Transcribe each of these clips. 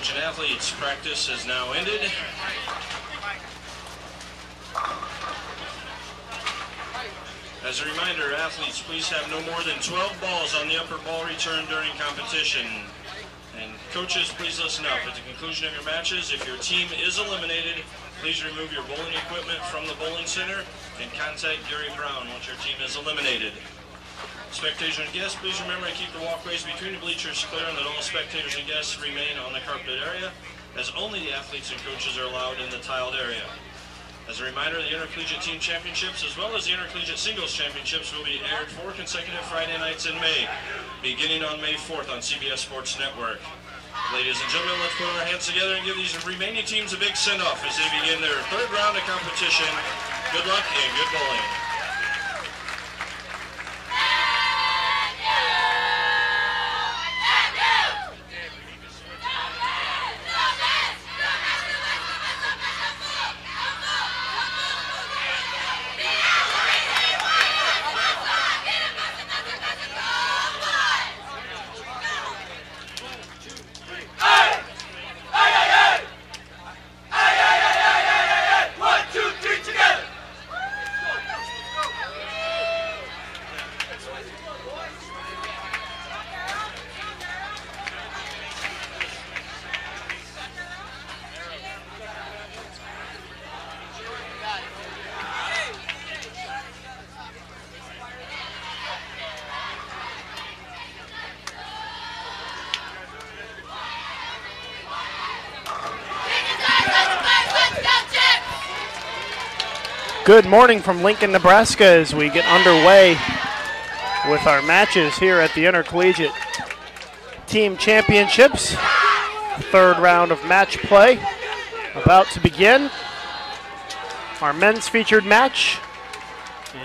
Attention athletes, practice has now ended. As a reminder, athletes, please have no more than 12 balls on the upper ball return during competition. And coaches, please listen up. At the conclusion of your matches, if your team is eliminated, please remove your bowling equipment from the bowling center and contact Gary Brown once your team is eliminated. Spectators and guests, please remember to keep the walkways between the bleachers clear and that all spectators and guests remain on the carpeted area, as only the athletes and coaches are allowed in the tiled area. As a reminder, the Intercollegiate Team Championships as well as the Intercollegiate Singles Championships will be aired 4 consecutive Friday nights in May, beginning on May 4th on CBS Sports Network. Ladies and gentlemen, let's put our hands together and give these remaining teams a big send-off as they begin their third round of competition. Good luck and good bowling. Good morning from Lincoln, Nebraska as we get underway with our matches here at the Intercollegiate Team Championships. Third round of match play about to begin. Our men's featured match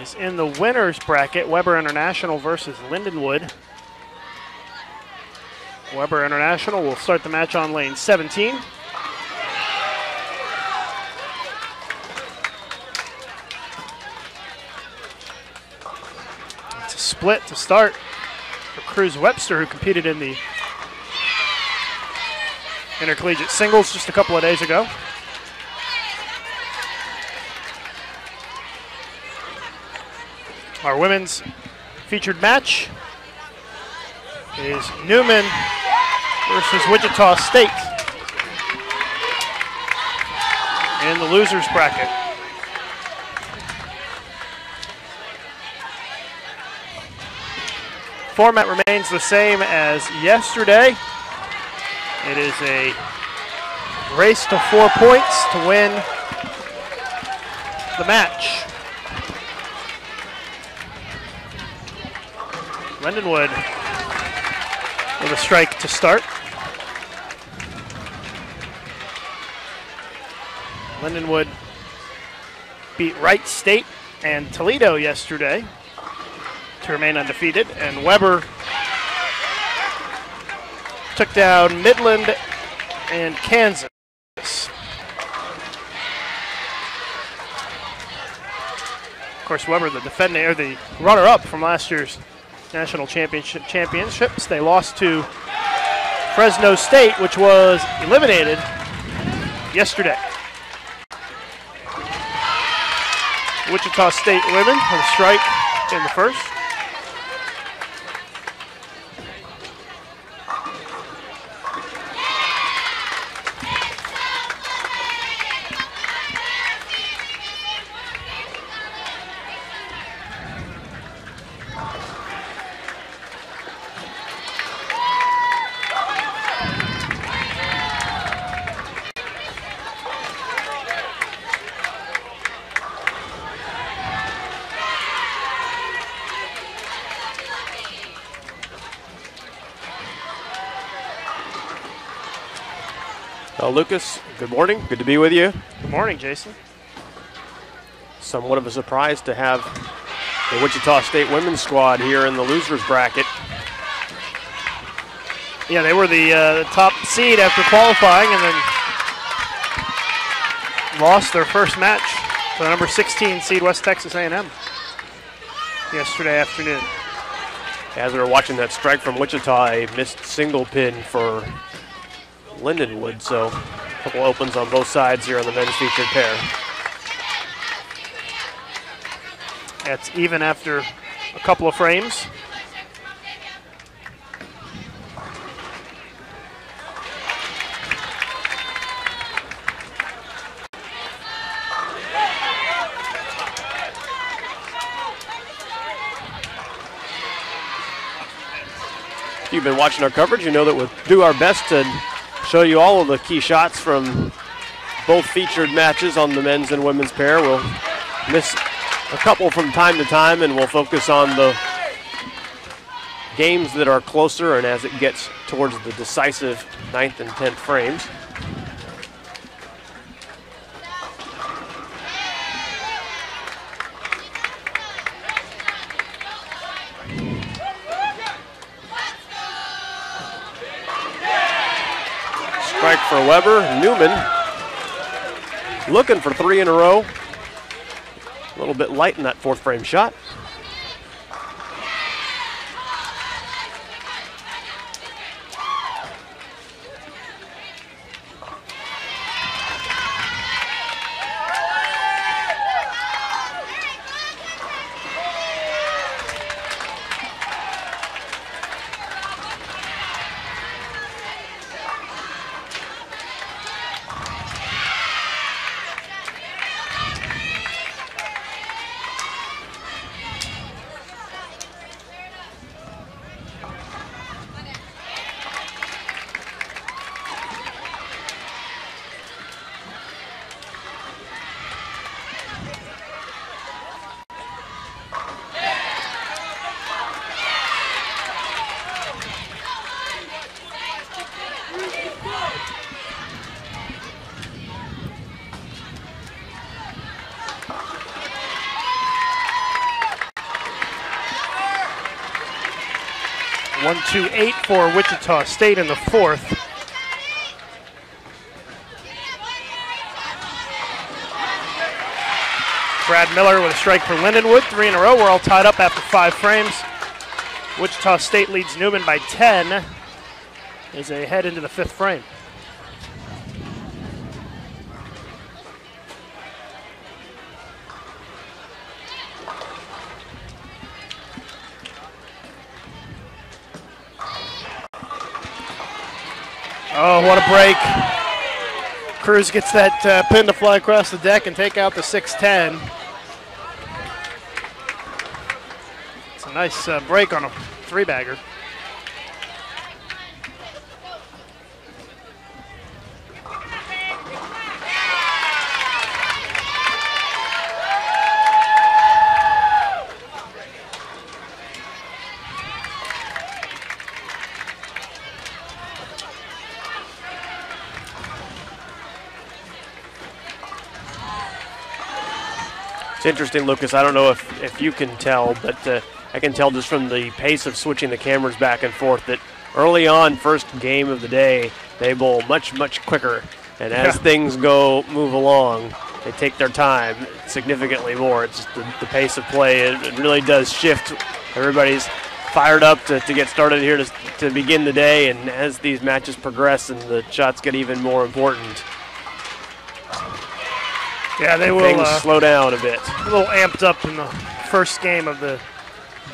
is in the winner's bracket, Weber International versus Lindenwood. Weber International will start the match on lane 17. Split to start for Cruz Webster, who competed in the Intercollegiate Singles just a couple of days ago. Our women's featured match is Newman versus Wichita State in the losers bracket. Format remains the same as yesterday. It is a race to 4 points to win the match. Lindenwood with a strike to start. Lindenwood beat Wright State and Toledo yesterday to remain undefeated, and Weber took down Midland and Kansas. Of course, Weber, the defending or the runner-up from last year's national championships. They lost to Fresno State, which was eliminated yesterday. Wichita State women with a strike in the first. Lucas, good morning. Good to be with you. Good morning, Jason. Somewhat of a surprise to have the Wichita State women's squad here in the losers bracket. Yeah, they were the top seed after qualifying and then lost their first match to the number 16 seed West Texas A&M yesterday afternoon. As we were watching that strike from Wichita, a missed single pin for Lindenwood, so a couple opens on both sides here on the men's featured pair. That's even after a couple of frames. If you've been watching our coverage, you know that we'll do our best to show you all of the key shots from both featured matches on the men's and women's pair. We'll miss a couple from time to time, and we'll focus on the games that are closer and as it gets towards the decisive 9th and 10th frames. Strike for Weber. Newman looking for 3 in a row. A little bit light in that 4th frame shot. One, 2-8 for Wichita State in the 4th. Brad Miller with a strike for Lindenwood, 3 in a row. We're all tied up after 5 frames. Wichita State leads Newman by 10 as they head into the 5th frame. Oh, what a break. Cruz gets that pin to fly across the deck and take out the 6-10. It's a nice break on a 3-bagger. It's interesting, Lucas. I don't know if you can tell, but I can tell just from the pace of switching the cameras back and forth that early on, first game of the day, they bowl much, much quicker. And as things move along, they take their time significantly more. It's just the pace of play. It really does shift. Everybody's fired up to get started here to begin the day. And as these matches progress and the shots get even more important, yeah, they will things slow down a bit. A little amped up in the first game of the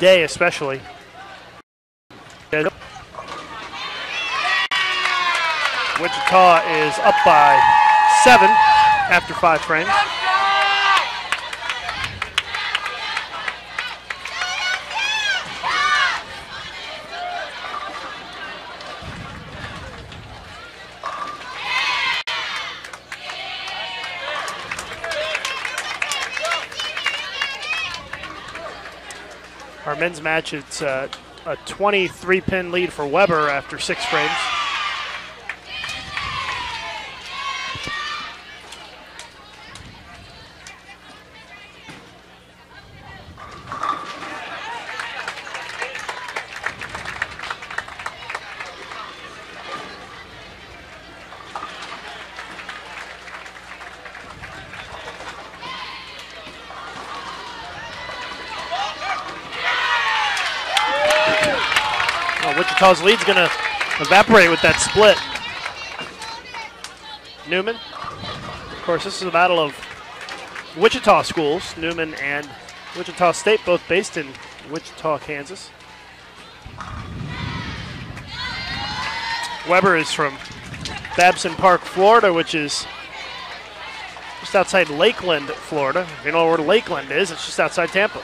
day, especially. Wichita is up by 7 after 5 frames. Our men's match, it's a 23-pin lead for Weber after 6 frames. Wichita's lead's going to evaporate with that split. Newman. Of course, this is a battle of Wichita schools. Newman and Wichita State, both based in Wichita, Kansas. Weber is from Babson Park, Florida, which is just outside Lakeland, Florida. If you know where Lakeland is, it's just outside Tampa.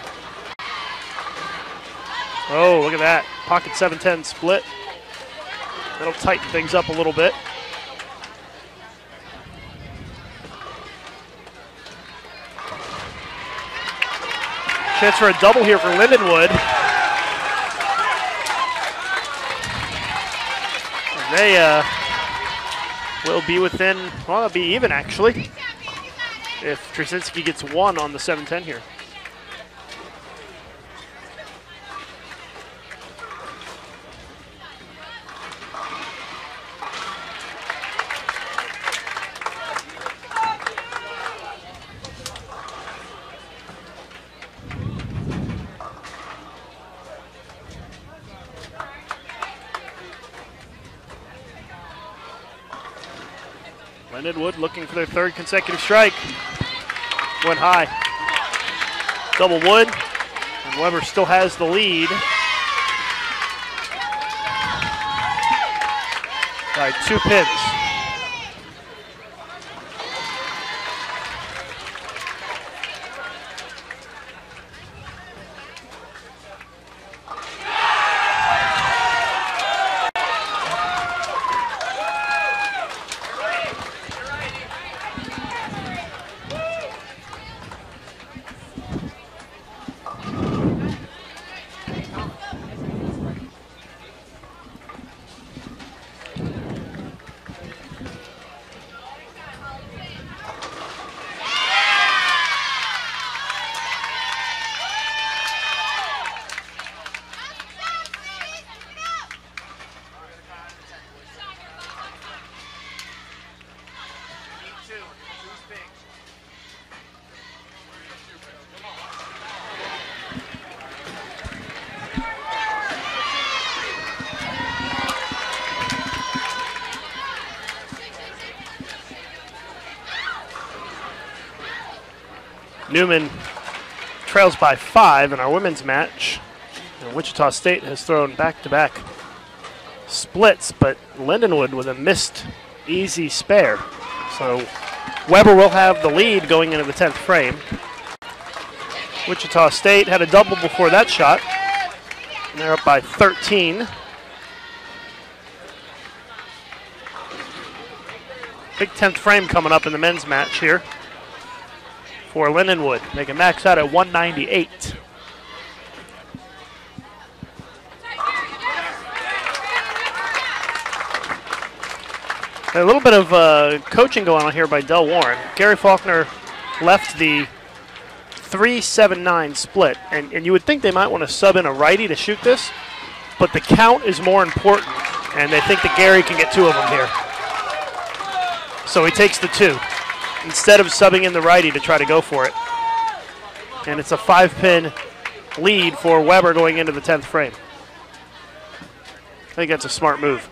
Oh, look at that. Pocket 7-10 split. That'll tighten things up a little bit. Chance for a double here for Lindenwood. And they will be within, well, they'll be even actually, if Trzynski gets one on the 7-10 here. Lindenwood looking for their third consecutive strike. Went high. Double Wood. And Weber still has the lead. By 2 pins. Newman trails by 5 in our women's match. And Wichita State has thrown back-to-back splits, but Lindenwood with a missed easy spare. So Weber will have the lead going into the 10th frame. Wichita State had a double before that shot. And they're up by 13. Big 10th frame coming up in the men's match here for Lindenwood. They can max out at 198. A little bit of coaching going on here by Del Warren. Gary Faulkner left the 3-7-9 split, and you would think they might want to sub in a righty to shoot this, but the count is more important, and they think that Gary can get 2 of them here. So he takes the 2 instead of subbing in the righty to try to go for it. And it's a 5-pin lead for Weber going into the 10th frame. I think that's a smart move.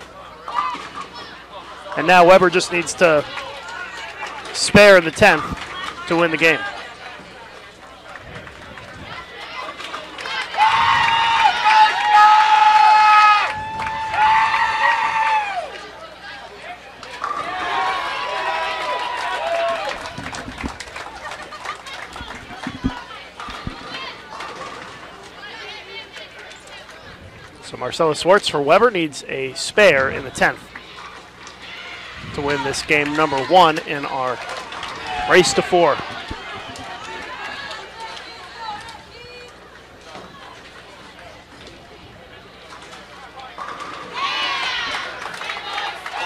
And now Weber just needs to spare in the 10th to win the game. So Marcelo Swartz for Weber needs a spare in the 10th to win this game number 1 in our race to 4.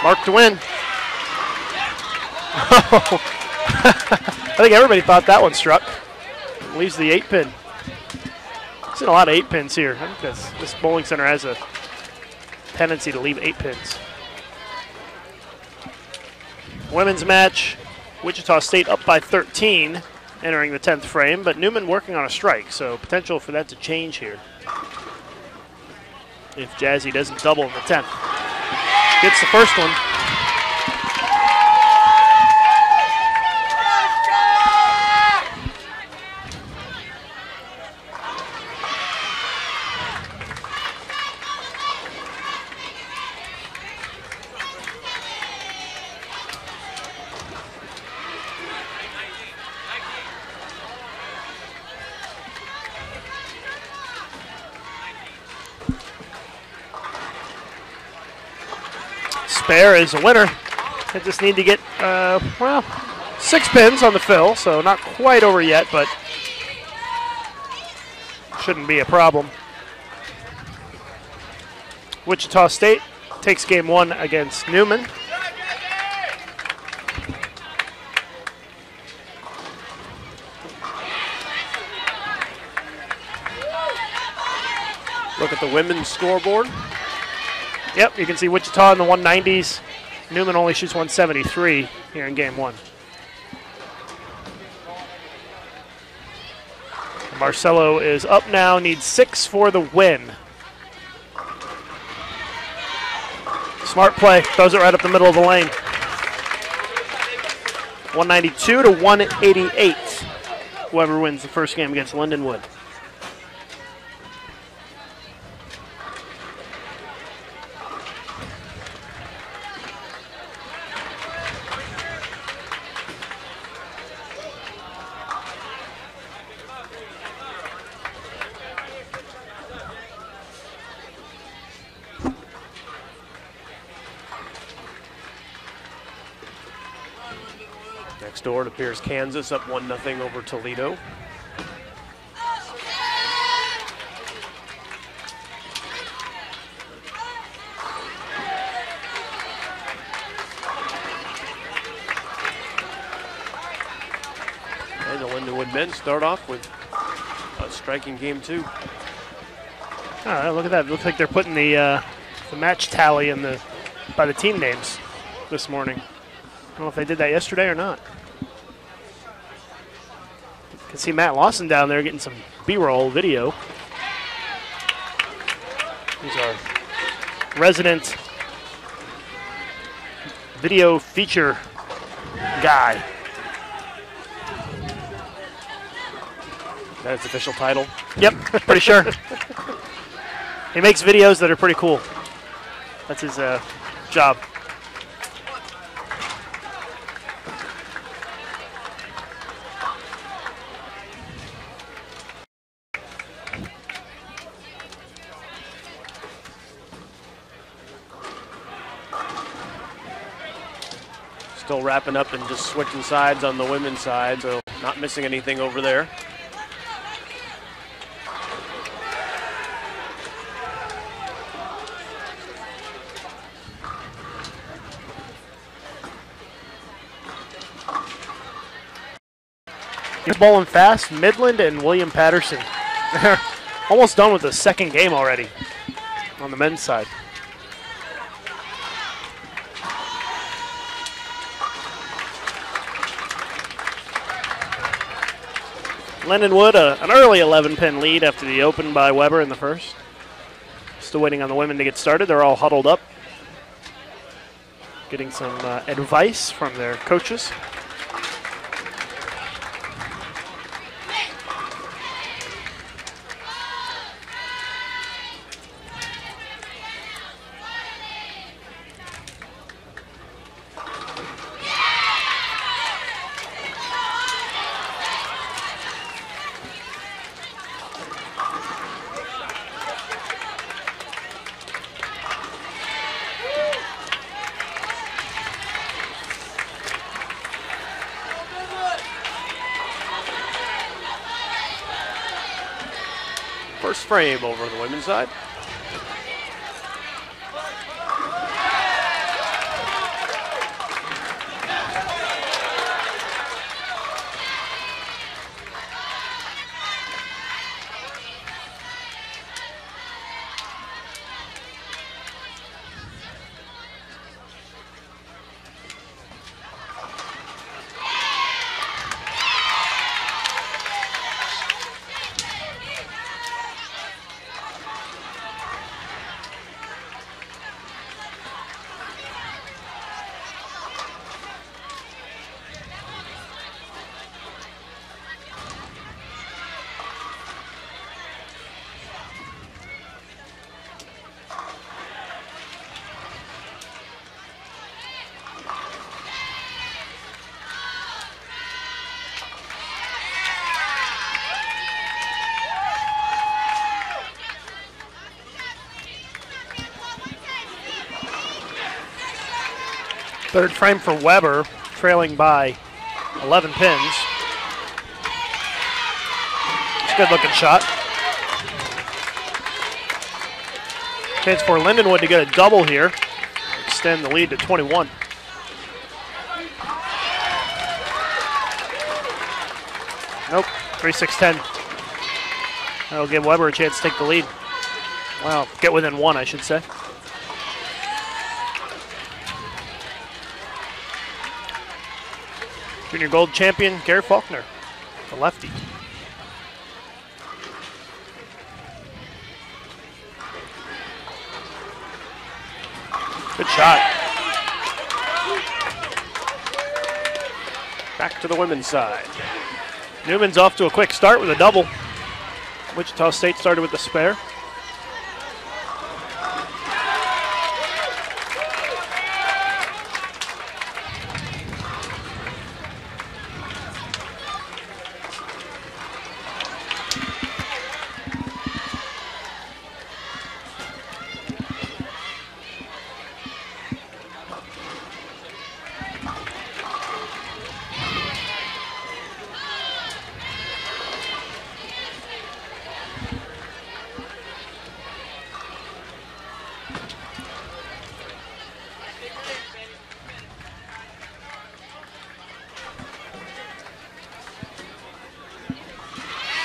Mark to win. I think everybody thought that one struck. Leaves the 8-pin. Seen a lot of 8-pins here. I think this bowling center has a tendency to leave 8-pins. Women's match, Wichita State up by 13, entering the 10th frame, but Newman working on a strike, so potential for that to change here if Jazzy doesn't double in the 10th. Gets the first one. Bear is a winner. They just need to get, well, 6 pins on the fill, so not quite over yet, but shouldn't be a problem. Wichita State takes game 1 against Newman. Look at the women's scoreboard. Yep, you can see Wichita in the 190s. Newman only shoots 173 here in game 1. Marcelo is up now, needs 6 for the win. Smart play, throws it right up the middle of the lane. 192 to 188. Whoever wins the first game against Lindenwood. Next door, it appears Kansas up 1-0 over Toledo. And the Lindenwood men start off with a striking game 2. Oh, look at that. It looks like they're putting the match tally in by the team names this morning. I don't know if they did that yesterday or not. You can see Matt Lawson down there getting some B-roll video. He's our resident video feature guy. That's his official title. Yep, pretty sure. He makes videos that are pretty cool. That's his job. Still wrapping up and just switching sides on the women's side, so not missing anything over there. He's bowling fast, Midland and William Patterson. They're almost done with the second game already on the men's side. Lindenwood, an early 11-pin lead after the open by Weber in the first. Still waiting on the women to get started. They're all huddled up, getting some advice from their coaches. First frame over the women's side. Third frame for Weber, trailing by 11 pins. It's a good looking shot. Chance for Lindenwood to get a double here. Extend the lead to 21. Nope, 3-6-10. That'll give Weber a chance to take the lead. Well, get within one, I should say. Junior gold champion Gary Faulkner, the lefty. Good shot. Back to the women's side. Newman's off to a quick start with a double. Wichita State started with the spare.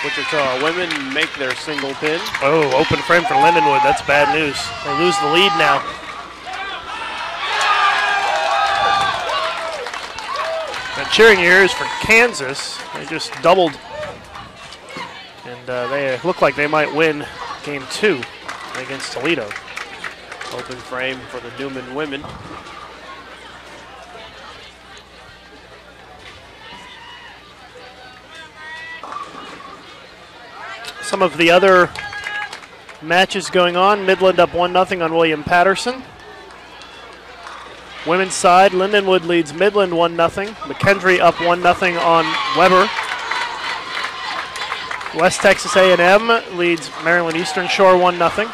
Wichita women make their single pin. Oh, open frame for Lindenwood. That's bad news. They lose the lead now. And cheering ears for Kansas. They just doubled. And they look like they might win game 2 against Toledo. Open frame for the Newman women. Some of the other matches going on. Midland up 1-0 on William Patterson. Women's side, Lindenwood leads Midland 1-0. McKendree up 1-0 on Weber. West Texas A&M leads Maryland Eastern Shore 1-0.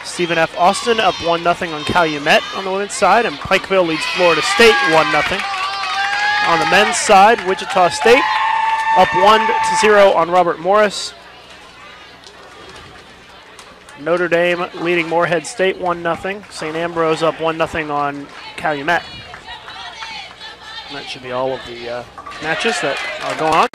Stephen F. Austin up 1-0 on Calumet on the women's side, and Pikeville leads Florida State 1-0. On the men's side, Wichita State up 1-0 on Robert Morris. Notre Dame leading Morehead State 1-0. St. Ambrose up 1-0 on Calumet. And that should be all of the matches that are going on.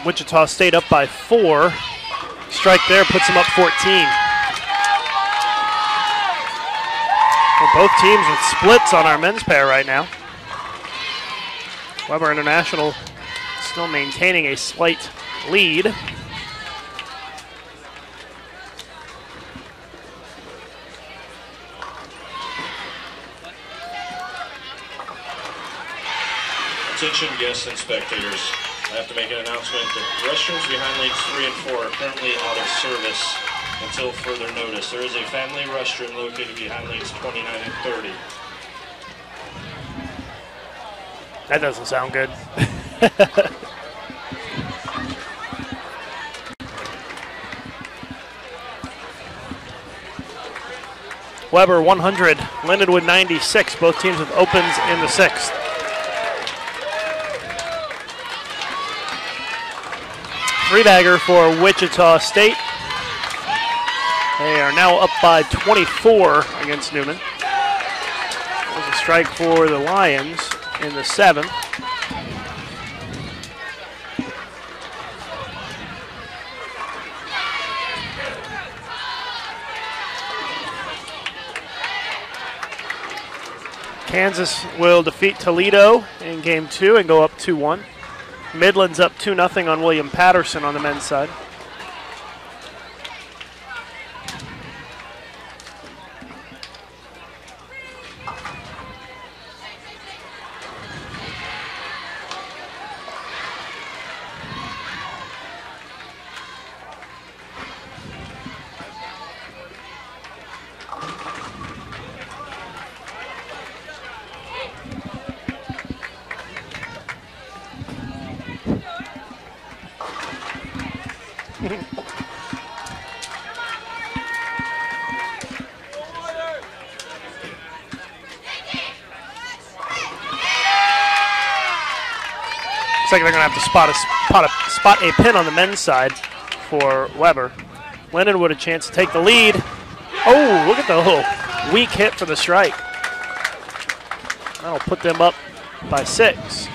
Wichita State up by 4. Strike there puts them up 14. Well, both teams with splits on our men's pair right now. Weber International still maintaining a slight lead. Attention guests and spectators. I have to make an announcement that restrooms behind lanes 3 and 4 are currently out of service until further notice. There is a family restroom located behind lanes 29 and 30. That doesn't sound good. Weber 100, Lindenwood 96. Both teams with opens in the 6th. Three-bagger for Wichita State. They are now up by 24 against Newman. There's a strike for the Lions in the 7th. Kansas will defeat Toledo in game 2 and go up 2-1. Midland's up 2-0 on William Patterson on the men's side. Looks like they're going to have to spot a pin on the men's side for Weber. Lindenwood a chance to take the lead. Oh, look at the little weak hit for the strike. That'll put them up by 6.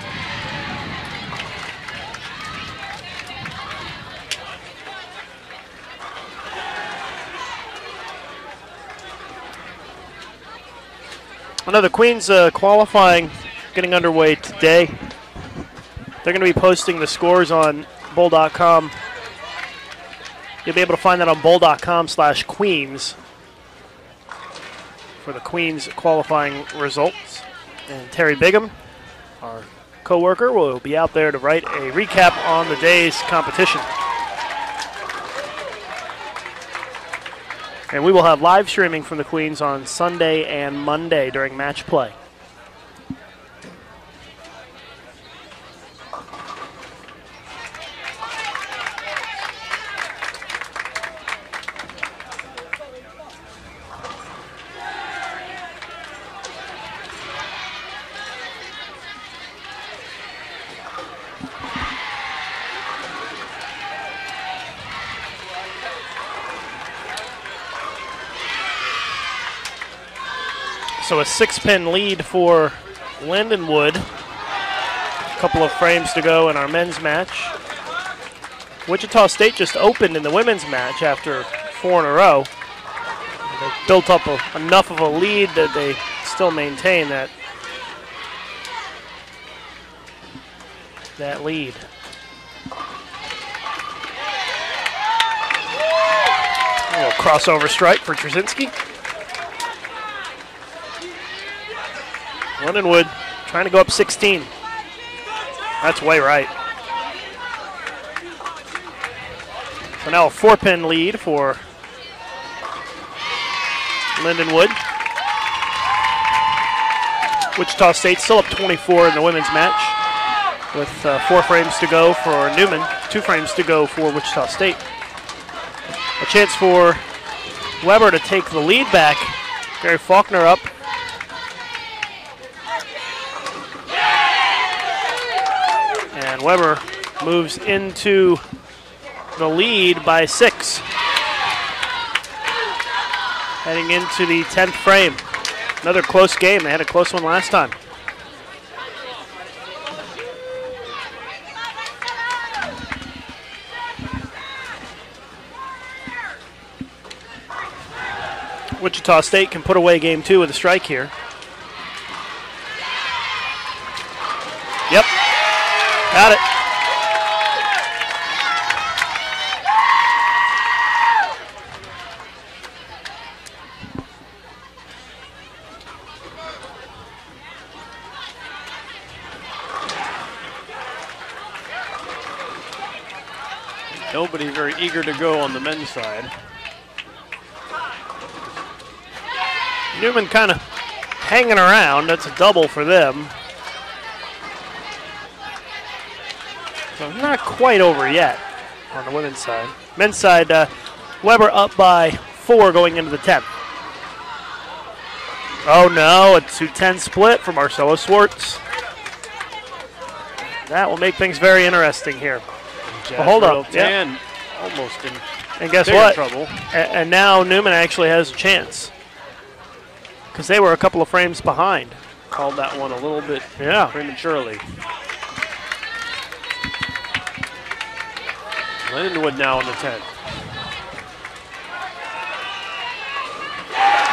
Another Queens qualifying getting underway today. They're going to be posting the scores on bowl.com. You'll be able to find that on bowl.com/Queens for the Queens qualifying results. And Terry Bigham, our co-worker, will be out there to write a recap on the day's competition. And we will have live streaming from the Queens on Sunday and Monday during match play. So a 6-pin lead for Lindenwood. A couple of frames to go in our men's match. Wichita State just opened in the women's match after 4 in a row. They built up enough of a lead that they still maintain that lead. A little crossover strike for Trzynski. Lindenwood trying to go up 16. That's way right. So now a 4-pin lead for Lindenwood. Wichita State still up 24 in the women's match with 4 frames to go for Newman, 2 frames to go for Wichita State. A chance for Weber to take the lead back. Gary Faulkner up. And Weber moves into the lead by 6. Heading into the 10th frame. Another close game. They had a close one last time. Wichita State can put away game 2 with a strike here. Yep. Got it. Nobody very eager to go on the men's side. Newman kind of hanging around. That's a double for them. So not quite over yet on the women's side. Men's side, Weber up by 4 going into the 10th. Oh no, a 2-10 split for Marcelo Swartz. That will make things very interesting here. Well, hold up. Yep. Almost in and guess what? Trouble. And now Newman actually has a chance. Because they were a couple of frames behind. Called that one a little bit prematurely. Lindenwood now on the 10th.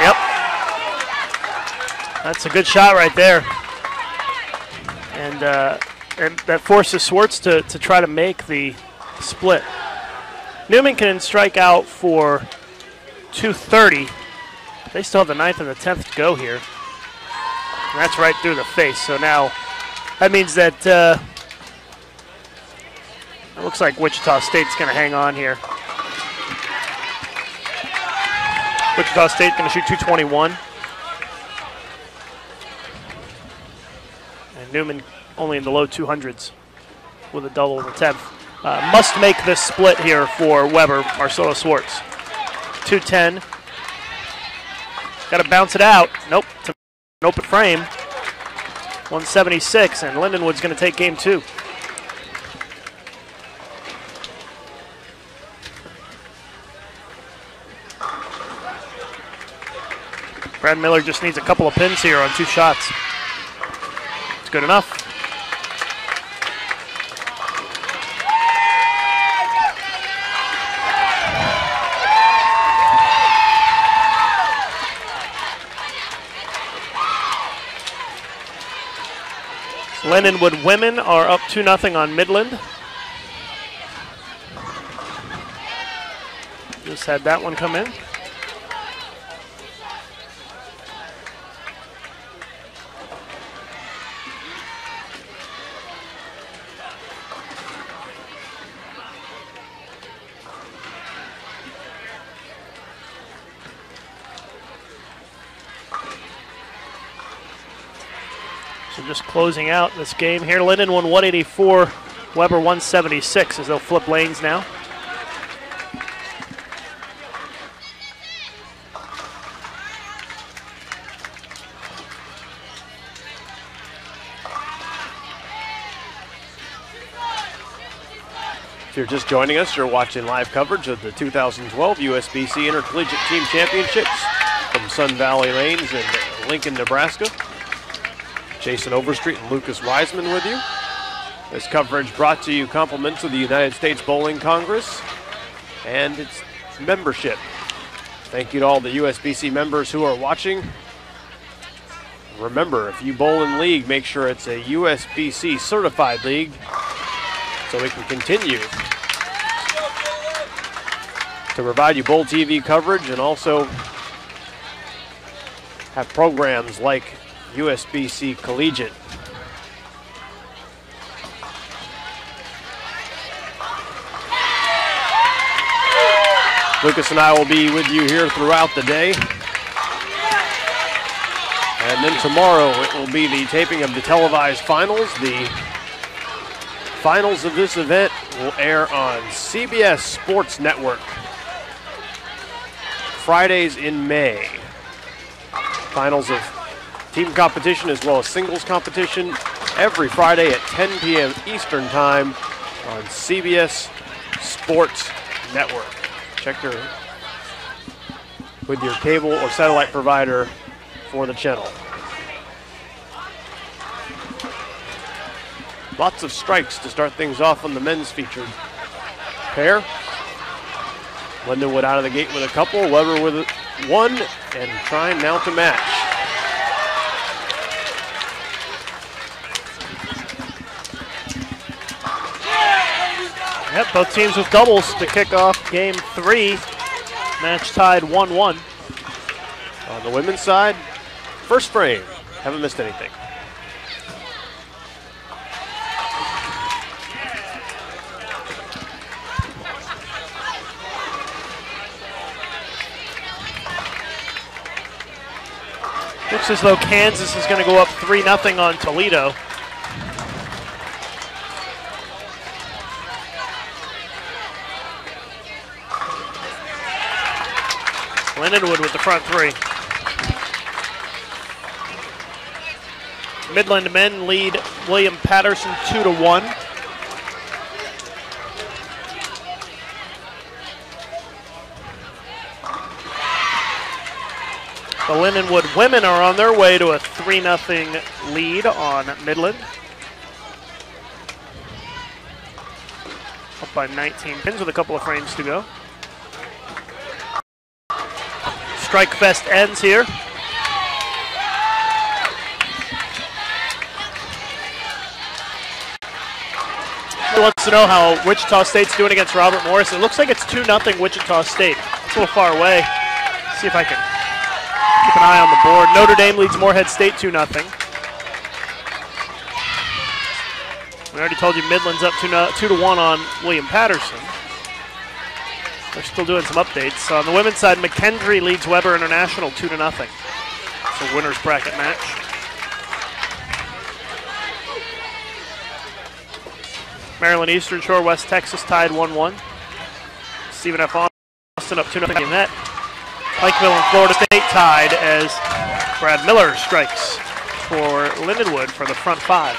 Yep. That's a good shot right there. And and that forces Swartz to try to make the split. Newman can strike out for 230. They still have the 9th and the 10th to go here. And that's right through the face. So now that means that it looks like Wichita State's going to hang on here. Wichita State going to shoot 221. And Newman only in the low 200s with a double in the 10th. Must make this split here for Weber, Marcelo Swartz. 210. Got to bounce it out. Nope. It's an open frame. 176, and Lindenwood's going to take game 2. Brad Miller just needs a couple of pins here on 2 shots. It's good enough. Lindenwood women are up 2-0 on Midland. Just had that one come in. So just closing out this game here. Linden won 184, Weber 176 as they'll flip lanes now. If you're just joining us, you're watching live coverage of the 2012 USBC Intercollegiate Team Championships from Sun Valley Lanes in Lincoln, Nebraska. Jason Overstreet and Lucas Wiseman with you. This coverage brought to you compliments of the United States Bowling Congress and its membership. Thank you to all the USBC members who are watching. Remember, if you bowl in league, make sure it's a USBC certified league so we can continue to provide you Bowl TV coverage and also have programs like USBC Collegiate. Lucas and I will be with you here throughout the day. And then tomorrow it will be the taping of the televised finals. The finals of this event will air on CBS Sports Network Fridays in May. Finals of team competition as well as singles competition every Friday at 10 p.m. Eastern Time on CBS Sports Network. Check with your cable or satellite provider for the channel. Lots of strikes to start things off on the men's featured pair. Lindenwood out of the gate with a couple, Weber with one, and trying now to match. Yep, both teams with doubles to kick off game 3. Match tied 1-1. On the women's side, first frame, haven't missed anything. Looks as though Kansas is going to go up 3-0 on Toledo. Lindenwood with the front 3. Midland men lead William Patterson 2-1. The Lindenwood women are on their way to a 3-0 lead on Midland. Up by 19 pins with a couple of frames to go. Strike fest ends here. wants to know how Wichita State's doing against Robert Morris. It looks like it's 2-0 Wichita State. It's a little far away. See if I can keep an eye on the board. Notre Dame leads Morehead State 2-0. We already told you Midland's up 2-1 on William Patterson. They're still doing some updates. On the women's side, McKendree leads Weber International 2-0. It's a winner's bracket match. Maryland Eastern Shore, West Texas tied 1-1. Stephen F. Austin up 2-0 in that. Pikeville and Florida State tied as Brad Miller strikes for Lindenwood for the front five.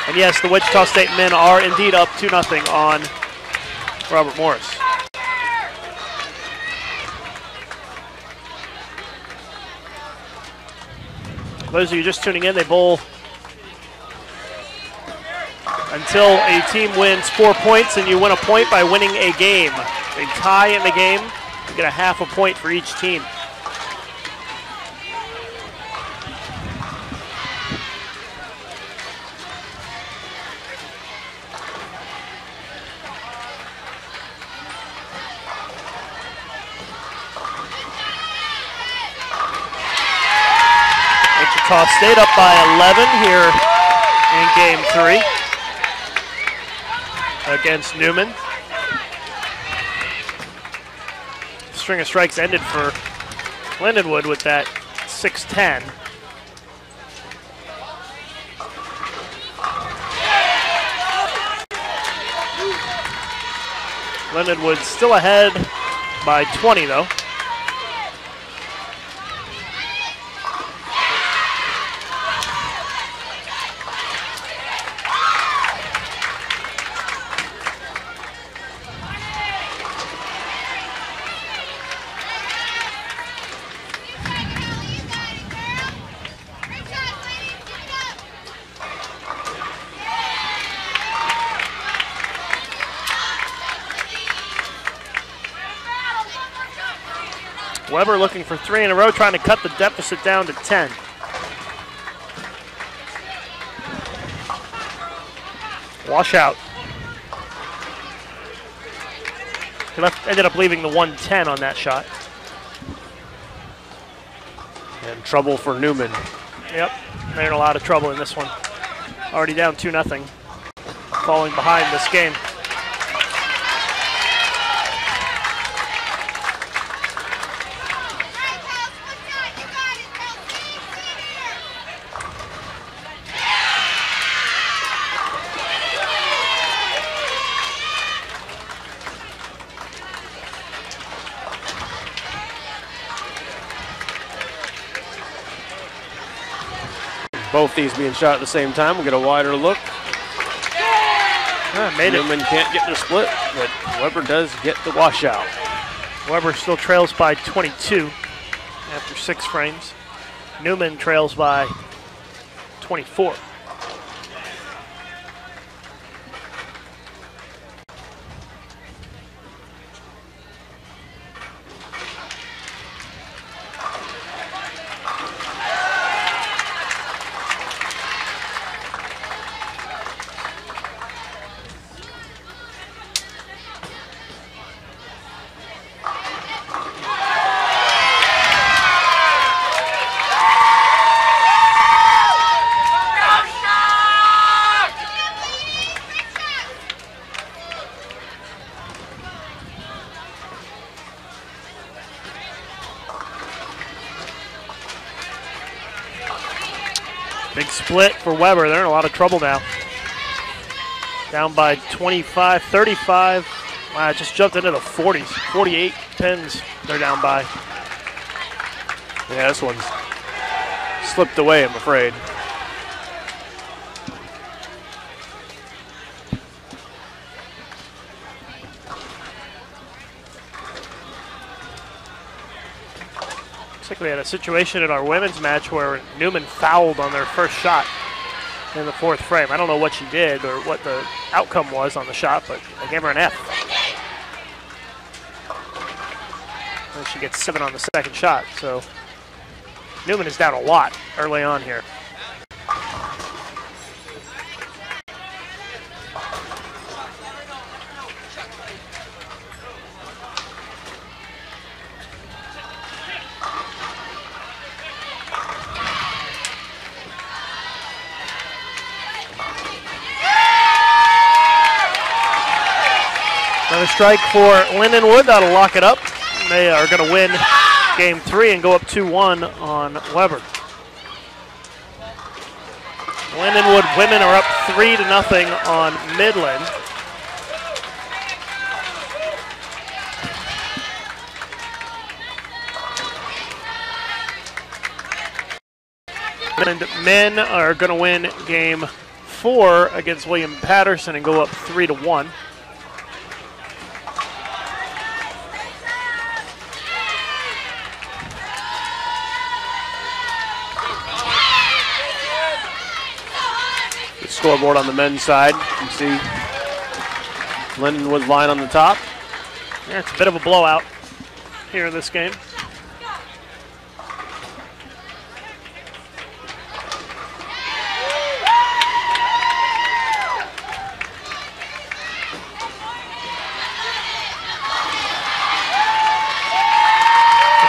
And yes, the Wichita State men are indeed up 2-0 on Robert Morris. For those of you just tuning in, they bowl until a team wins 4 points, and you win a point by winning a game. They tie in the game, you get a half a point for each team. Wichita State up by 11 here in game 3 against Newman. String of strikes ended for Lindenwood with that 6-10. Lindenwood still ahead by 20 though. Weber looking for 3 in a row, trying to cut the deficit down to 10. Washout. He ended up leaving the 110 on that shot. And trouble for Newman. Yep, they're in a lot of trouble in this one. Already down 2-0, falling behind this game. Both these being shot at the same time. We'll get a wider look. Newman can't get the split, but Weber does get the washout. Weber still trails by 22 after 6 frames. Newman trails by 24. Big split for Weber. They're in a lot of trouble now. Down by 25, 35. Wow, it just jumped into the 40s. 48 pins they're down by. Yeah, this one's slipped away, I'm afraid. Looks like we had a situation in our women's match where Newman fouled on their first shot in the 4th frame. I don't know what she did or what the outcome was on the shot, but I gave her an F. And she gets 7 on the 2nd shot, so Newman is down a lot early on here. Another strike for Lindenwood. That'll lock it up. They are going to win game 3 and go up 2-1 on Weber. Lindenwood women are up 3-0 on Midland. And men are going to win game 4 against William Patterson and go up 3-1. The scoreboard on the men's side. You can see Lindenwood's line on the top. Yeah, it's a bit of a blowout here in this game.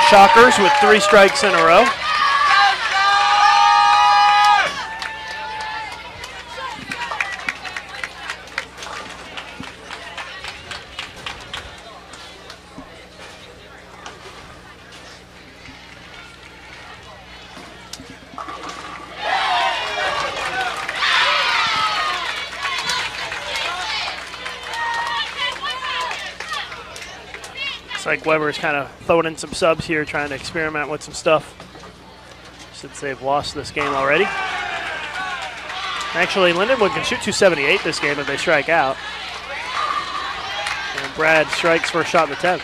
Shockers with 3 strikes in a row. Like Weber's kind of throwing in some subs here, trying to experiment with some stuff since they've lost this game already. Actually, Lindenwood can shoot 278 this game if they strike out. And Brad strikes for a shot in the 10th.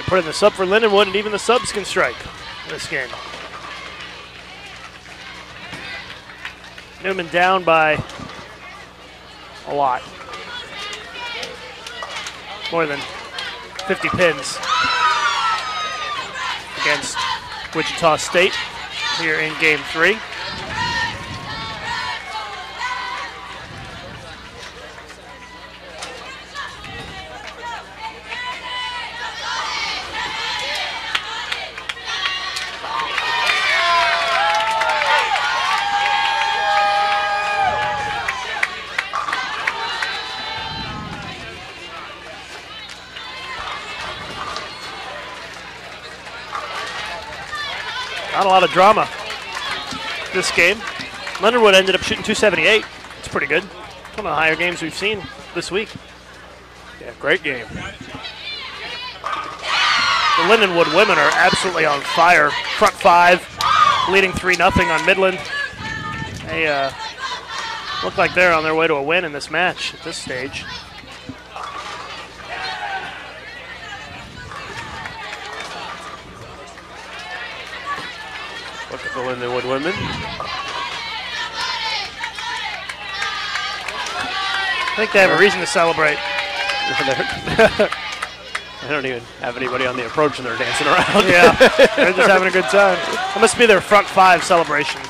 Put in the sub for Lindenwood, and even the subs can strike this game. Newman down by a lot. More than 50 pins against Wichita State here in game 3. Not a lot of drama this game. Lindenwood ended up shooting 278. It's pretty good. One of the higher games we've seen this week. Yeah, great game. The Lindenwood women are absolutely on fire. Front 5, leading 3-0 on Midland. They look like they're on their way to a win in this match at this stage. Look at the Lindenwood women. I think they have a reason to celebrate. I don't even have anybody on the approach and they're dancing around. Yeah, they're just having a good time. That must be their front 5 celebration.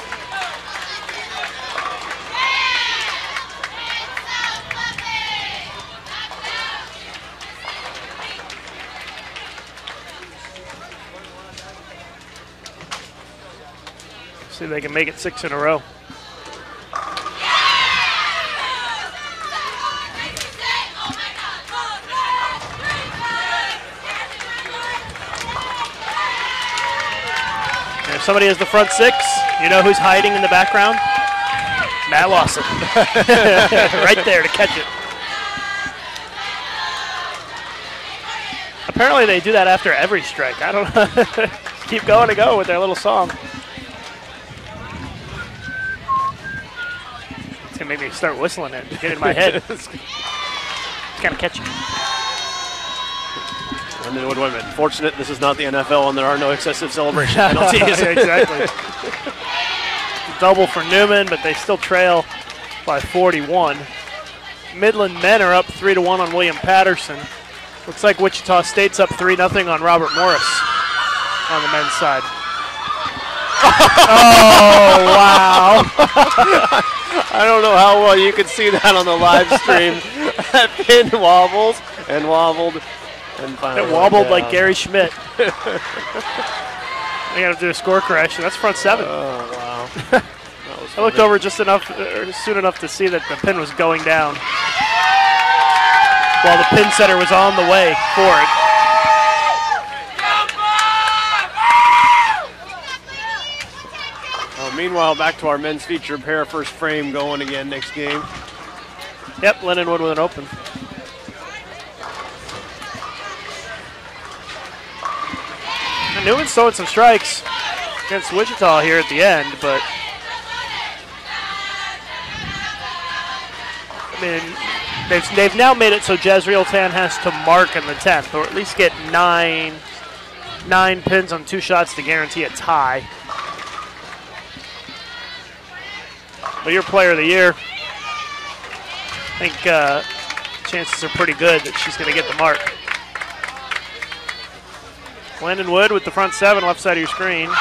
See if they can make it 6 in a row. And if somebody has the front 6, you know who's hiding in the background? Matt Lawson. Right there to catch it. Apparently they do that after every strike. I don't know. Keep going to go with their little song. It's going to make me start whistling it, get in my head. It's kind of catchy. Lindenwood women. Fortunate this is not the NFL and there are no excessive celebration penalties. Exactly. Double for Newman, but they still trail by 41. Midland men are up 3-1 on William Patterson. Looks like Wichita State's up 3-0 on Robert Morris on the men's side. Oh, wow. I don't know how well you could see that on the live stream. That pin wobbles and wobbled and finally it wobbled like Gary Schmidt. I got to do a score correction. That's front 7. Oh, wow. I looked over just enough, soon enough to see that the pin was going down while the pin setter was on the way for it. Meanwhile, back to our men's feature pair, first frame going again next game. Yep, Lindenwood with an open. And Newman's throwing some strikes against Wichita here at the end, but I mean, they've now made it so Jezreel Tan has to mark in the 10th, or at least get nine pins on 2 shots to guarantee a tie. But your player of the year, I think chances are pretty good that she's going to get the mark. Lindenwood with the front 7, left side of your screen.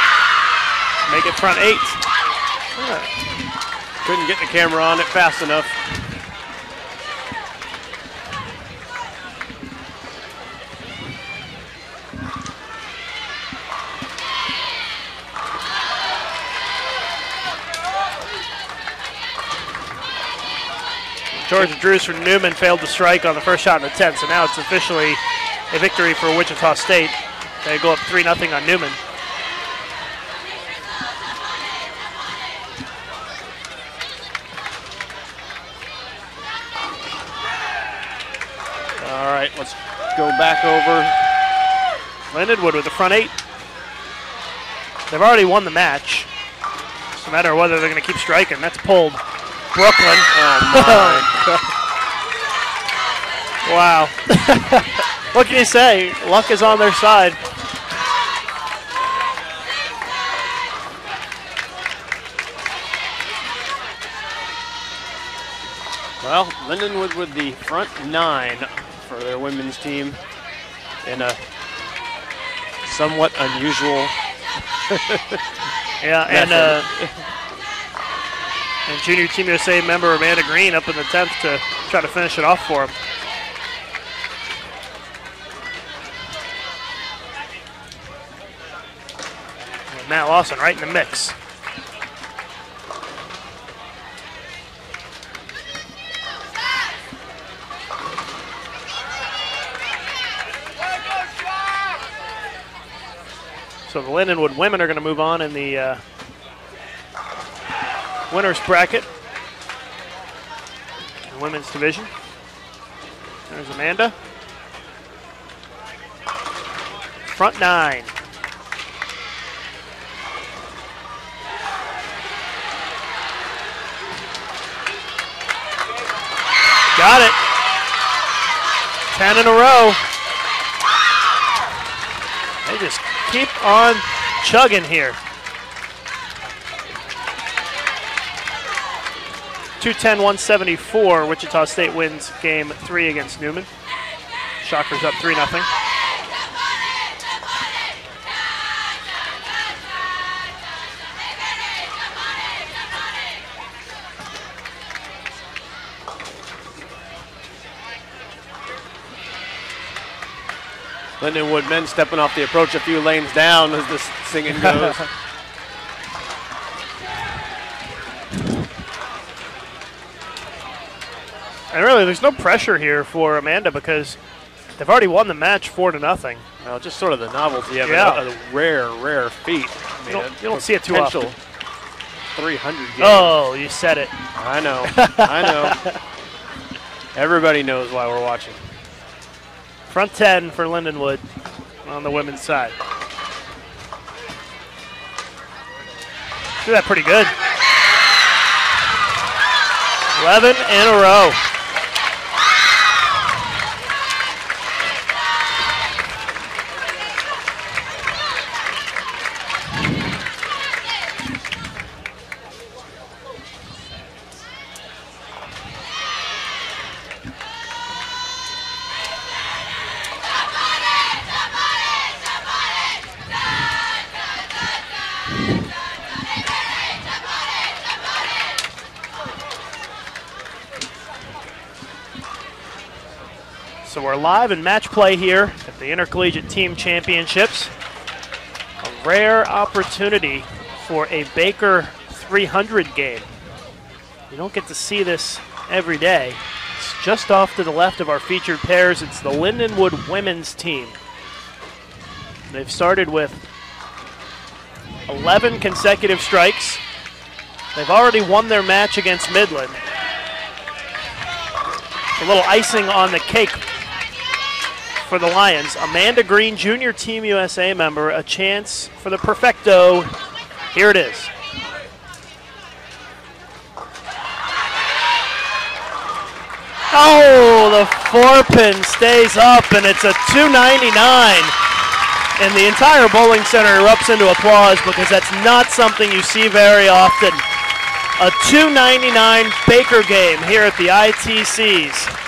Make it front 8. Yeah. Couldn't get the camera on it fast enough. Georgia Drews from Newman failed to strike on the first shot in the 10th, so now it's officially a victory for Wichita State. They go up 3-0 on Newman. All right, let's go back over. Lindenwood with the front 8. They've already won the match. It's a matter of whether they're going to keep striking. That's pulled. Brooklyn. Oh, wow. What can you say? Luck is on their side. Well, Lindenwood with the front 9 for their women's team in a somewhat unusual and junior Team USA member Amanda Green up in the 10th to try to finish it off for him. And Matt Lawson right in the mix. So the Lindenwood women are going to move on in the winners bracket, the women's division. There's Amanda. Front 9. Got it. 10 in a row. They just keep on chugging here. 210-174. Wichita State wins game 3 against Newman. Shockers up 3-0. Lindenwood men stepping off the approach a few lanes down as this singing goes. And really, there's no pressure here for Amanda because they've already won the match 4-0. Well, just sort of the novelty of Yeah. it, a rare feat. I mean, You don't see it too often. 300 games. Oh, you said it. I know, I know. Everybody knows why we're watching. Front 10 for Lindenwood on the women's side. Do that pretty good. 11 in a row. we're live in match play here at the Intercollegiate Team Championships. A rare opportunity for a Baker 300 game. You don't get to see this every day. It's just off to the left of our featured pairs. It's the Lindenwood women's team. They've started with 11 consecutive strikes. They've already won their match against Midland. A little icing on the cake for the Lions. Amanda Green, junior Team USA member, a chance for the perfecto. Here it is. Oh, the 4-pin stays up, and it's a 299. And the entire bowling center erupts into applause because that's not something you see very often. A 299 Baker game here at the ITCs.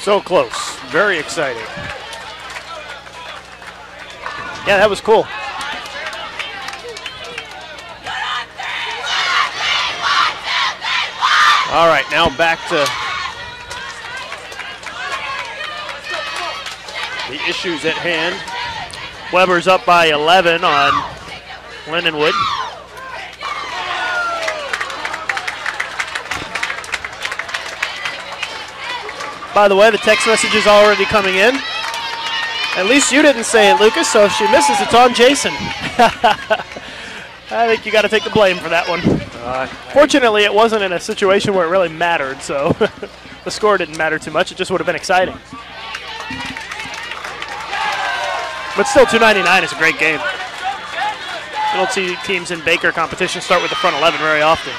So close. Very exciting. Yeah, that was cool. All right, now back to the issues at hand. Weber's up by 11 on Lindenwood. By the way, the text message is already coming in. At least you didn't say it, Lucas, so if she misses, it's on Jason. I think you got to take the blame for that one. Fortunately, it wasn't in a situation where it really mattered, so the score didn't matter too much. It just would have been exciting. But still, 299 is a great game. You don't see teams in Baker competition start with the front 11 very often.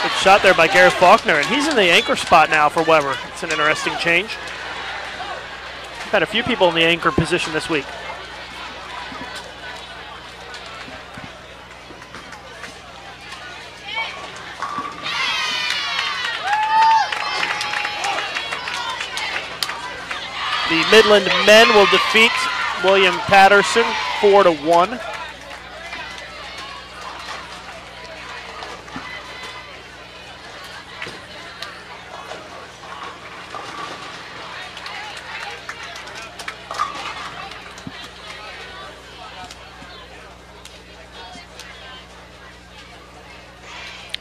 Good shot there by Gareth Faulkner, and he's in the anchor spot now for Weber. It's an interesting change. We've had a few people in the anchor position this week. The Midland men will defeat William Patterson 4-1.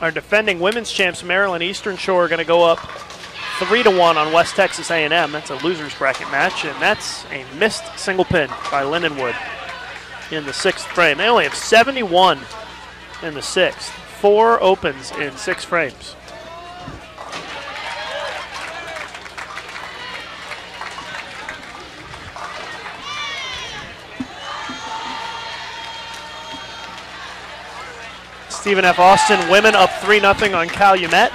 Our defending women's champs, Maryland Eastern Shore, are going to go up 3-1 on West Texas A&M. That's a loser's bracket match, and that's a missed single pin by Lindenwood in the 6th frame. They only have 71 in the 6th. 4 opens in 6 frames. Stephen F. Austin women up 3-0 on Calumet.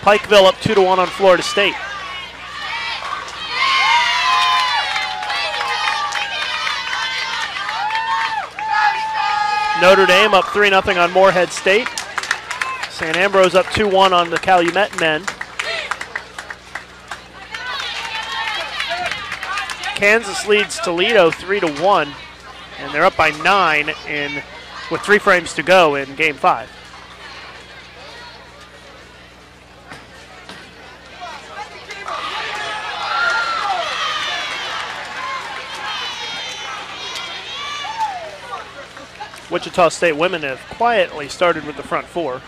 Pikeville up 2-1 on Florida State. Notre Dame up 3-0 on Morehead State. St. Ambrose up 2-1 on the Calumet men. Kansas leads Toledo 3-1, and they're up by 9 with 3 frames to go in Game 5. Wichita State women have quietly started with the front 4.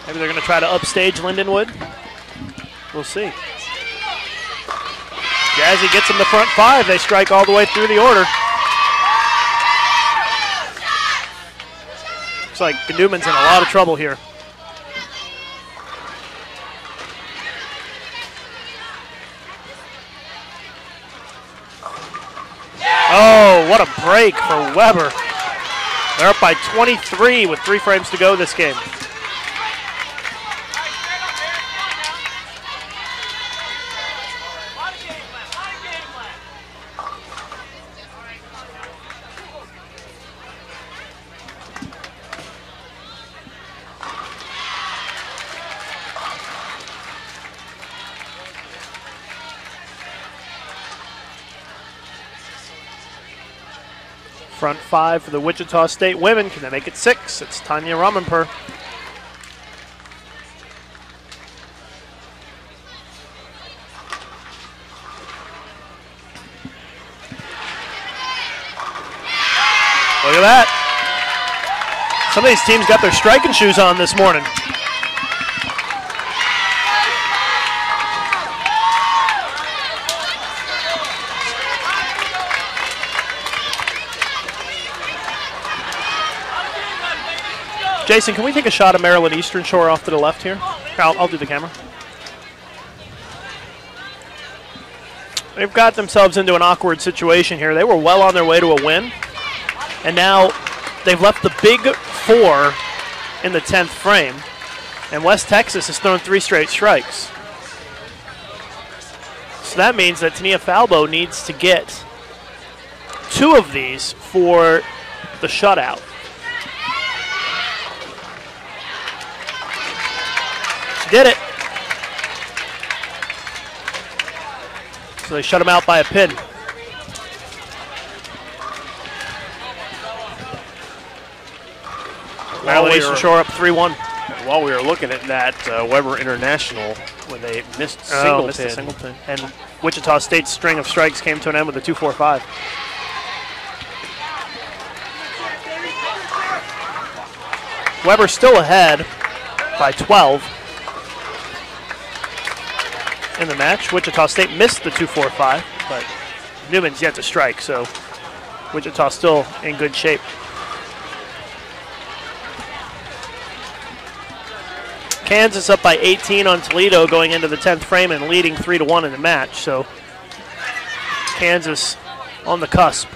Maybe they're going to try to upstage Lindenwood. We'll see. Jazzy gets them the front 5. They strike all the way through the order. Looks like Newman's in a lot of trouble here. Oh, what a break for Weber. They're up by 23 with 3 frames to go this game. Front 5 for the Wichita State women. Can they make it 6? It's Tanya Ramenper. Look at that. Some of these teams got their striking shoes on this morning. Jason, can we take a shot of Maryland Eastern Shore off to the left here? I'll do the camera. They've got themselves into an awkward situation here. They were well on their way to a win, and now they've left the big 4 in the 10th frame, and West Texas has thrown 3 straight strikes. So that means that Tania Falbo needs to get 2 of these for the shutout. She did it. So they shut him out by a pin. Maryland Eastern Shore up 3-1. While we were looking at that, Weber International, when they missed a single pin. And Wichita State's string of strikes came to an end with a 2-4-5. Weber still ahead by 12 in the match. Wichita State missed the 2-4-5, but Newman's yet to strike, so Wichita still in good shape. Kansas up by 18 on Toledo going into the 10th frame and leading 3-1 in the match. So Kansas on the cusp.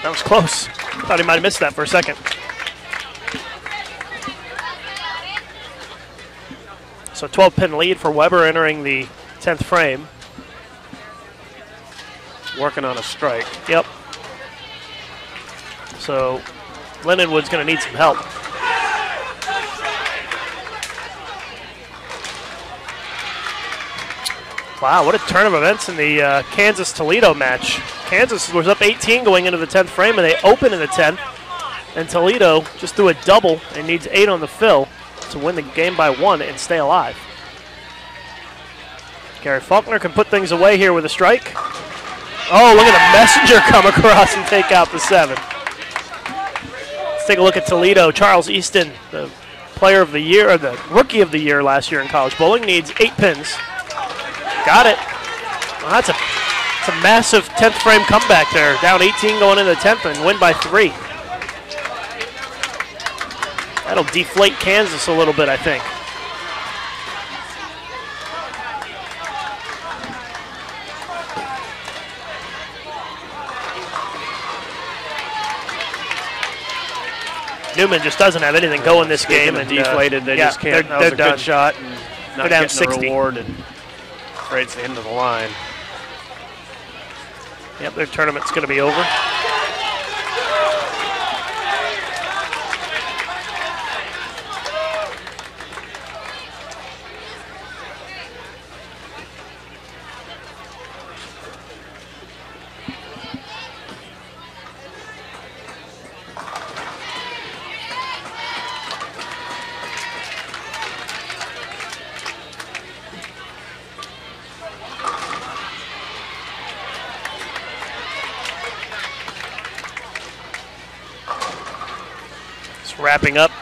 That was close. Thought he might have missed that for a second. So 12-pin lead for Weber entering the 10th frame. Working on a strike. Yep. So Lindenwood's going to need some help. Wow, what a turn of events in the Kansas-Toledo match. Kansas was up 18 going into the 10th frame, and they open in the 10th. And Toledo just threw a double and needs 8 on the fill to win the game by 1 and stay alive. Gary Faulkner can put things away here with a strike. Oh, look at the messenger come across and take out the 7. Let's take a look at Toledo. Charles Easton, the player of the year, or the rookie of the year last year in college bowling, needs 8 pins. Got it. Well, that's a massive 10th frame comeback there. Down 18 going into the 10th and win by 3. That'll deflate Kansas a little bit, I think. Newman just doesn't have anything going this game. And deflated. They just can't. That was a good shot. And not down getting 60. the reward, and right at the end of the line. Yep, their tournament's going to be over. Wrapping up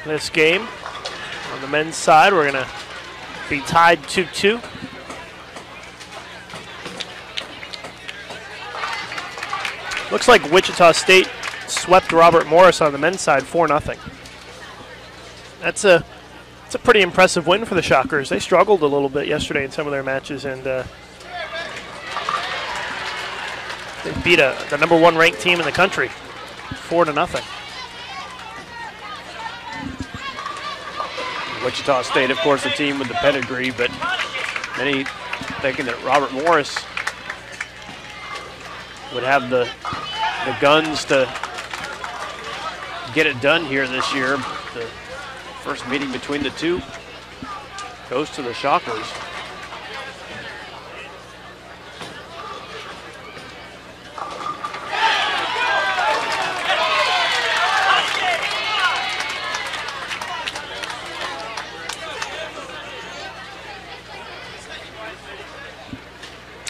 this game. On the men's side, we're going to be tied 2-2. Looks like Wichita State swept Robert Morris on the men's side 4-0. That's a pretty impressive win for the Shockers. They struggled a little bit yesterday in some of their matches, and they beat the #1 ranked team in the country. 4-0. Wichita State, of course, the team with the pedigree, but many thinking that Robert Morris would have the guns to get it done here this year. The first meeting between the two goes to the Shockers.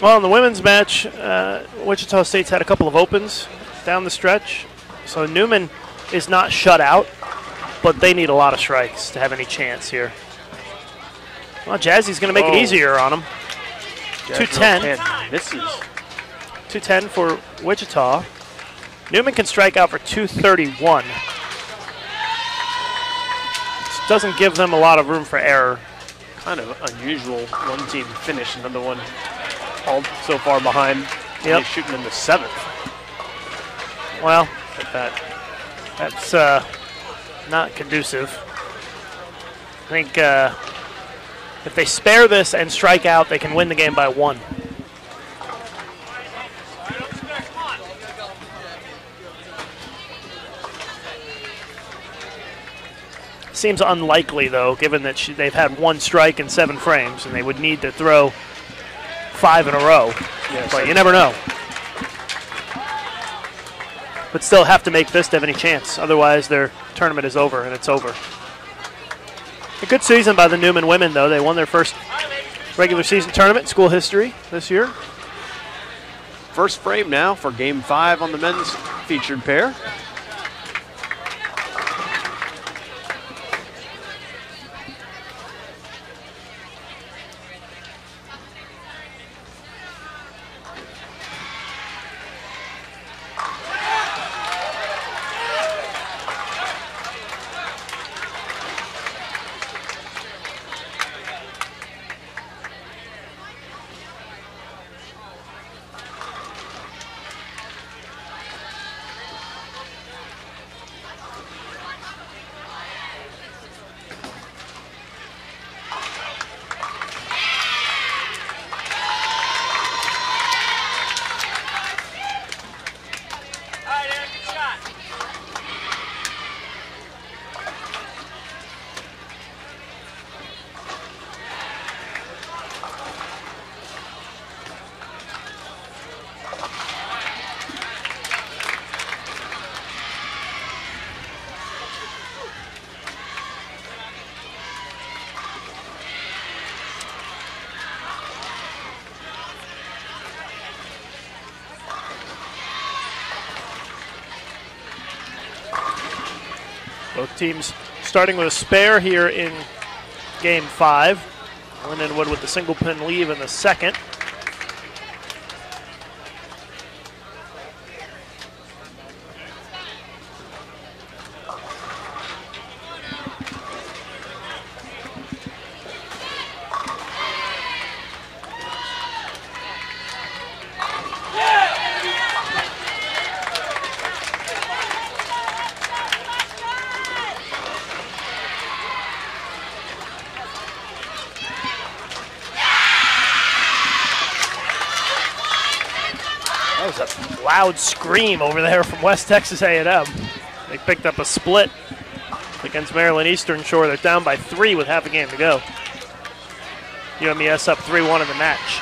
Well, in the women's match, Wichita State's had a couple of opens down the stretch. So Newman is not shut out, but they need a lot of strikes to have any chance here. Well, Jazzy's going to make it easier on them. 210. Misses. 210 for Wichita. Newman can strike out for 231. This doesn't give them a lot of room for error. Kind of unusual one team finish, another one all so far behind. Yep. Shooting in the 7th. Well, At that's not conducive. I think if they spare this and strike out, they can win the game by 1. Seems unlikely, though, given that they've had 1 strike in 7 frames, and they would need to throw 5 in a row. Yes, But you never know. But still have to make this to have any chance. Otherwise, their tournament is over, and it's over. A good season by the Newman women, though. They won their first regular season tournament in school history this year. First frame now for Game 5 on the men's featured pair. Both teams starting with a spare here in Game 5. Lindenwood with the single pin leave in the second. Loud scream over there from West Texas A&M. They picked up a split against Maryland Eastern Shore. They're down by 3 with half a game to go. UMES up 3-1 in the match.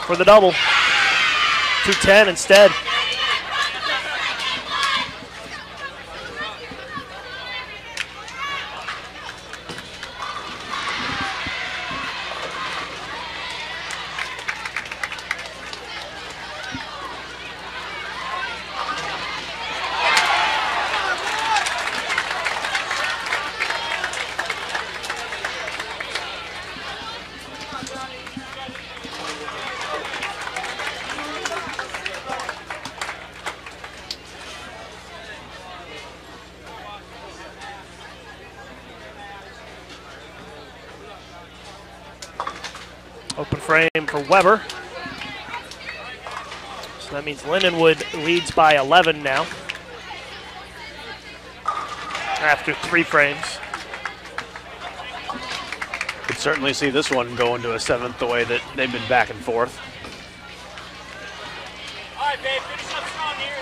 For the double. 210 instead. Open frame for Weber. So that means Lindenwood leads by 11 now, after 3 frames. Could certainly see this one go into a 7th the way that they've been back and forth. All right, babe, finish up strong here.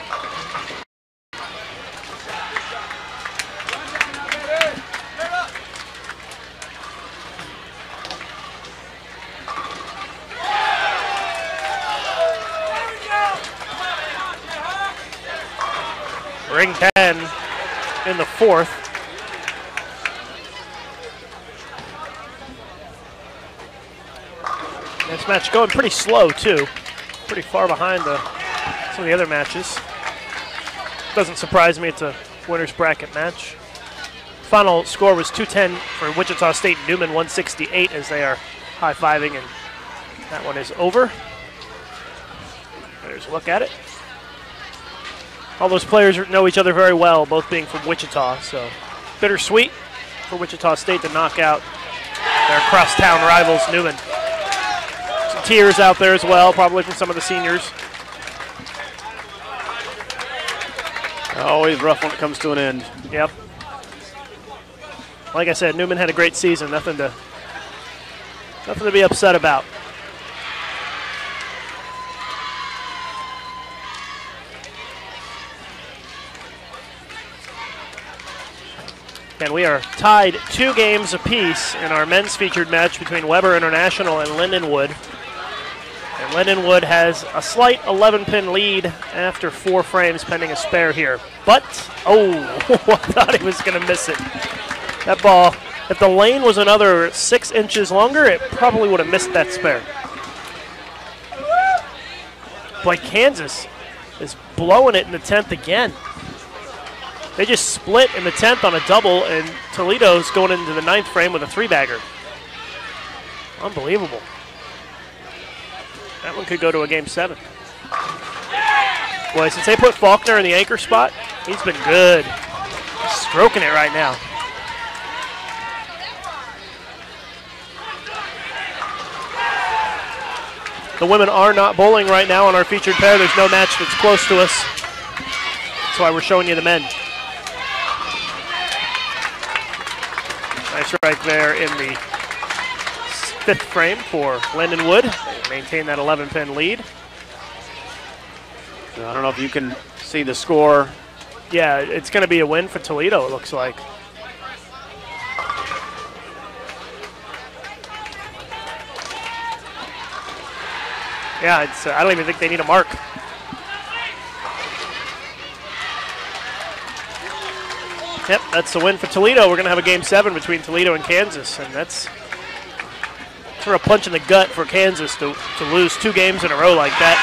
Ring 10 in the 4th. This match going pretty slow too. Pretty far behind some of the other matches. Doesn't surprise me, it's a winner's bracket match. Final score was 210 for Wichita State, Newman 168 as they are high-fiving, and that one is over. There's a look at it. All those players know each other very well, both being from Wichita, so bittersweet for Wichita State to knock out their crosstown rivals, Newman. Some tears out there as well, probably from some of the seniors. Always rough when it comes to an end. Yep. Like I said, Newman had a great season, nothing to be upset about. And we are tied 2 games apiece in our men's featured match between Weber International and Lindenwood. And Lindenwood has a slight 11-pin lead after 4 frames pending a spare here. But, oh, I thought he was going to miss it. That ball, if the lane was another 6 inches longer, it probably would have missed that spare. Boy, Kansas is blowing it in the 10th again. They just split in the 10th on a double, and Toledo's going into the 9th frame with a 3-bagger. Unbelievable. That one could go to a game 7. Boy, since they put Faulkner in the anchor spot, he's been good. He's stroking it right now. The women are not bowling right now on our featured pair. There's no match that's close to us. That's why we're showing you the men. Nice strike there in the 5th frame for Lindenwood. They maintain that 11-pin lead. I don't know if you can see the score. Yeah, it's going to be a win for Toledo, it looks like. Yeah, it's, I don't even think they need a mark. Yep, that's the win for Toledo. We're going to have a game 7 between Toledo and Kansas, and that's sort of a punch in the gut for Kansas to lose 2 games in a row like that.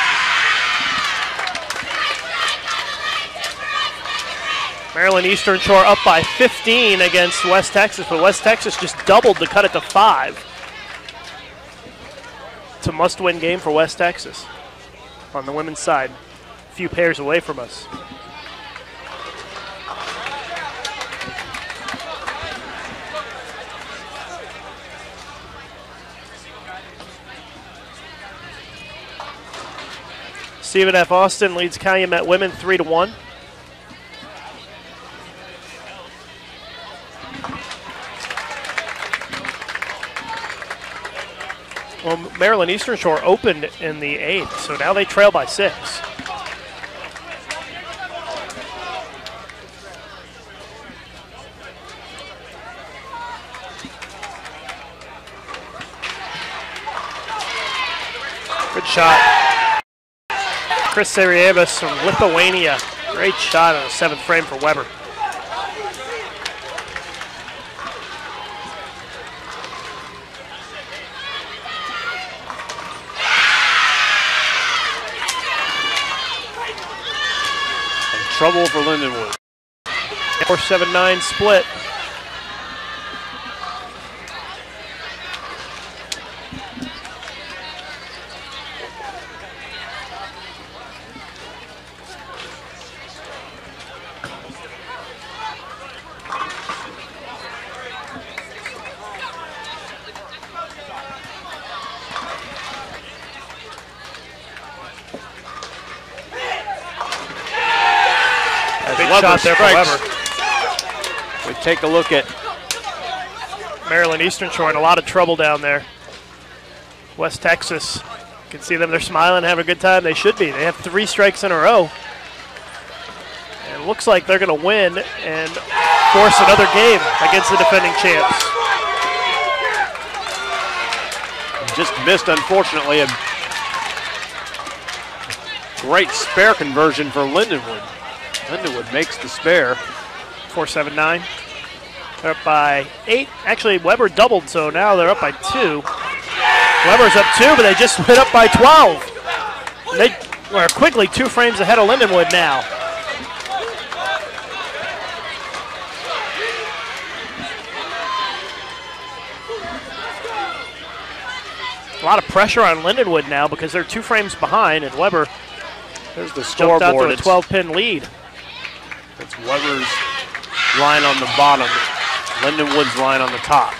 Maryland Eastern Shore up by 15 against West Texas, but West Texas just doubled to cut it to 5. It's a must-win game for West Texas on the women's side. A few pairs away from us. Stephen F. Austin leads Calumet women 3-1. Well, Maryland Eastern Shore opened in the 8th, so now they trail by 6. Good shot. Chris Sarievas from Lithuania. Great shot on the 7th frame for Weber. Trouble for Lindenwood. 4-7-9 split. Big Weber shot there strikes. for Weber. We take a look at Maryland Eastern Shore in a lot of trouble down there. West Texas, you can see them, they're smiling, having a good time. They should be. They have 3 strikes in a row. And it looks like they're going to win and force another game against the defending champs. just missed, unfortunately, a great spare conversion for Lindenwood. Lindenwood makes the spare. 4-7-9. They're up by 8. Actually, Weber doubled, so now they're up by 2. Weber's up 2, but they just went up by 12. And they are quickly 2 frames ahead of Lindenwood now. A lot of pressure on Lindenwood now because they're 2 frames behind, and Weber There's the jumped out scoreboard. to a 12-pin lead. It's Weber's line on the bottom, Lindenwood's line on the top.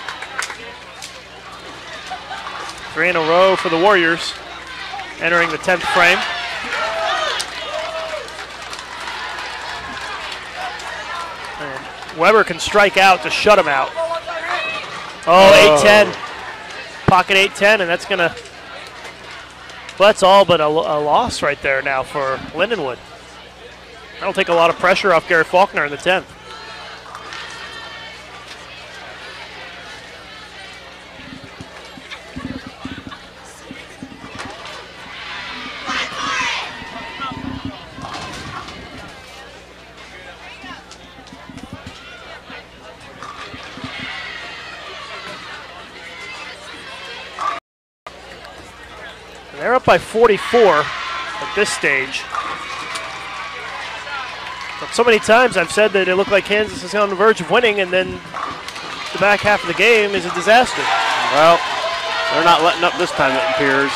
3 in a row for the Warriors, entering the 10th frame. And Weber can strike out to shut him out. Oh, 8-10. Pocket 8-10, and that's going to, well, that's all but a loss right there now for Lindenwood. That'll take a lot of pressure off Gary Faulkner in the 10th. They're up by 44 at this stage. But so many times I've said that it looked like Kansas is on the verge of winning, and then the back half of the game is a disaster. Well, they're not letting up this time, it appears.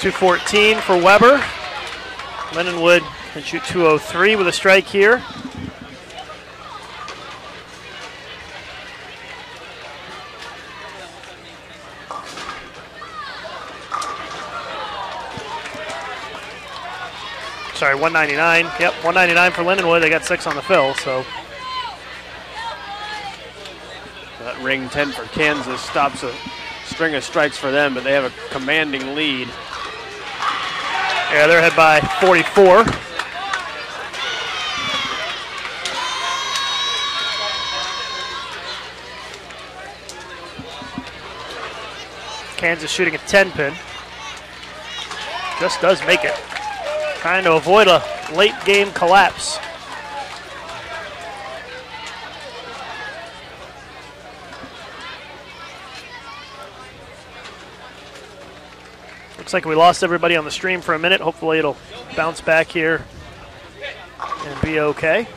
.214 for Weber. Lindenwood can shoot .203 with a strike here. Sorry, 199. Yep, 199 for Lindenwood. They got 6 on the fill, so. That ring 10 for Kansas stops a string of strikes for them, but they have a commanding lead. Yeah, they're ahead by 44. Kansas shooting a 10-pin. Just does make it. Trying to avoid a late game collapse. Looks like we lost everybody on the stream for a minute. Hopefully it'll bounce back here and be okay.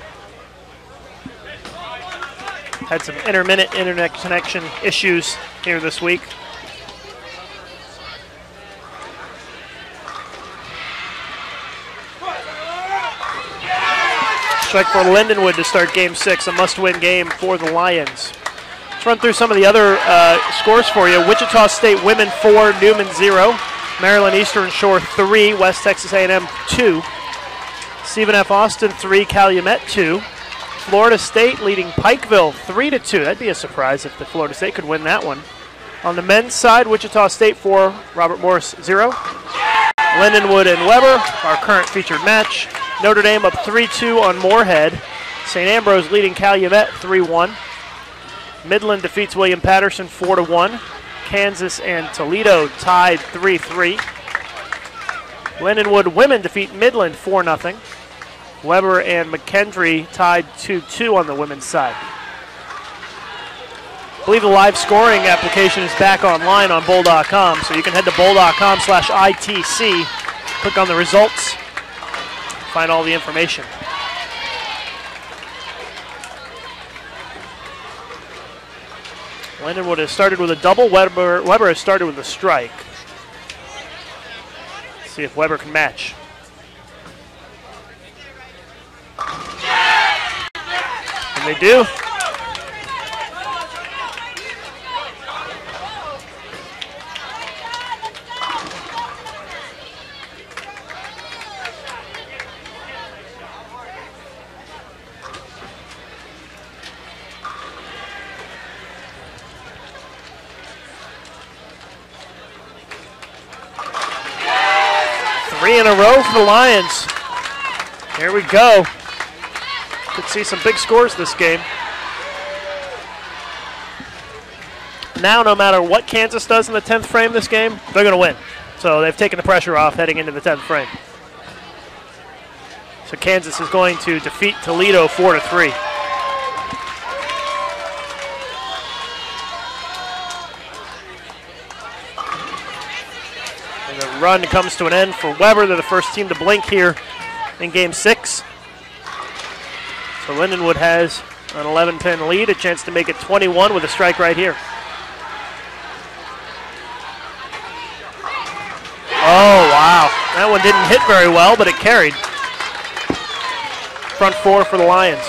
Had some intermittent internet connection issues here this week. Strike for Lindenwood to start game 6, a must-win game for the Lions. Let's run through some of the other scores for you. Wichita State women 4, Newman 0. Maryland Eastern Shore 3, West Texas A&M 2. Stephen F. Austin 3, Calumet 2. Florida State leading Pikeville 3-2. That'd be a surprise if the Florida State could win that one. On the men's side, Wichita State 4, Robert Morris 0. Lindenwood and Weber, our current featured match. Notre Dame up 3-2 on Moorhead. St. Ambrose leading Calumet 3-1. Midland defeats William Patterson 4-1. Kansas and Toledo tied 3-3. Lindenwood women defeat Midland 4-0. Weber and McKendree tied 2-2 on the women's side. I believe the live scoring application is back online on bowl.com, so you can head to bowl.com/ITC, click on the results, find all the information. Lindenwood has started with a double. Weber has started with a strike. Let's see if Weber can match. And they do. Three in a row for the Lions. Here we go. Could see some big scores this game. Now, no matter what Kansas does in the 10th frame this game, they're going to win. So they've taken the pressure off heading into the 10th frame. So Kansas is going to defeat Toledo 4-3. And the run comes to an end for Weber. They're the first team to blink here in Game 6. So Lindenwood has an 11-pin lead, a chance to make it 21 with a strike right here. Oh, wow. That one didn't hit very well, but it carried. Front four for the Lions.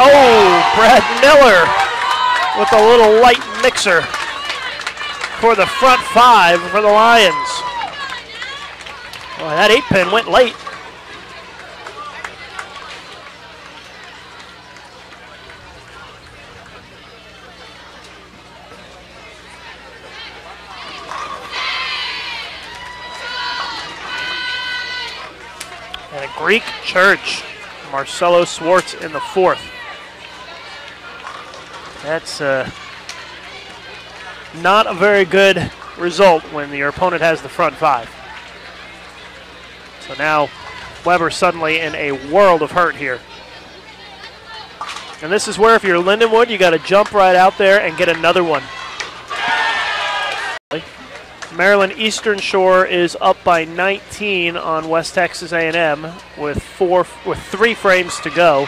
Oh, Brad Miller with a little light mixer for the front five for the Lions. Boy, that 8-pin went late. And a Greek church. Marcelo Swartz in the fourth. That's not a very good result when your opponent has the front five. So now Weber suddenly in a world of hurt here. And this is where if you're Lindenwood, you got to jump right out there and get another one. Maryland Eastern Shore is up by 19 on West Texas A&M with 3 frames to go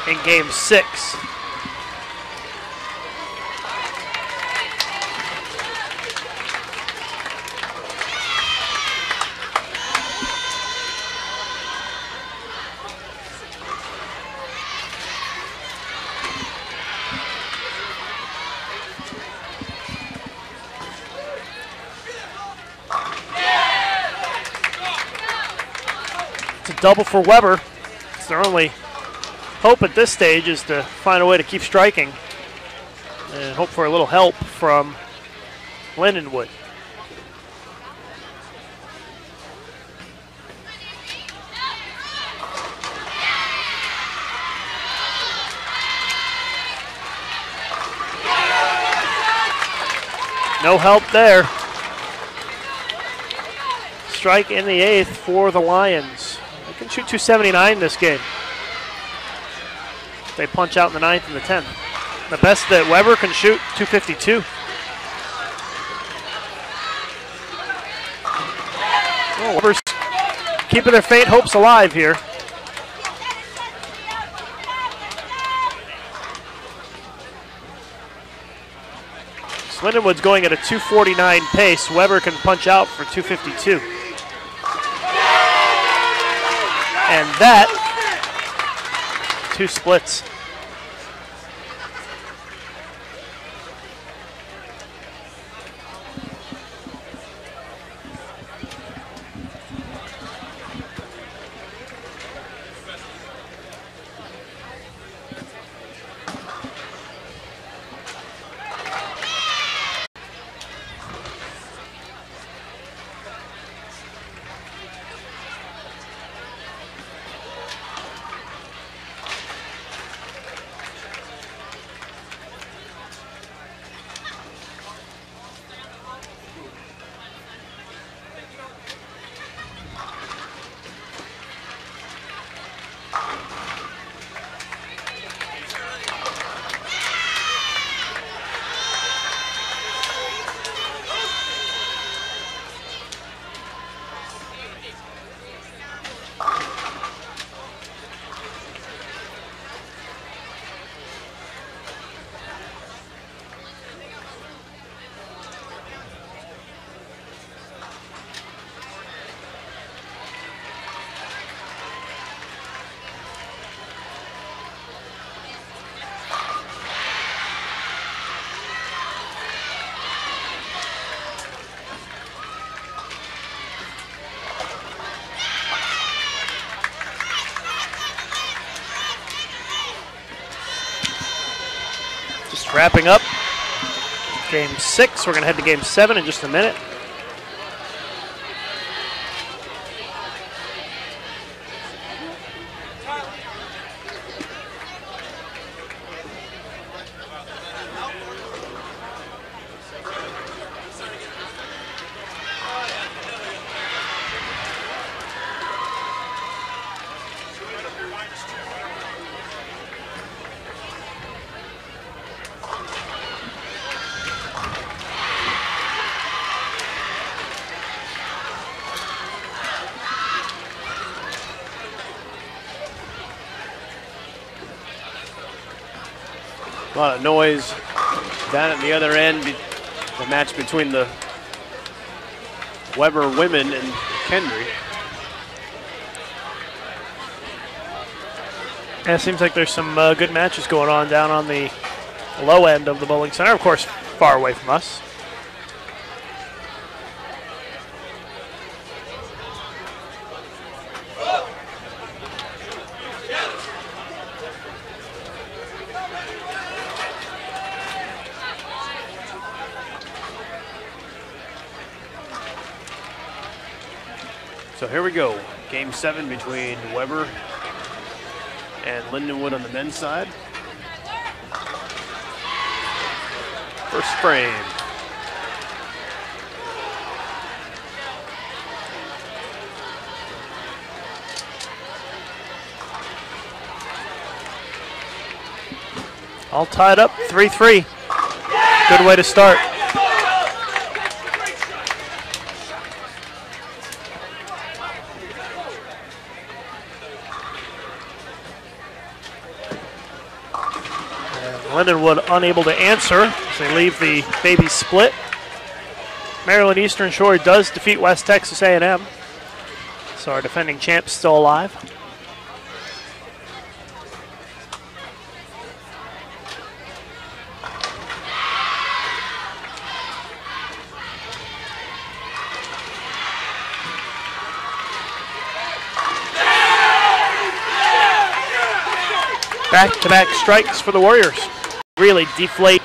in Game 6. Double for Weber. It's their only hope at this stage is to find a way to keep striking and hope for a little help from Lindenwood. No help there. Strike in the 8th for the Lions. They can shoot 279 this game. They punch out in the 9th and the 10th. The best that Weber can shoot, 252. Oh, Weber's keeping their faint hopes alive here. Lindenwood's going at a 2:49 pace. Weber can punch out for 2:52. And that, 2 splits. Wrapping up game 6. We're going to head to game 7 in just a minute. A lot of noise down at the other end. The match between the Weber women and Kendry. Yeah, it seems like there's some good matches going on down on the low end of the bowling center. Of course, far away from us. So here we go. Game 7 between Weber and Lindenwood on the men's side. First frame. All tied up, 3-3. Good way to start. Lindenwood unable to answer as they leave the baby split. Maryland Eastern Shore does defeat West Texas A&M. So our defending champ's still alive. Back-to-back strikes for the Warriors. Really deflate.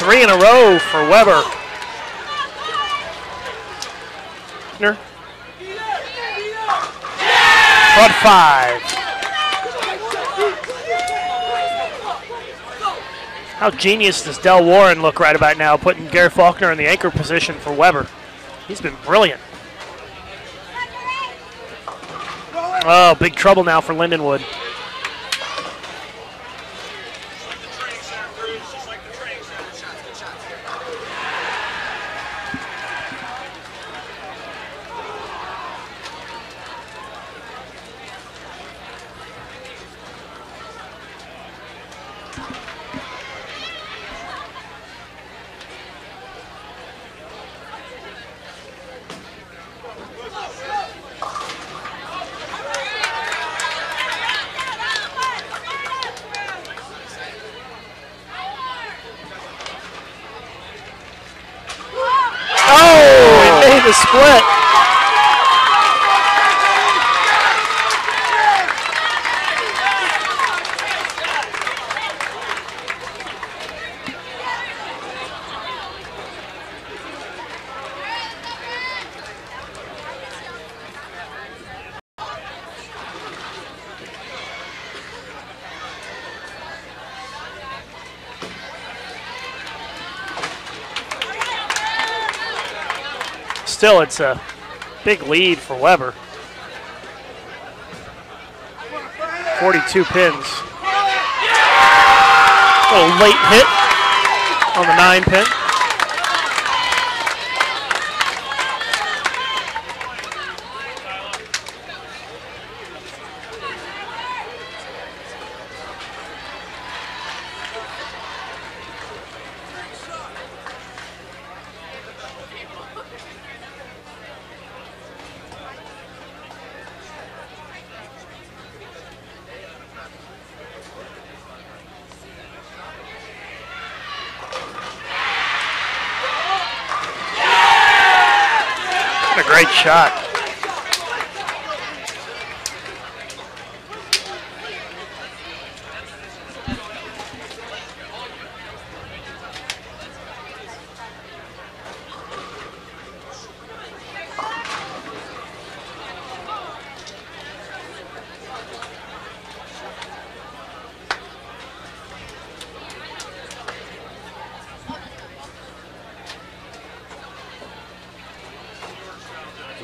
3 in a row for Weber. Front 5. How genius does Del Warren look right about now, putting Gary Faulkner in the anchor position for Weber. He's been brilliant. Oh, big trouble now for Lindenwood. The split. Still, it's a big lead for Weber. 42 pins. A little late hit on the 9 pin. Great shot.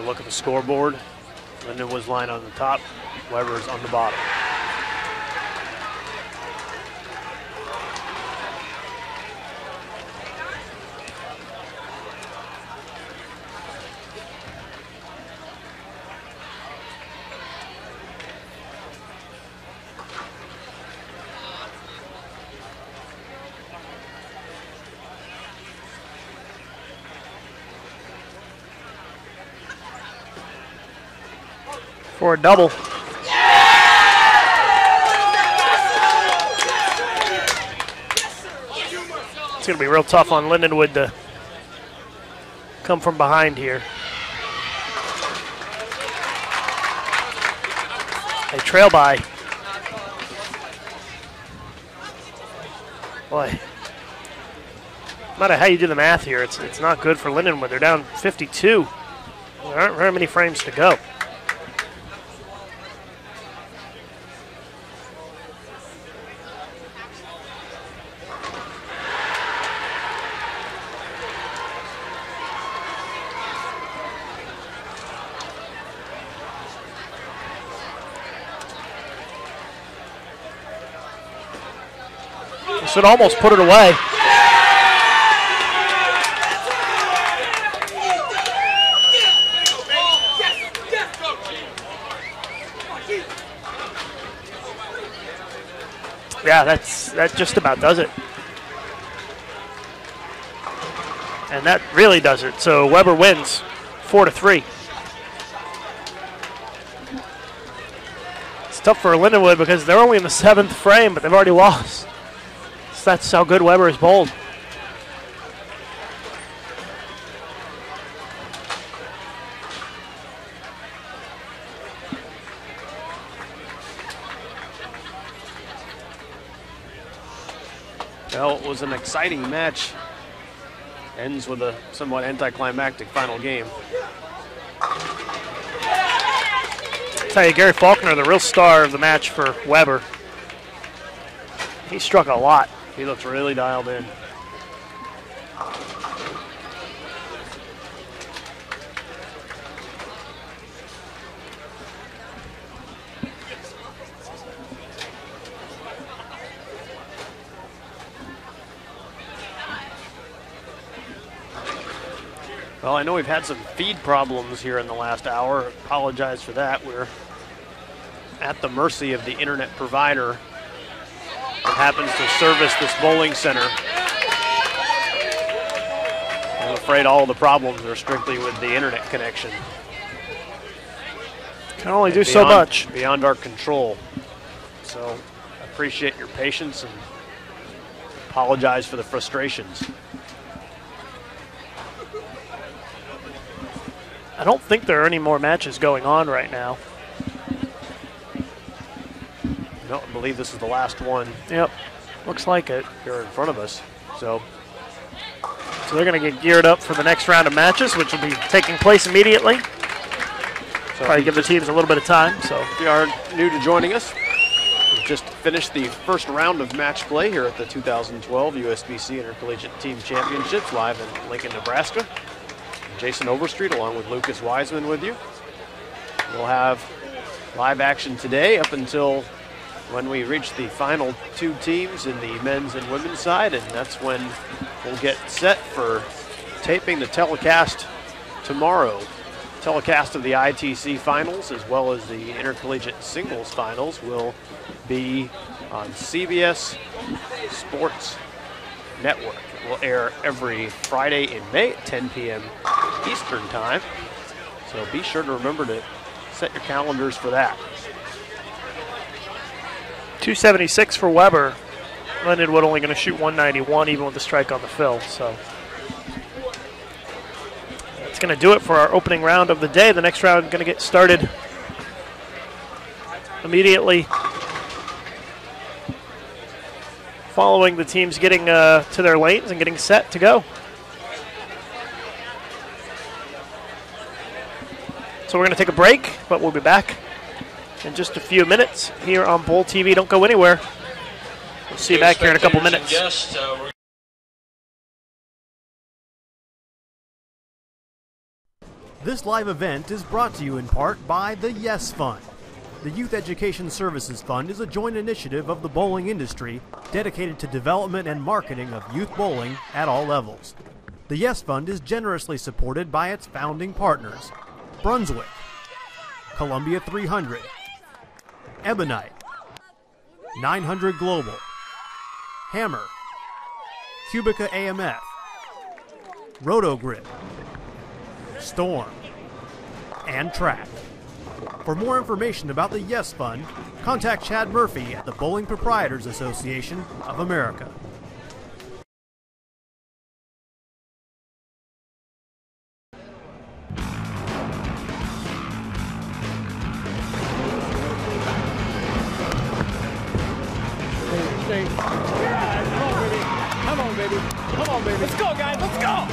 Look at the scoreboard. Lindenwood's line on the top, Weber's on the bottom. For a double. It's going to be real tough on Lindenwood to come from behind here. They trail by. Boy, no matter how you do the math here, it's not good for Lindenwood. They're down 52. There aren't very many frames to go. It almost put it away. Yeah, that just about does it. And that really does it. So Weber wins 4-3. It's tough for Lindenwood because they're only in the 7th frame, but they've already lost. That's how good Weber is bowled. Well, it was an exciting match ends with a somewhat anticlimactic final game. I'll tell you, Gary Faulkner, the real star of the match for Weber. He struck a lot. He looks really dialed in. Well, I know we've had some feed problems here in the last hour. Apologize for that. We're at the mercy of the internet provider that happens to service this bowling center. I'm afraid all of the problems are strictly with the internet connection. Can only do so much. Beyond our control. So I appreciate your patience and apologize for the frustrations. I don't think there are any more matches going on right now. No, I believe this is the last one. Yep, looks like it. Here in front of us. So they're going to get geared up for the next round of matches, which will be taking place immediately. Probably give the teams a little bit of time. So if you are new to joining us, we've just finished the first round of match play here at the 2012 USBC Intercollegiate Team Championships live in Lincoln, Nebraska. Jason Overstreet along with Lucas Wiseman with you. We'll have live action today up until when we reach the final two teams in the men's and women's side, and that's when we'll get set for taping the telecast tomorrow. Telecast of the ITC finals as well as the Intercollegiate Singles finals will be on CBS Sports Network. It will air every Friday in May at 10 p.m. Eastern time. So be sure to remember to set your calendars for that. 276 for Weber. Lindenwood only going to shoot 191 even with the strike on the fill. So that's going to do it for our opening round of the day. The next round is going to get started immediately following the teams getting to their lanes and getting set to go. So we're going to take a break, but we'll be back in just a few minutes here on Bowl TV. Don't go anywhere. We'll see you back here in a couple minutes. This live event is brought to you in part by the Yes Fund. The Youth Education Services Fund is a joint initiative of the bowling industry dedicated to development and marketing of youth bowling at all levels. The Yes Fund is generously supported by its founding partners: Brunswick, Columbia 300, Ebonite, 900 Global, Hammer, Cubica AMF, Rotogrid, Storm, and Track. For more information about the Yes Fund, contact Chad Murphy at the Bowling Proprietors Association of America. Come on, baby. Come on, baby. Let's go, guys. Let's go.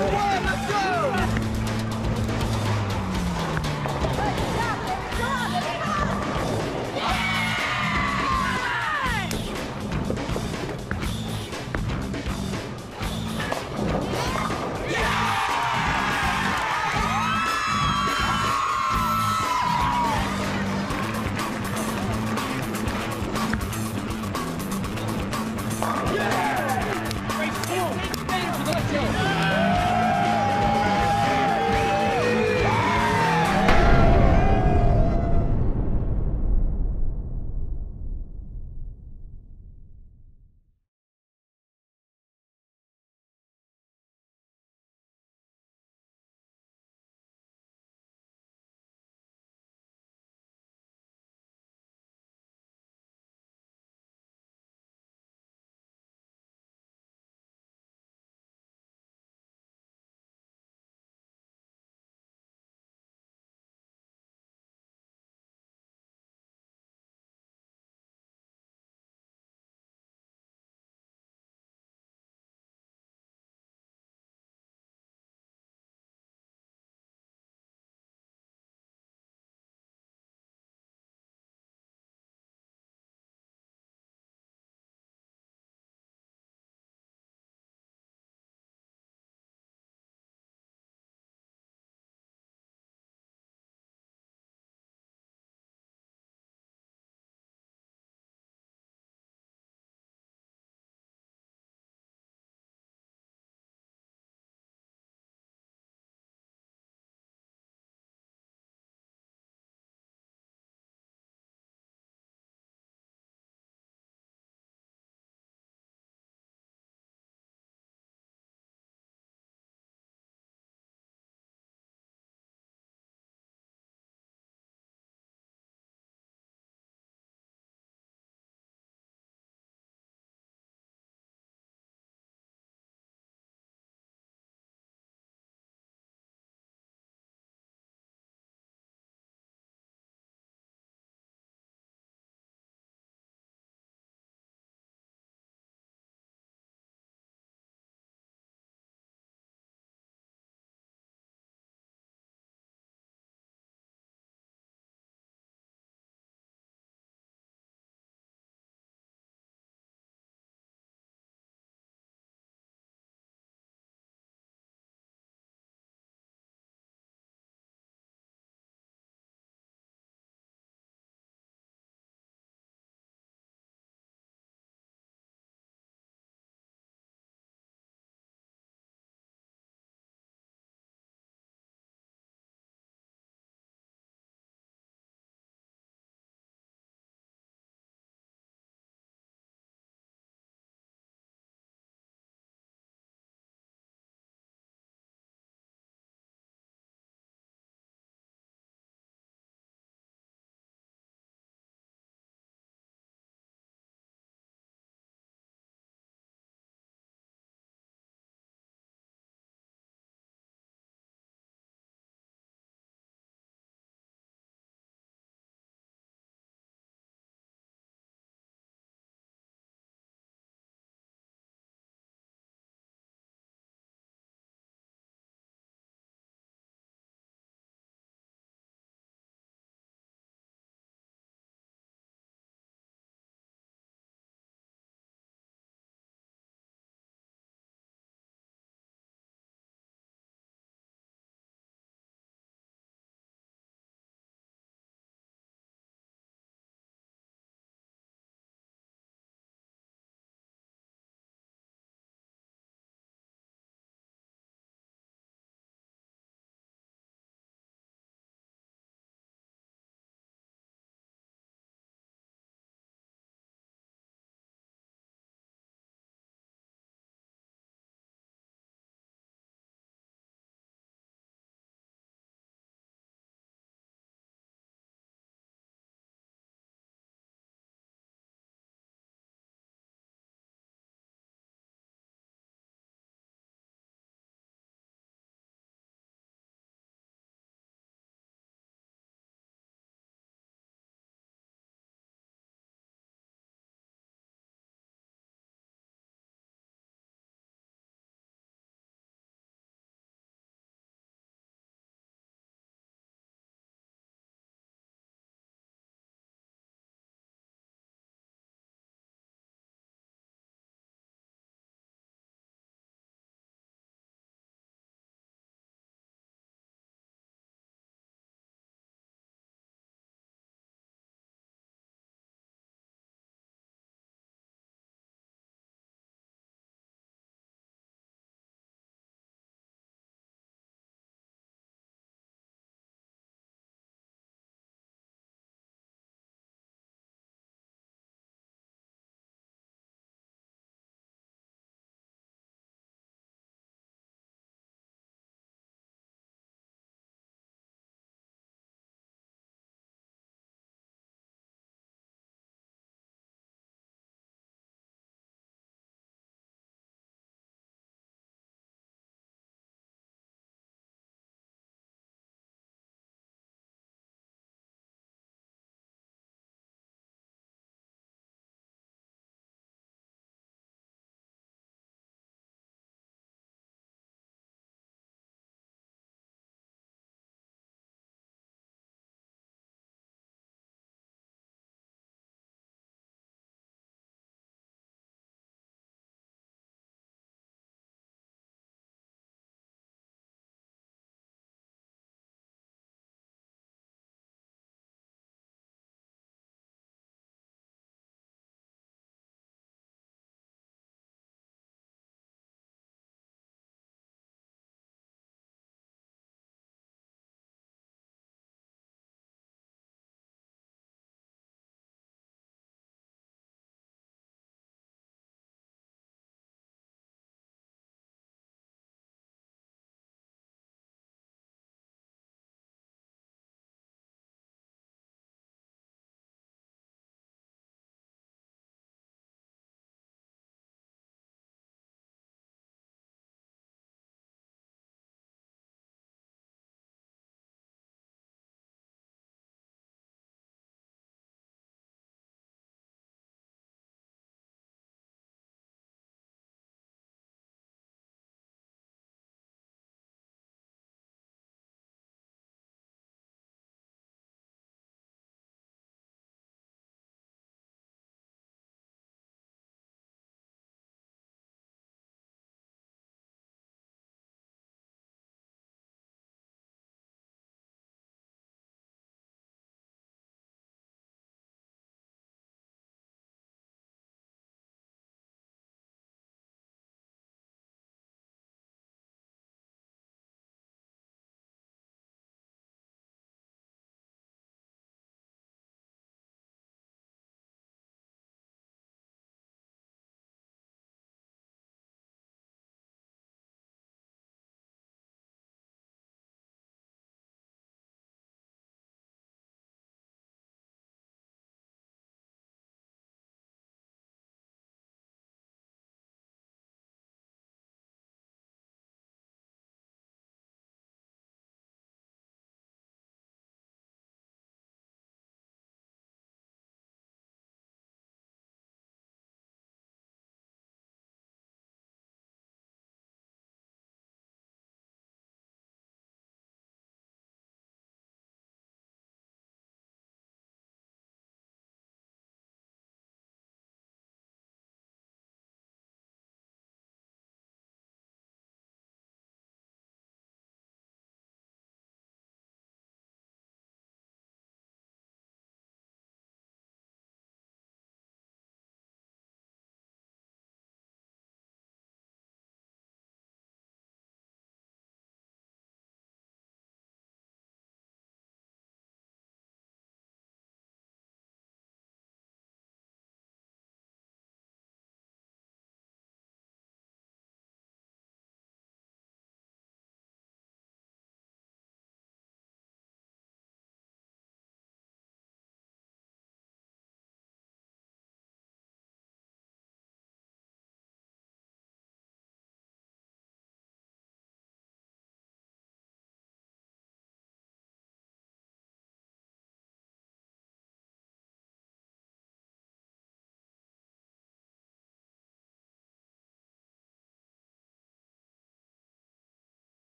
Let's go.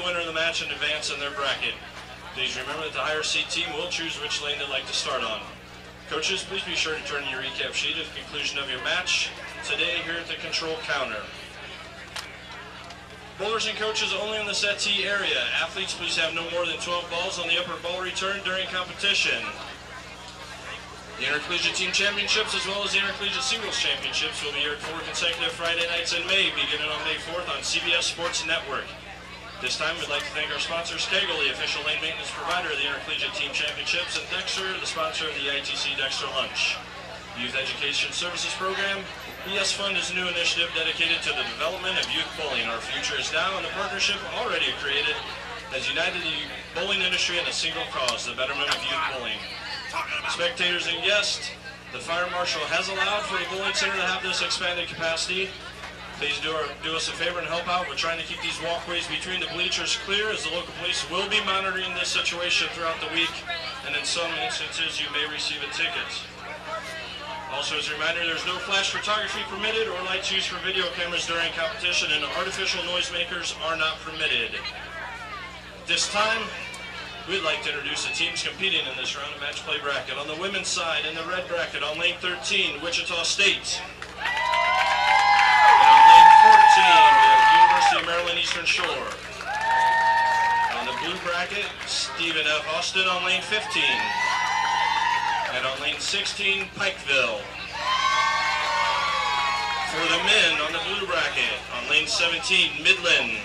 winner of the match and advance in their bracket. Please remember that the higher seed team will choose which lane they'd like to start on. Coaches, please be sure to turn in your recap sheet at the conclusion of your match today here at the control counter. Bowlers and coaches only in the settee area. Athletes, please have no more than 12 balls on the upper ball return during competition. The Intercollegiate Team Championships as well as the Intercollegiate Singles Championships will be aired 4 consecutive Friday nights in May, beginning on May 4th on CBS Sports Network. This time, we'd like to thank our sponsors, Kegel, the official lane maintenance provider of the Intercollegiate Team Championships, and Dexter, the sponsor of the ITC Dexter Lunch. Youth Education Services Program. The Yes Fund is a new initiative dedicated to the development of youth bowling. Our future is now, and the partnership already created has united the bowling industry in a single cause, the betterment of youth bowling. Spectators and guests, the Fire Marshal has allowed for the bowling center to have this expanded capacity. Please do us a favor and help out. We're trying to keep these walkways between the bleachers clear, as the local police will be monitoring this situation throughout the week, and in some instances you may receive a ticket. Also, as a reminder, there's no flash photography permitted or lights used for video cameras during competition, and artificial noisemakers are not permitted. This time, we'd like to introduce the teams competing in this round of match play bracket. On the women's side, in the red bracket, on lane 13, Wichita State. And on lane 14, we have University of Maryland Eastern Shore. On the blue bracket, Stephen F. Austin on lane 15. And on lane 16, Pikeville. For the men on the blue bracket, on lane 17, Midland.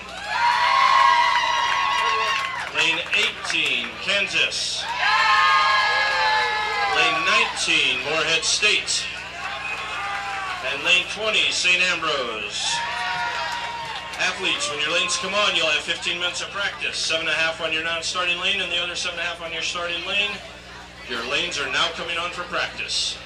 Lane 18, Kansas. Lane 19, Morehead State. And lane 20, St. Ambrose. Athletes, when your lanes come on, you'll have 15 minutes of practice. 7.5 on your non-starting lane and the other 7.5 on your starting lane. Your lanes are now coming on for practice.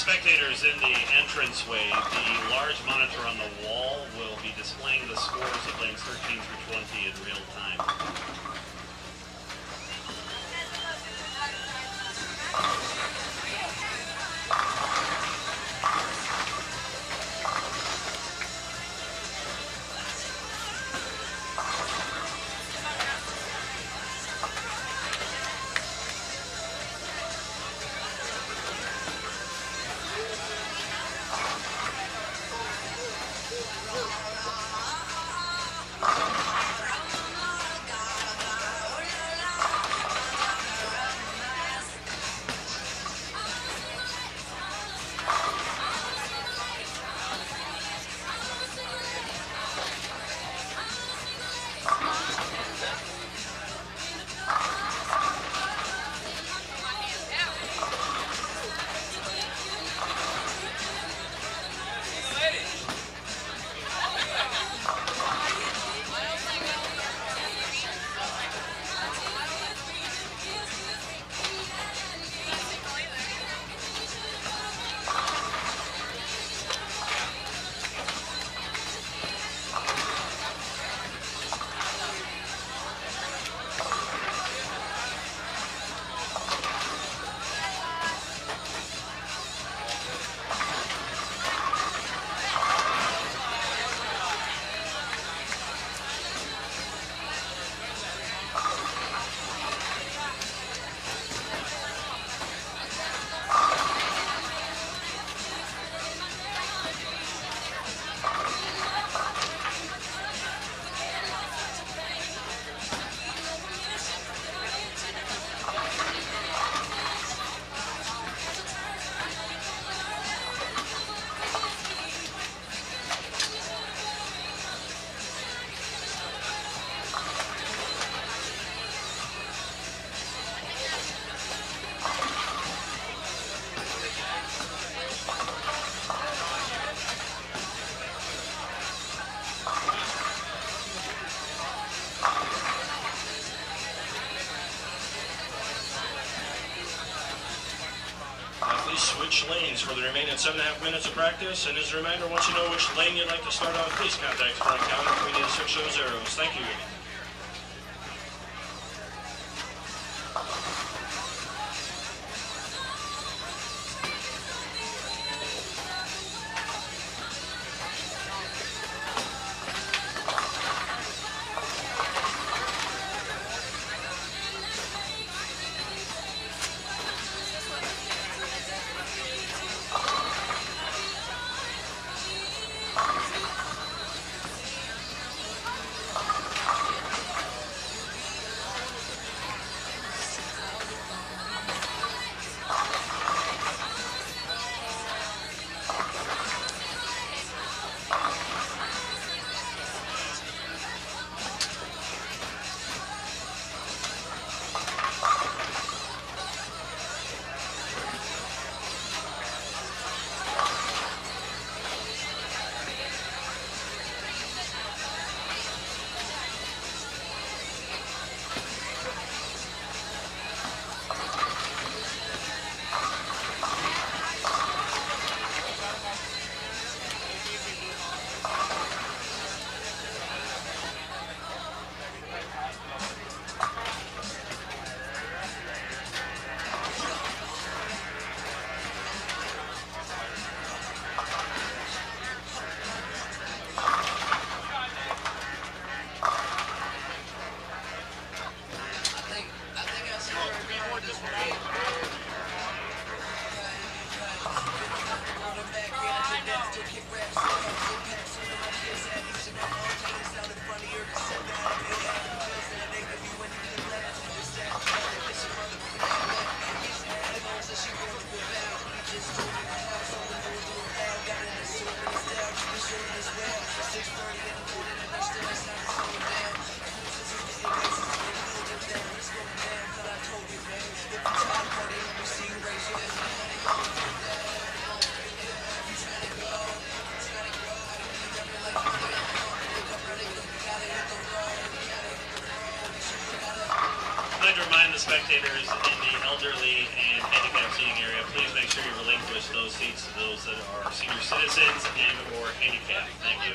spectators in the entranceway, the large monitor on the wall will be displaying the scores of lanes 13 through 20 in real time. Switch lanes for the remaining 7.5 minutes of practice. And as a reminder, once you know which lane you'd like to start on, please contact front counter if we need to switch those arrows. Thank you. spectators in the elderly and handicapped seating area, please make sure you relinquish those seats to those that are senior citizens and or handicapped. Thank you.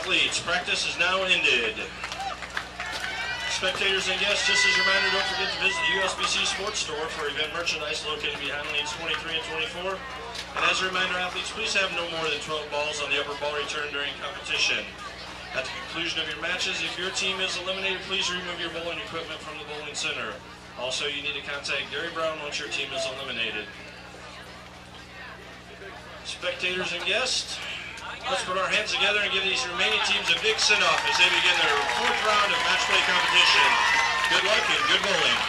Athletes, practice is now ended. Spectators and guests, just as a reminder, don't forget to visit the USBC Sports Store for event merchandise located behind lanes 23 and 24. And as a reminder, athletes, please have no more than 12 balls on the upper ball return during competition. At the conclusion of your matches, if your team is eliminated, please remove your bowling equipment from the bowling center. Also, you need to contact Gary Brown once your team is eliminated. Spectators and guests, let's put our hands together and give these remaining teams a big send-off as they begin their fourth round of match play competition. Good luck and good bowling.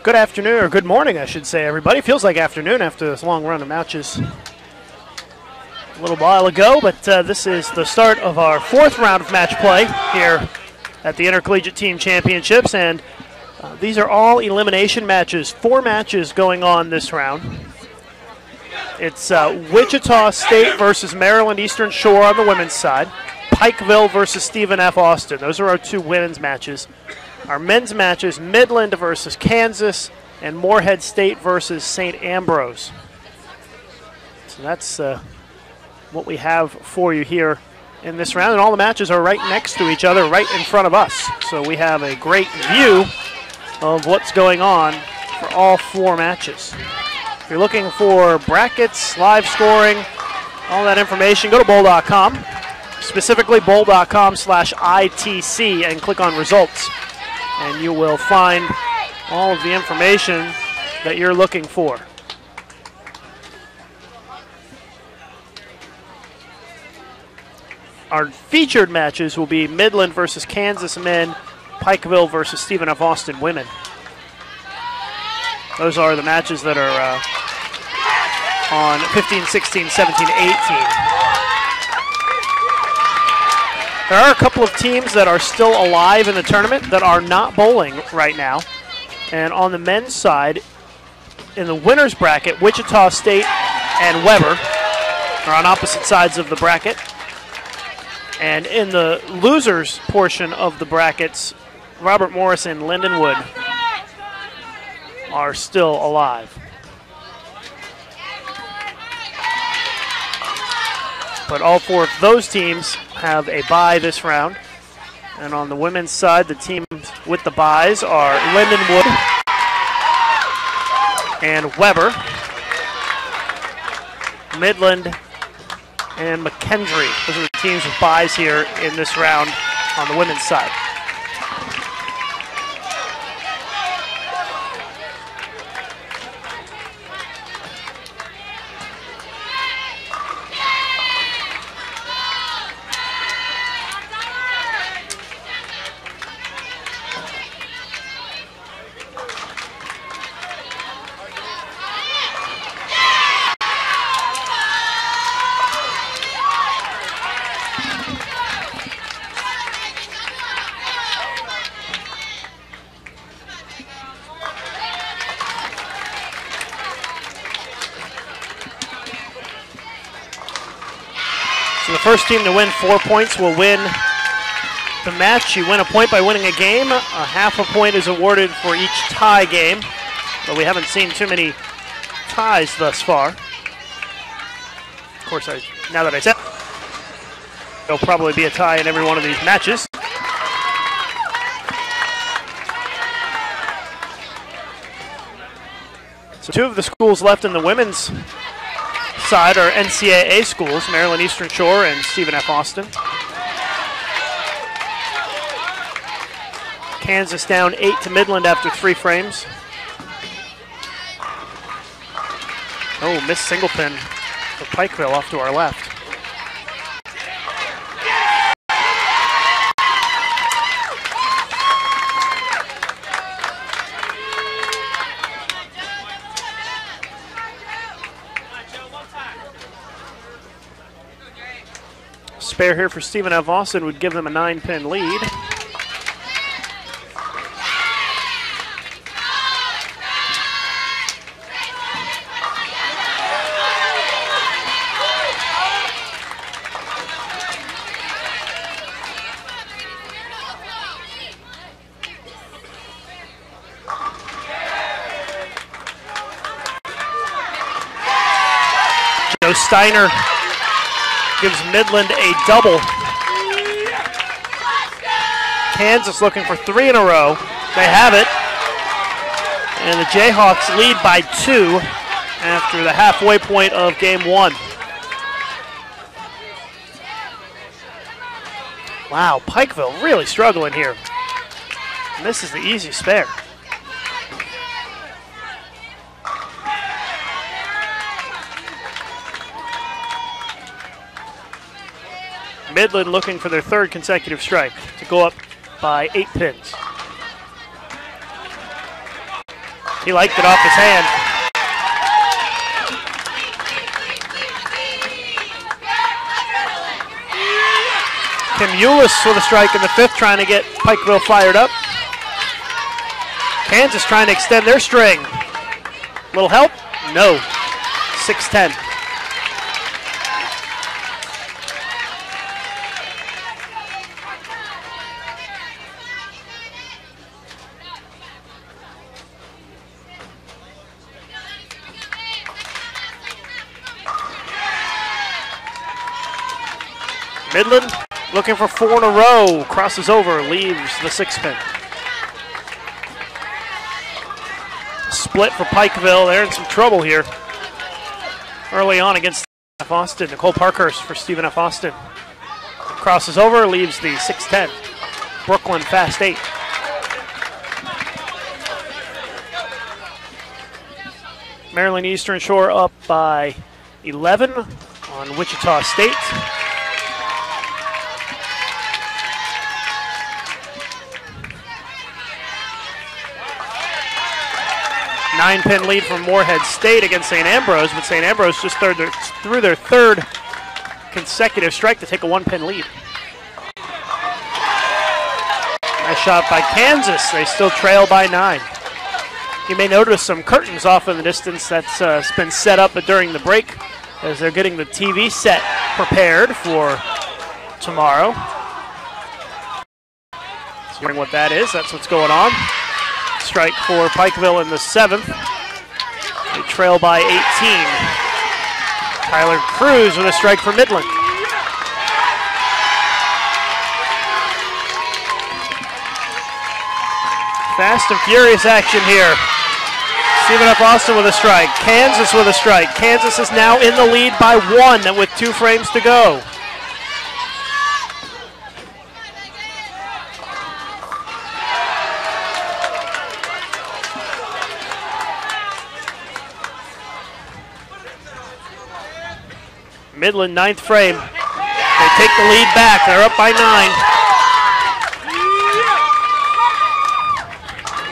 Good afternoon, or good morning, I should say, everybody. Feels like afternoon after this long run of matches a little while ago, but this is the start of our fourth round of match play here at the Intercollegiate Team Championships, and these are all elimination matches. 4 matches going on this round. It's Wichita State versus Maryland Eastern Shore on the women's side. Pikeville versus Stephen F. Austin. Those are our 2 women's matches. Our men's matches, Midland versus Kansas and Morehead State versus St. Ambrose. So that's what we have for you here in this round, and all the matches are right next to each other, right in front of us. So we have a great view of what's going on for all 4 matches. If you're looking for brackets, live scoring, all that information, go to bowl.com, specifically bowl.com/ITC, and click on results. And you will find all of the information that you're looking for. Our featured matches will be Midland versus Kansas men, Pikeville versus Stephen F. Austin women. Those are the matches that are on 15, 16, 17, 18. There are a couple of teams that are still alive in the tournament that are not bowling right now. And on the men's side, in the winner's bracket, Wichita State and Weber are on opposite sides of the bracket. And in the losers portion of the brackets, Robert Morris and Lindenwood are still alive. But all 4 of those teams have a bye this round. And on the women's side, the teams with the byes are Lindenwood and Weber, Midland, and McKendree. Those are the teams with byes here in this round on the women's side. The first team to win 4 points will win the match. You win a point by winning a game. A half a point is awarded for each tie game, but we haven't seen too many ties thus far. Of course, now that I said, there'll probably be a tie in every one of these matches. So 2 of the schools left in the women's side are NCAA schools, Maryland Eastern Shore and Stephen F. Austin. Kansas down 8 to Midland after 3 frames. Oh, missed single pin for Pikeville off to our left. Spare here for Stephen F. Austin would give them a 9-pin lead. Joe Steiner gives Midland a double. Kansas looking for 3 in a row. They have it. And the Jayhawks lead by 2 after the halfway point of game 1. Wow, Pikeville really struggling here. And this is the easy spare. Midland looking for their 3rd consecutive strike to go up by 8 pins. He liked it off his hand. Kim Eulis with a strike in the 5th, trying to get Pikeville fired up. Kansas trying to extend their string. Little help? No. 6-10. Midland looking for 4 in a row. Crosses over, leaves the 6-pin. Split for Pikeville. They're in some trouble here early on against F. Austin. Nicole Parkhurst for Stephen F. Austin. Crosses over, leaves the 6-10. Brooklyn fast 8. Maryland Eastern Shore up by 11 on Wichita State. Nine-pin lead from Moorhead State against St. Ambrose, but St. Ambrose just threw their third consecutive strike to take a 1-pin lead. Nice shot by Kansas. They still trail by 9. You may notice some curtains off in the distance that's been set up during the break as they're getting the TV set prepared for tomorrow. So wondering what that is, that's what's going on. Strike for Pikeville in the 7th. They trail by 18. Tyler Cruz with a strike for Midland. Fast and furious action here. Stephen F. Austin with a strike. Kansas with a strike. Kansas is now in the lead by 1 with 2 frames to go. Midland, 9th frame. They take the lead back. They're up by 9.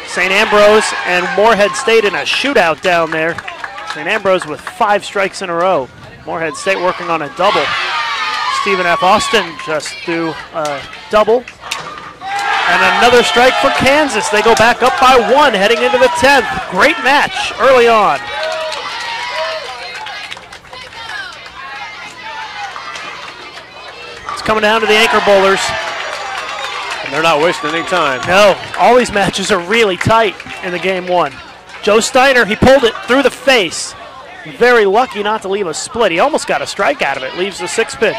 St. Ambrose and Moorhead State in a shootout down there. St. Ambrose with 5 strikes in a row. Moorhead State working on a double. Stephen F. Austin just threw a double. And another strike for Kansas. They go back up by 1 heading into the 10th. Great match early on. It's coming down to the anchor bowlers. And they're not wasting any time. No, all these matches are really tight in the game 1. Joe Steiner, he pulled it through the face. Very lucky not to leave a split. He almost got a strike out of it. Leaves the 6-pin.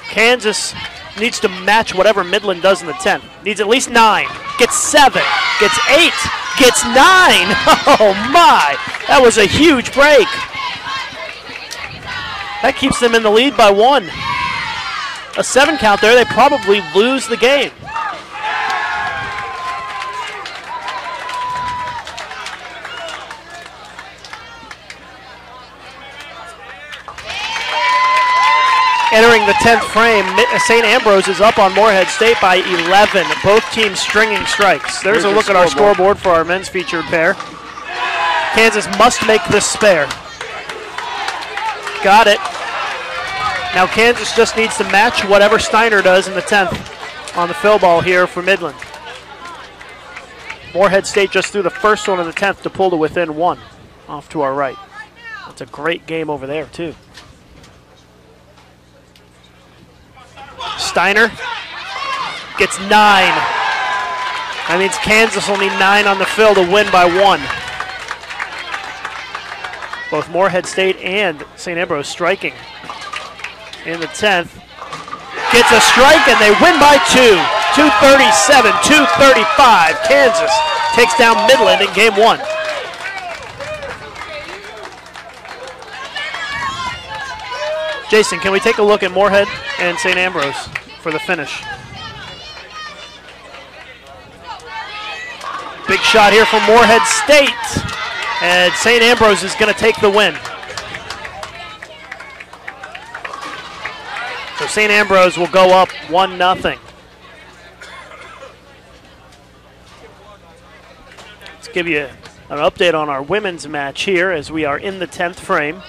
Kansas needs to match whatever Midland does in the 10th. Needs at least 9. Gets 7. Gets 8. Gets 9. Oh my! That was a huge break. That keeps them in the lead by 1. A 7 count there, they probably lose the game. Entering the 10th frame, St. Ambrose is up on Moorhead State by 11. Both teams stringing strikes. There's a look at our scoreboard for our men's featured pair. Kansas must make this spare. Got it. Now Kansas just needs to match whatever Steiner does in the 10th on the fill ball here for Midland. Moorhead State just threw the first one in the 10th to pull to within 1 off to our right. That's a great game over there too. Steiner gets 9. That means Kansas will need 9 on the fill to win by 1. Both Moorhead State and St. Ambrose striking in the 10th. Gets a strike and they win by 2. 237, 235. Kansas takes down Midland in game 1. Jason, can we take a look at Moorhead and St. Ambrose for the finish? Big shot here from Moorhead State. And St. Ambrose is going to take the win. So St. Ambrose will go up 1-0. Let's give you an update on our women's match here as we are in the 10th frame.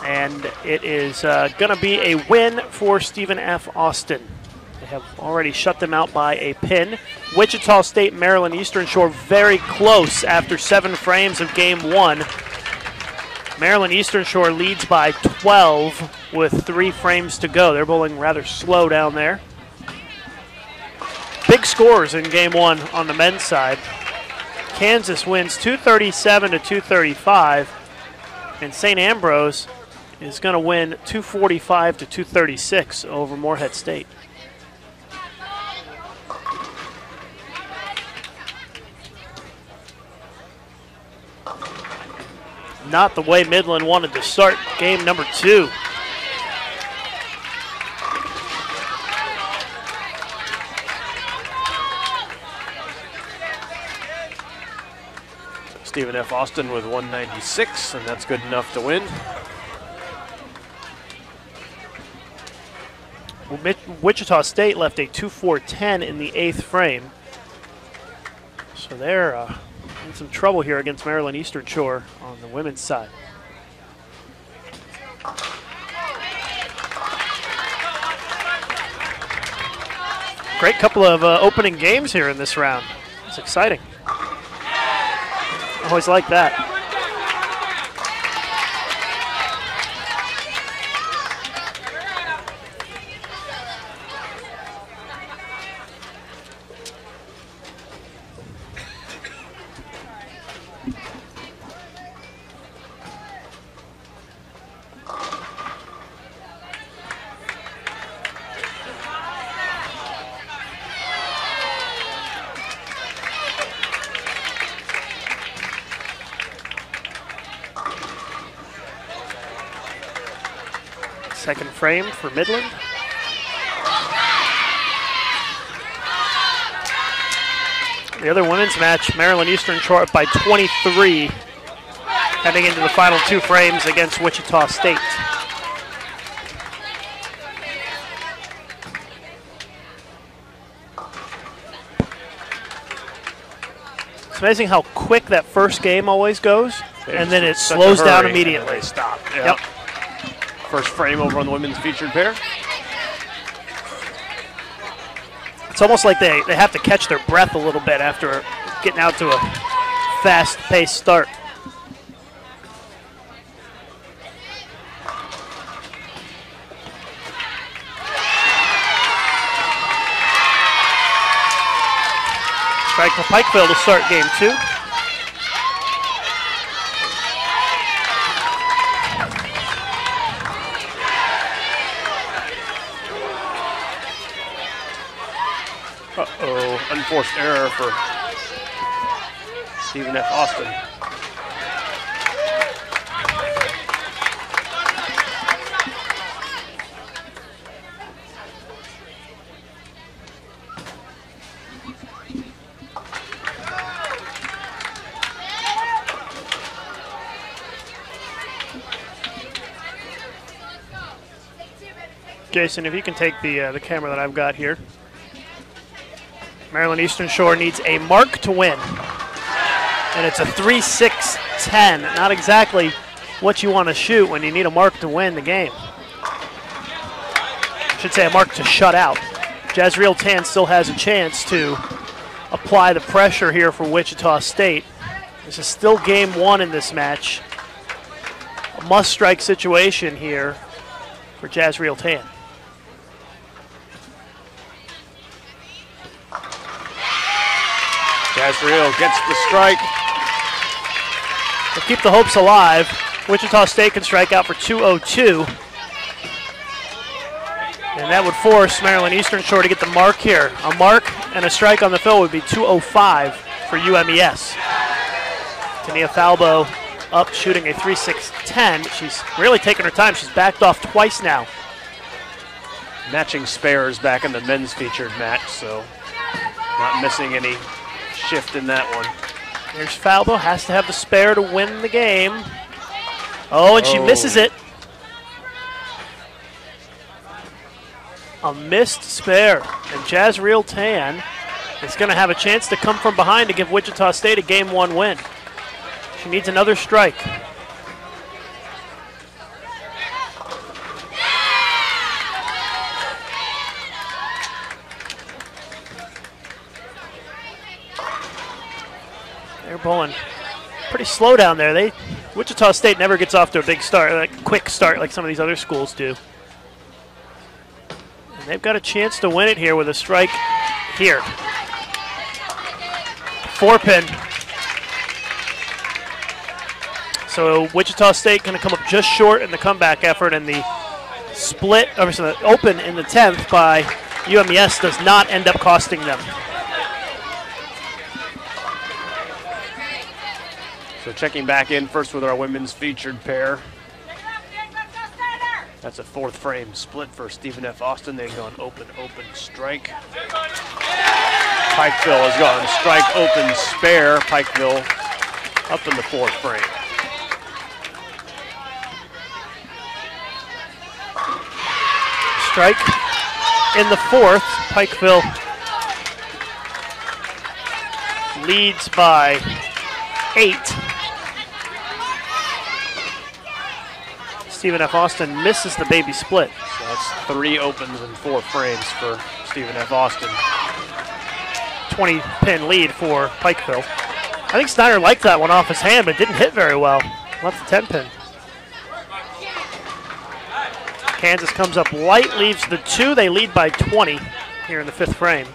And it is going to be a win for Stephen F. Austin. They have already shut them out by a pin. Wichita State, Maryland Eastern Shore very close after 7 frames of game 1. Maryland Eastern Shore leads by 12 with 3 frames to go. They're bowling rather slow down there. Big scores in game 1 on the men's side. Kansas wins 237 to 235, and St. Ambrose is going to win 245 to 236 over Morehead State. Not the way Midland wanted to start game number 2. Stephen F. Austin with 196, and that's good enough to win. Wichita State left a 2-4-10 in the 8th frame. So they're in some trouble here against Maryland Eastern Shore on the women's side. Great couple of opening games here in this round. It's exciting. Always like that. Second frame for Midland. The other women's match, Maryland Eastern Shore up by 23, heading into the final 2 frames against Wichita State. It's amazing how quick that first game always goes, and then it slows down immediately. Stop. Yep. First frame over on the women's featured pair. It's almost like they have to catch their breath a little bit after getting out to a fast-paced start. Strike for Pikeville to start game 2. Uh-oh, unforced error for Stephen F. Austin. Jason, if you can take the camera that I've got here. Maryland Eastern Shore needs a mark to win. And it's a 3-6-10. Not exactly what you want to shoot when you need a mark to win the game. I should say a mark to shut out. Jazreel Tan still has a chance to apply the pressure here for Wichita State. This is still game 1 in this match. A must-strike situation here for Jazreel Tan. Jazreel gets the strike. To keep the hopes alive, Wichita State can strike out for 202. And that would force Maryland Eastern Shore to get the mark here. A mark and a strike on the fill would be 205 for UMES. Tania Falbo up shooting a 3-6-10. She's really taking her time. She's backed off twice now. Matching spares back in the men's featured match, so not missing any shift in that one. Here's Falbo, has to have the spare to win the game. Oh, and she misses it. A missed spare. And Jazreel Tan is going to have a chance to come from behind to give Wichita State a game 1 win. She needs another strike. They're bowling pretty slow down there. Wichita State never gets off to a big start, a quick start like some of these other schools do. And they've got a chance to win it here with a strike here. 4-pin. So Wichita State going to come up just short in the comeback effort, and the split, or the open in the 10th by UMES does not end up costing them. So checking back in first with our women's featured pair. That's a fourth frame split for Stephen F. Austin. They've gone open, open, strike. Pikeville has gone strike, open, spare. Pikeville up in the fourth frame. Strike in the fourth. Pikeville leads by 8. Stephen F. Austin misses the baby split. So that's 3 opens and 4 frames for Stephen F. Austin. 20-pin lead for Pikeville. I think Snyder liked that one off his hand, but didn't hit very well. Left the 10-pin. Kansas comes up light, leaves the 2. They lead by 20 here in the 5th frame.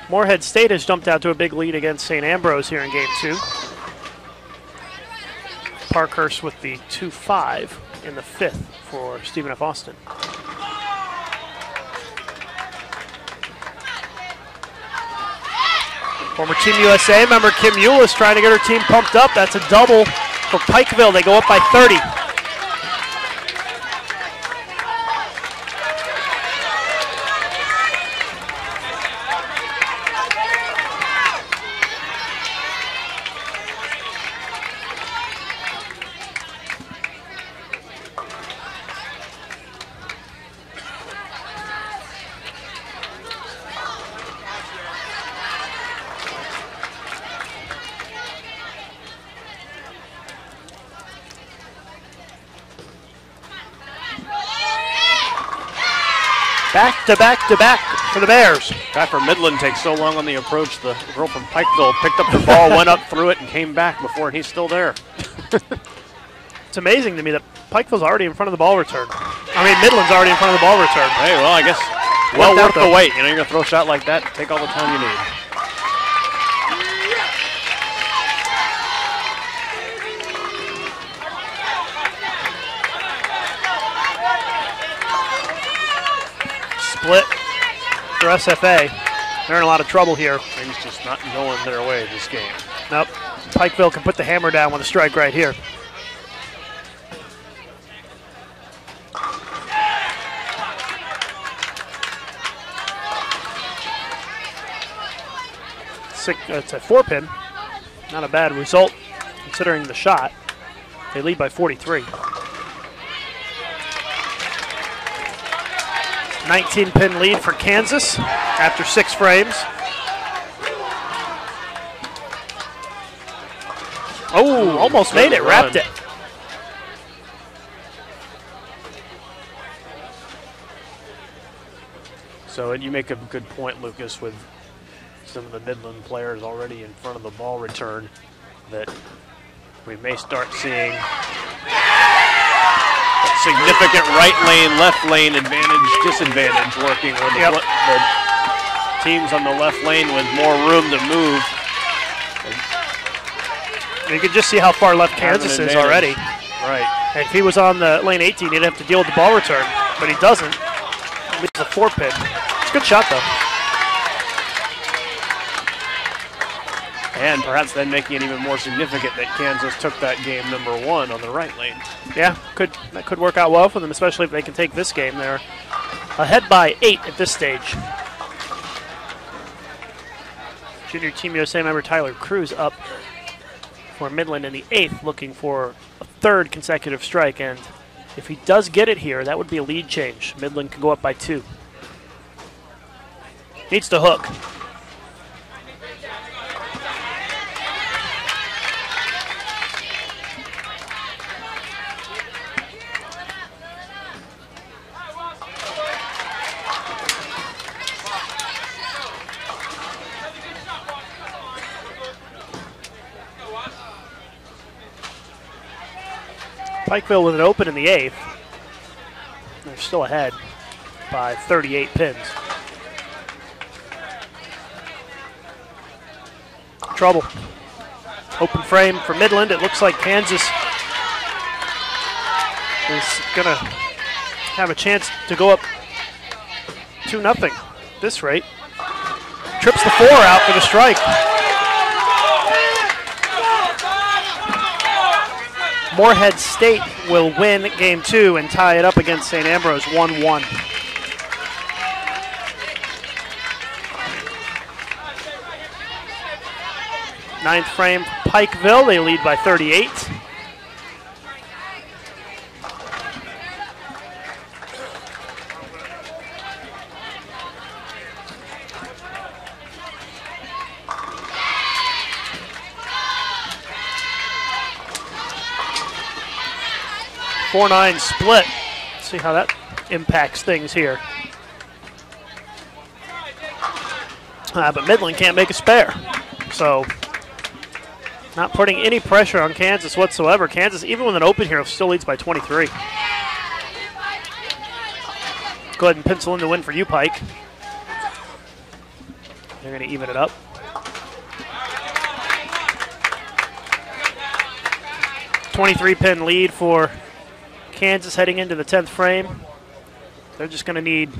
Morehead State has jumped out to a big lead against St. Ambrose here in game 2. Parkhurst with the 2-5 in the 5th for Stephen F. Austin. Former Team USA member Kim Eulis trying to get her team pumped up. That's a double for Pikeville. They go up by 30. Back to back to back for the Bears. Guy from Midland takes so long on the approach. The girl from Pikeville picked up the ball, went up through it, and came back before, and he's still there. It's amazing to me that Pikeville's already in front of the ball return. I mean, Midland's already in front of the ball return. Hey, well, I guess well worth the wait. You know, you're going to throw a shot like that, take all the time you need. Split for SFA. They're in a lot of trouble here. Things just not going their way this game. Nope. Pikeville can put the hammer down with a strike right here. It's a 4-pin. Not a bad result considering the shot. They lead by 43. 19-pin lead for Kansas after 6 frames. Oh, almost made it, wrapped it. So you make a good point, Lucas, with some of the Midland players already in front of the ball return, that we may start seeing significant right lane, left lane advantage, disadvantage working with the teams on the left lane with more room to move. You can just see how far left Kansas is already. Right. And if he was on the lane 18, he'd have to deal with the ball return, but he doesn't. He leaves a 4-pin. It's a good shot, though. And perhaps then making it even more significant that Kansas took that game number 1 on the right lane. Yeah, that could work out well for them, especially if they can take this game. They're ahead by 8 at this stage. Junior Team USA member Tyler Cruz up for Midland in the 8th, looking for a 3rd consecutive strike. And if he does get it here, that would be a lead change. Midland can go up by 2. Needs to hook. Pikeville with an open in the 8th. They're still ahead by 38 pins. Trouble. Open frame for Midland. It looks like Kansas is going to have a chance to go up 2-0 at this rate. Trips the 4 out for the strike. Moorhead State will win game 2 and tie it up against St. Ambrose 1-1. Ninth frame, Pikeville, they lead by 38. (4-9) split. See how that impacts things here. But Midland can't make a spare. So not putting any pressure on Kansas whatsoever. Kansas, even with an open here, still leads by 23. Go ahead and pencil in the win for you, Pike. They're going to even it up. .23-pin lead for Kansas heading into the 10th frame. They're just going to need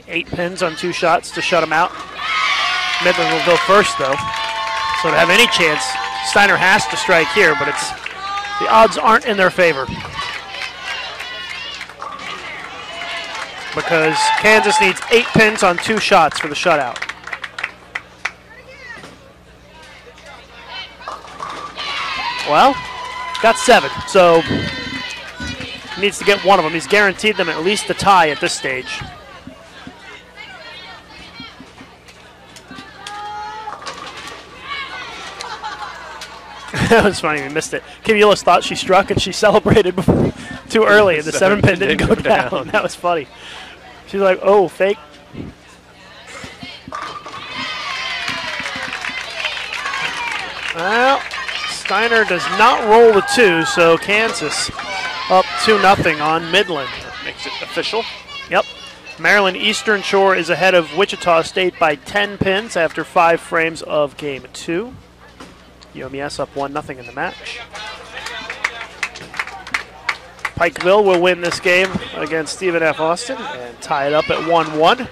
8 pins on 2 shots to shut them out. Midland will go first, though. So to have any chance, Steiner has to strike here, but the odds aren't in their favor. Because Kansas needs 8 pins on 2 shots for the shutout. Well, got 7, so he needs to get one of them. He's guaranteed them at least a tie at this stage. That was funny, we missed it. Kim Eulis thought she struck and she celebrated too early and the 7-pin didn't go down. That was funny. She's like, oh, fake. Well, Steiner does not roll the 2, so Kansas up 2-0 on Midland. That makes it official. Yep. Maryland Eastern Shore is ahead of Wichita State by 10 pins after 5 frames of game 2. UMES up 1-0 in the match. Pikeville will win this game against Stephen F. Austin and tie it up at 1-1.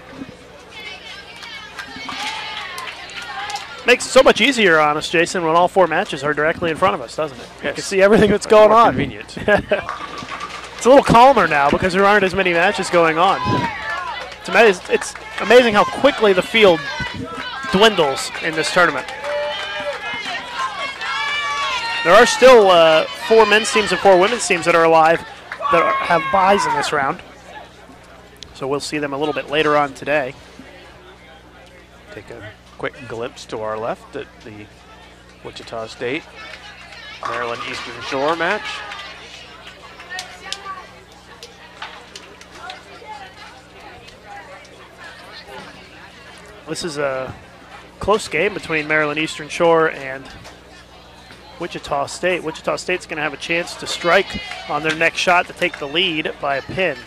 Makes it so much easier on us, Jason, when all 4 matches are directly in front of us, doesn't it? Yes. You can see everything that's going on. Convenient. It's a little calmer now because there aren't as many matches going on. It's amazing how quickly the field dwindles in this tournament. There are still 4 men's teams and 4 women's teams that are alive that have buys in this round. So we'll see them a little bit later on today. Take a quick glimpse to our left at the Wichita State Maryland Eastern Shore match. This is a close game between Maryland Eastern Shore and Wichita State. Wichita State's going to have a chance to strike on their next shot to take the lead by a pin.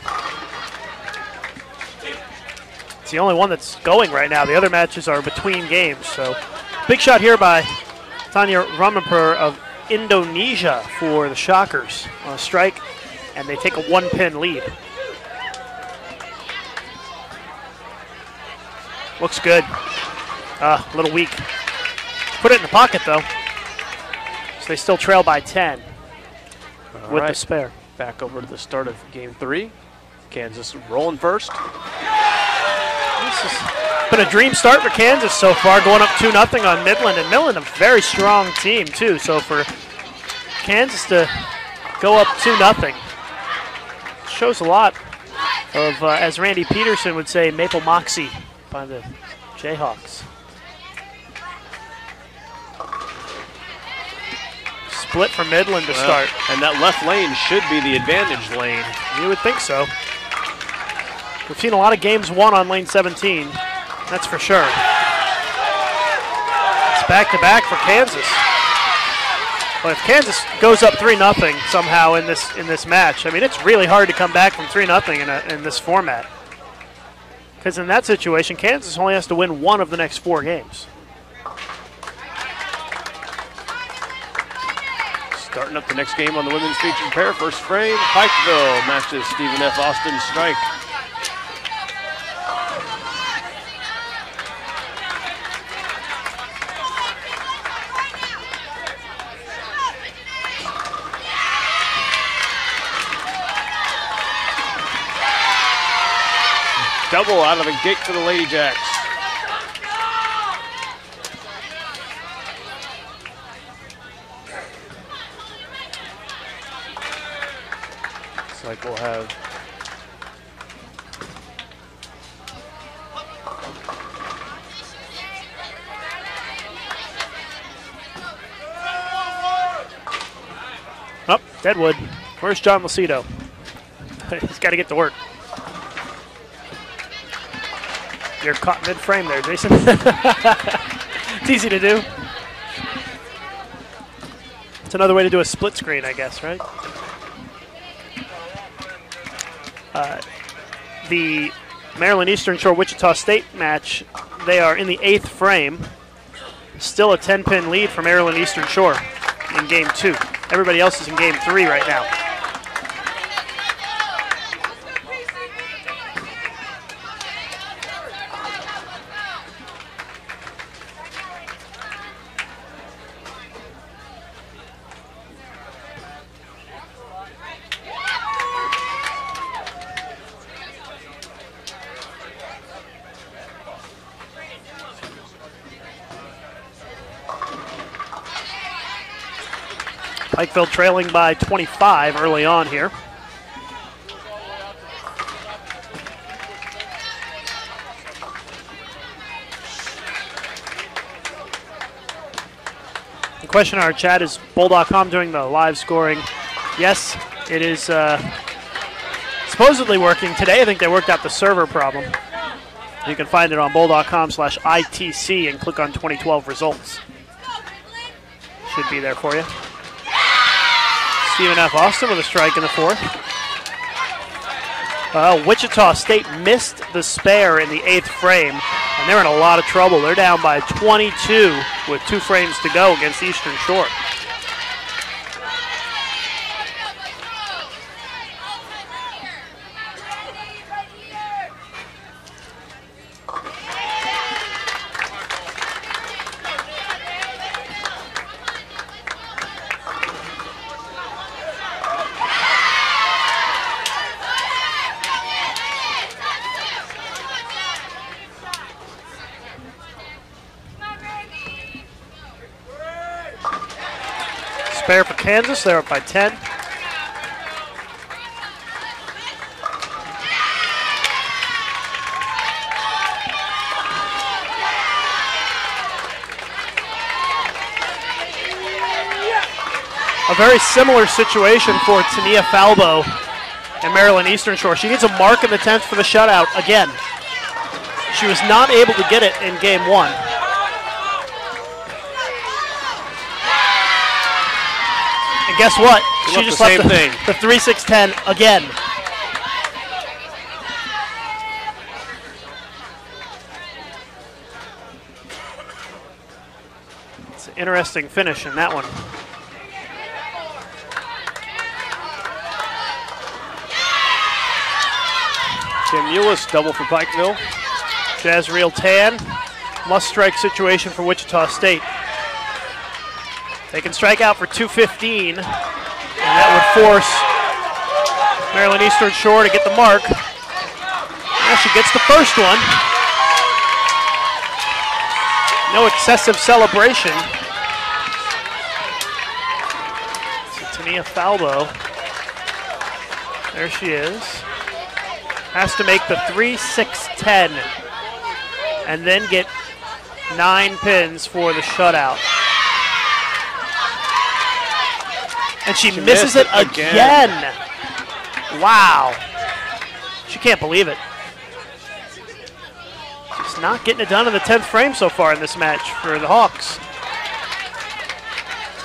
It's the only one that's going right now. The other matches are between games. So big shot here by Tanya Ramaper of Indonesia for the Shockers on a strike, and they take a 1-pin lead. Looks good. A little weak. Put it in the pocket, though. So they still trail by 10 with the spare. Back over to the start of game 3. Kansas rolling first. This has been a dream start for Kansas so far, going up 2-0 on Midland. And Midland, a very strong team, too. So for Kansas to go up 2-0 shows a lot of, as Randy Peterson would say, Maple Moxie by the Jayhawks. Split for Midland to start. And that left lane should be the advantage lane. You would think so. We've seen a lot of games won on lane 17. That's for sure. It's back-to-back for Kansas. But if Kansas goes up 3-0 somehow in this match, I mean, it's really hard to come back from 3-0 in this format. Because in that situation, Kansas only has to win 1 of the next 4 games. Starting up the next game on the women's featured pair. First frame, Pikeville matches Stephen F. Austin's strike. Double out of the gate for the Lady Jacks. Looks like we'll have Deadwood. Where's John Lucido? He's got to get to work. You're caught mid-frame there, Jason. It's easy to do. It's another way to do a split screen, I guess, right? The Maryland Eastern Shore Wichita State match, they are in the 8th frame. Still a 10-pin lead for Maryland Eastern Shore in game 2. Everybody else is in game 3 right now. Pikeville trailing by 25 early on here. The question in our chat is, Bowl.com doing the live scoring? Yes, it is supposedly working today. I think they worked out the server problem. You can find it on bowl.com/ITC and click on 2012 results. Should be there for you. Stephen F. Austin with a strike in the 4th. Wichita State missed the spare in the 8th frame, and they're in a lot of trouble. They're down by 22 with 2 frames to go against Eastern Shore. Spare for Kansas, they're up by 10. A very similar situation for Tania Falbo and Maryland Eastern Shore. She needs a mark in the 10th for the shutout again. She was not able to get it in game 1. And guess what? She just left the 3-6-10 again. It's an interesting finish in that one. Tim Eulis, double for Pikeville. Jazriel Tan, must-strike situation for Wichita State. They can strike out for 215, and that would force Maryland Eastern Shore to get the mark. Now she gets the first one. No excessive celebration. So Tania Falbo, there she is. Has to make the 3-6-10 and then get 9 pins for the shutout. And she misses it again. Wow. She can't believe it. She's not getting it done in the 10th frame so far in this match for the Hawks.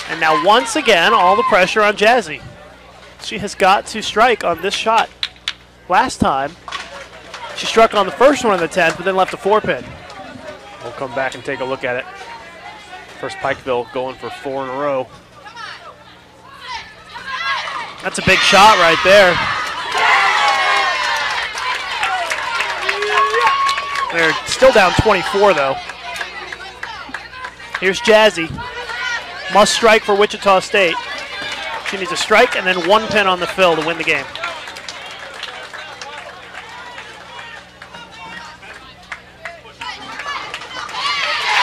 And now once again, all the pressure on Jazzy. She has got to strike on this shot. Last time, she struck on the first one in the 10th, but then left a 4-pin. We'll come back and take a look at it. First Pikeville going for 4 in a row. That's a big shot right there. They're still down 24, though. Here's Jazzy. Must strike for Wichita State. She needs a strike and then 1 pin on the fill to win the game.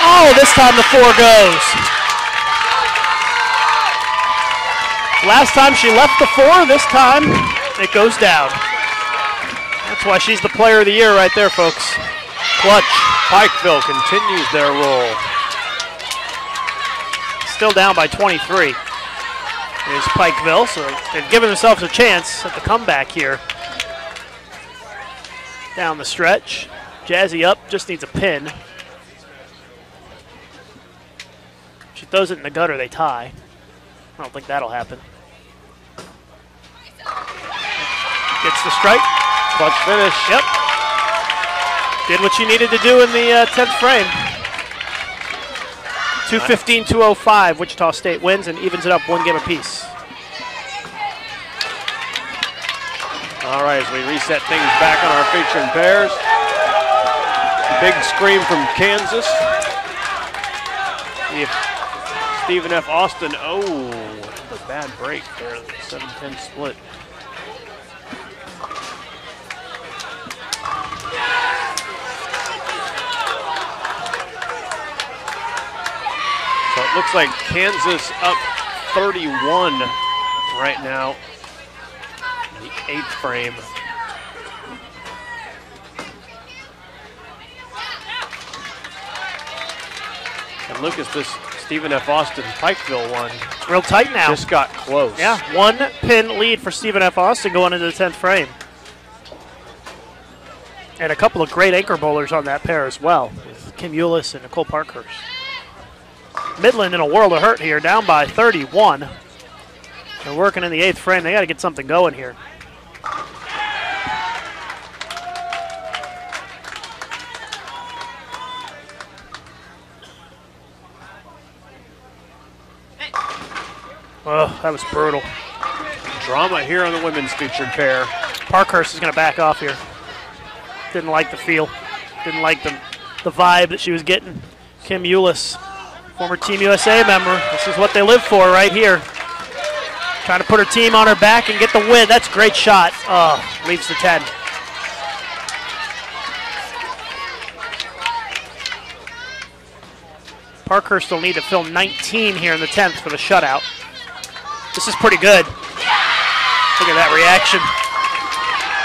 Oh, this time the 4 goes. Last time she left the 4, this time it goes down. That's why she's the player of the year right there, folks. Clutch. Pikeville continues their roll. Still down by 23. Here's Pikeville, so they've given themselves a chance at the comeback here. Down the stretch. Jazzy up, just needs a pin. She throws it in the gutter, they tie. I don't think that'll happen. Gets the strike. Clutch finish. Yep. Did what she needed to do in the 10th frame. 2:15-2:05. Wichita State wins and evens it up 1 game apiece. All right, as we reset things back on our featuring pairs. Big scream from Kansas. Stephen F. Austin. Oh, a bad break there. 7-10 split. So it looks like Kansas up 31 right now in the 8th frame. And Lucas, this Stephen F. Austin Pikeville one. Real tight now. Just got close. Yeah, 1 pin lead for Stephen F. Austin going into the 10th frame. And a couple of great anchor bowlers on that pair as well, with Kim Eulis and Nicole Parkhurst. Midland in a world of hurt here, down by 31. They're working in the 8th frame. They got to get something going here. Oh, that was brutal. Drama here on the women's featured pair. Parkhurst is going to back off here. Didn't like the feel. Didn't like the vibe that she was getting. Kim Eulis, former Team USA member. This is what they live for right here. Trying to put her team on her back and get the win. That's a great shot. Oh, leaves the 10. Parkhurst will need to fill 19 here in the 10th for the shutout. This is pretty good. Look at that reaction.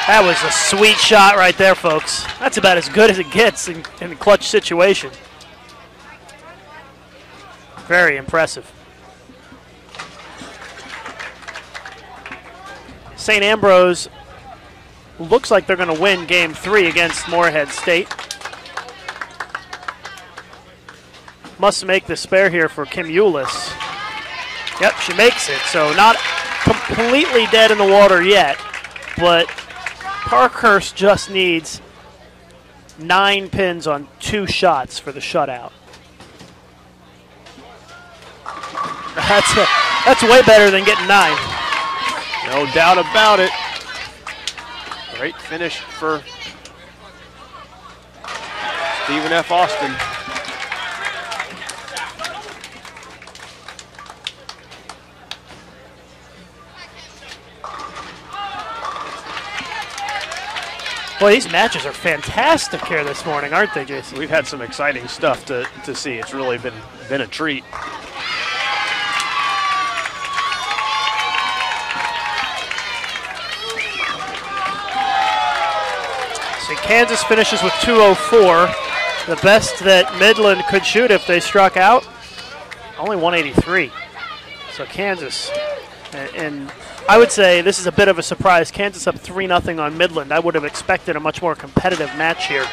That was a sweet shot right there, folks. That's about as good as it gets in a clutch situation. Very impressive. St. Ambrose looks like they're going to win Game 3 against Morehead State. Must make the spare here for Kim Eulis. Yep, she makes it. So not completely dead in the water yet, but Parkhurst just needs 9 pins on 2 shots for the shutout. That's way better than getting 9. No doubt about it. Great finish for Stephen F. Austin. Boy, these matches are fantastic here this morning, aren't they, Jason? We've had some exciting stuff to see. It's really been a treat. See, Kansas finishes with 204. The best that Midland could shoot if they struck out, only 183. So Kansas, and I would say this is a bit of a surprise. Kansas up 3-0 on Midland. I would have expected a much more competitive match here.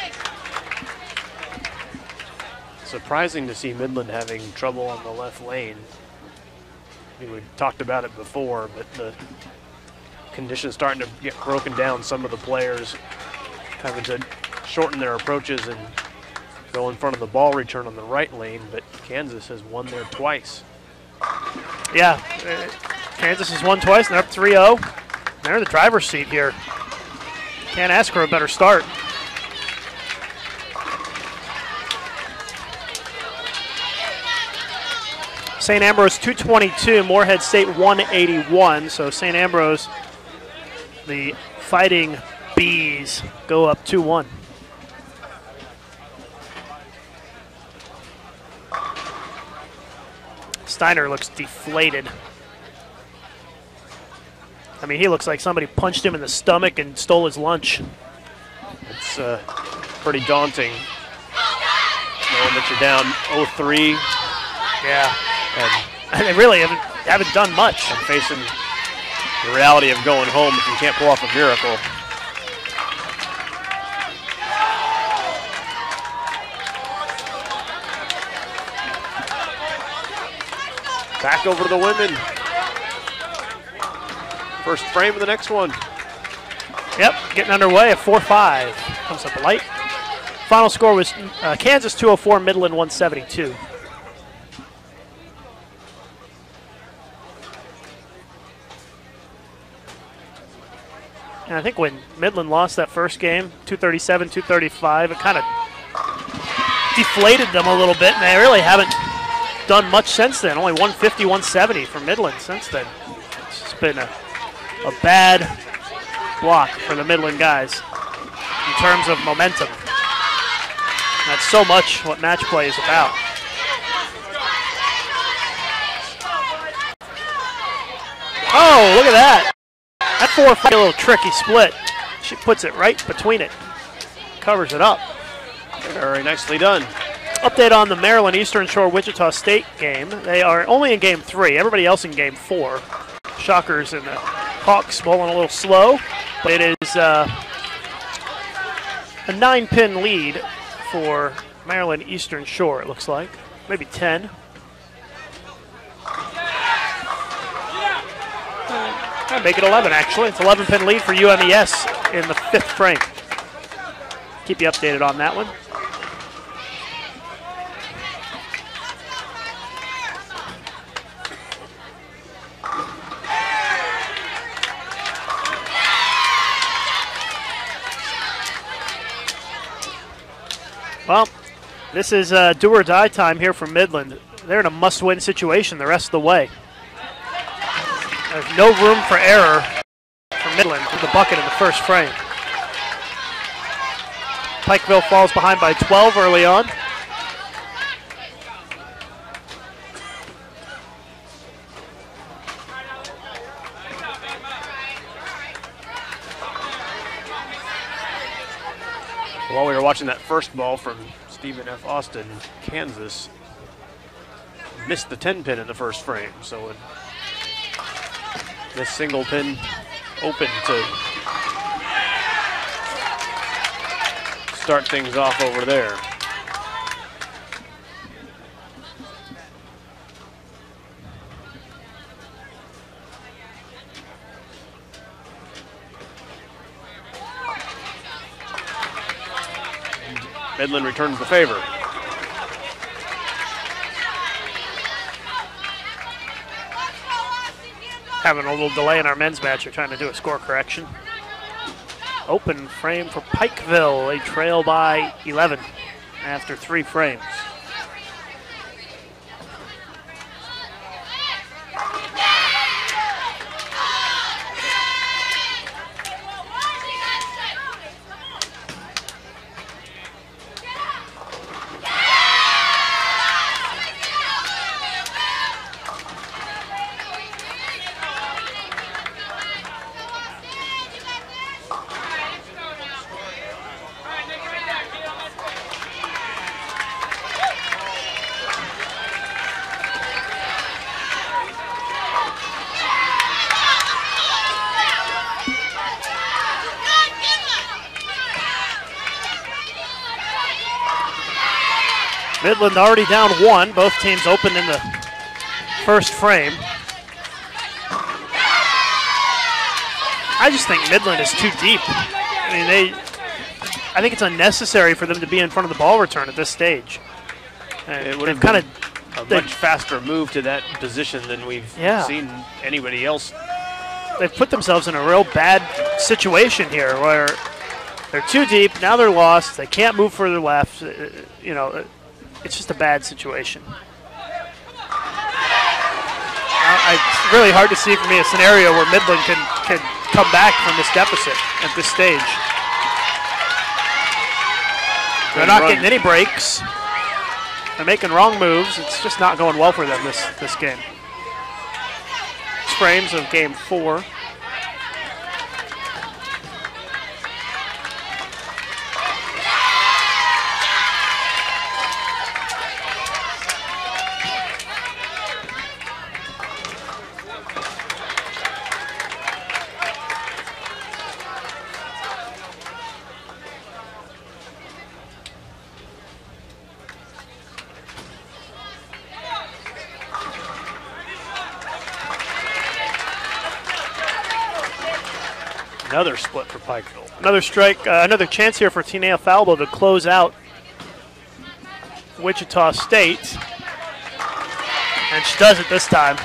Surprising to see Midland having trouble on the left lane. I mean, we talked about it before, but the conditions starting to get broken down. Some of the players having to shorten their approaches and go in front of the ball return on the right lane, but Kansas has won there twice. Yeah, Kansas has won twice, and they're up 3-0. They're in the driver's seat here. Can't ask for a better start. St. Ambrose 222, Moorhead State 181. So St. Ambrose, the Fighting Bees, go up 2-1. Steiner looks deflated. I mean, he looks like somebody punched him in the stomach and stole his lunch. It's pretty daunting knowing that you're down 0-3. Yeah. And they really haven't done much. And facing the reality of going home if you can't pull off a miracle. Back over to the women. First frame of the next one. Yep, getting underway at 4-5. Comes up light. Final score was Kansas 204, Midland 172. And I think when Midland lost that first game, 237, 235, it kind of deflated them a little bit, and they really haven't done much since then. Only 150, 170 for Midland since then. It's been a bad block for the Midland guys in terms of momentum. That's so much what match play is about. Oh, look at that. That 4-5, a little tricky split. She puts it right between it. Covers it up. Very nicely done. Update on the Maryland Eastern Shore Wichita State game. They are only in game 3. Everybody else in game 4. Shockers and the Hawks bowling a little slow, but it is a 9-pin lead for Maryland Eastern Shore, it looks like. Maybe 10. I'd make it 11, actually. It's 11-pin lead for UMES in the 5th frame. Keep you updated on that one. Well, this is do or die time here for Midland. They're in a must-win situation the rest of the way. There's no room for error for Midland with the bucket in the first frame. Pikeville falls behind by 12 early on. While we were watching that first ball from Stephen F. Austin, Kansas missed the 10-pin in the first frame. So with this single pin open to start things off over there. Midland returns the favor. Having a little delay in our men's match. They're trying to do a score correction. Open frame for Pikeville. They trail by 11 after 3 frames. Midland already down 1. Both teams open in the first frame. I just think Midland is too deep. I mean, I think it's unnecessary for them to be in front of the ball return at this stage. They've kind of a much faster move to that position than we've seen anybody else. They've put themselves in a real bad situation here where they're too deep. Now they're lost. They can't move further left. You know, it's just a bad situation. It's really hard to see for me a scenario where Midland can come back from this deficit at this stage. They're not getting any breaks. They're making wrong moves. It's just not going well for them this game. 6 frames of game 4. Another split for Pikeville. Another strike, another chance here for Tinea Falbo to close out Wichita State. And she does it this time.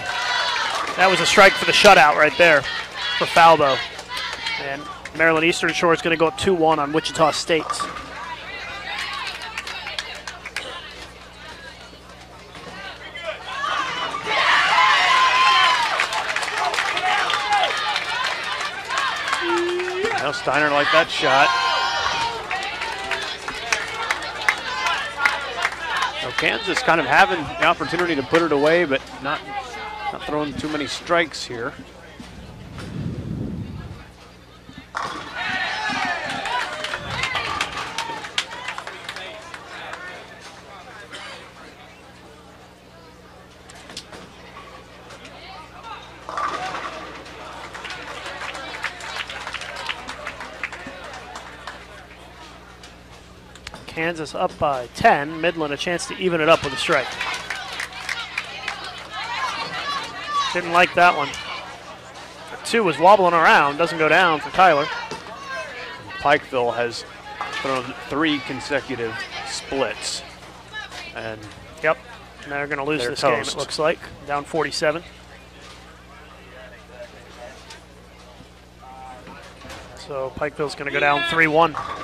That was a strike for the shutout right there for Falbo. And Maryland Eastern Shore is going to go up 2-1 on Wichita State. Now Steiner like that shot. So Kansas kind of having the opportunity to put it away, but not throwing too many strikes here. Kansas up by 10. Midland a chance to even it up with a strike. Didn't like that one. The 2 was wobbling around. Doesn't go down for Tyler. Pikeville has thrown 3 consecutive splits. And yep, and they're going to lose this game, it looks like. Down 47. So Pikeville's going to go down 3-1.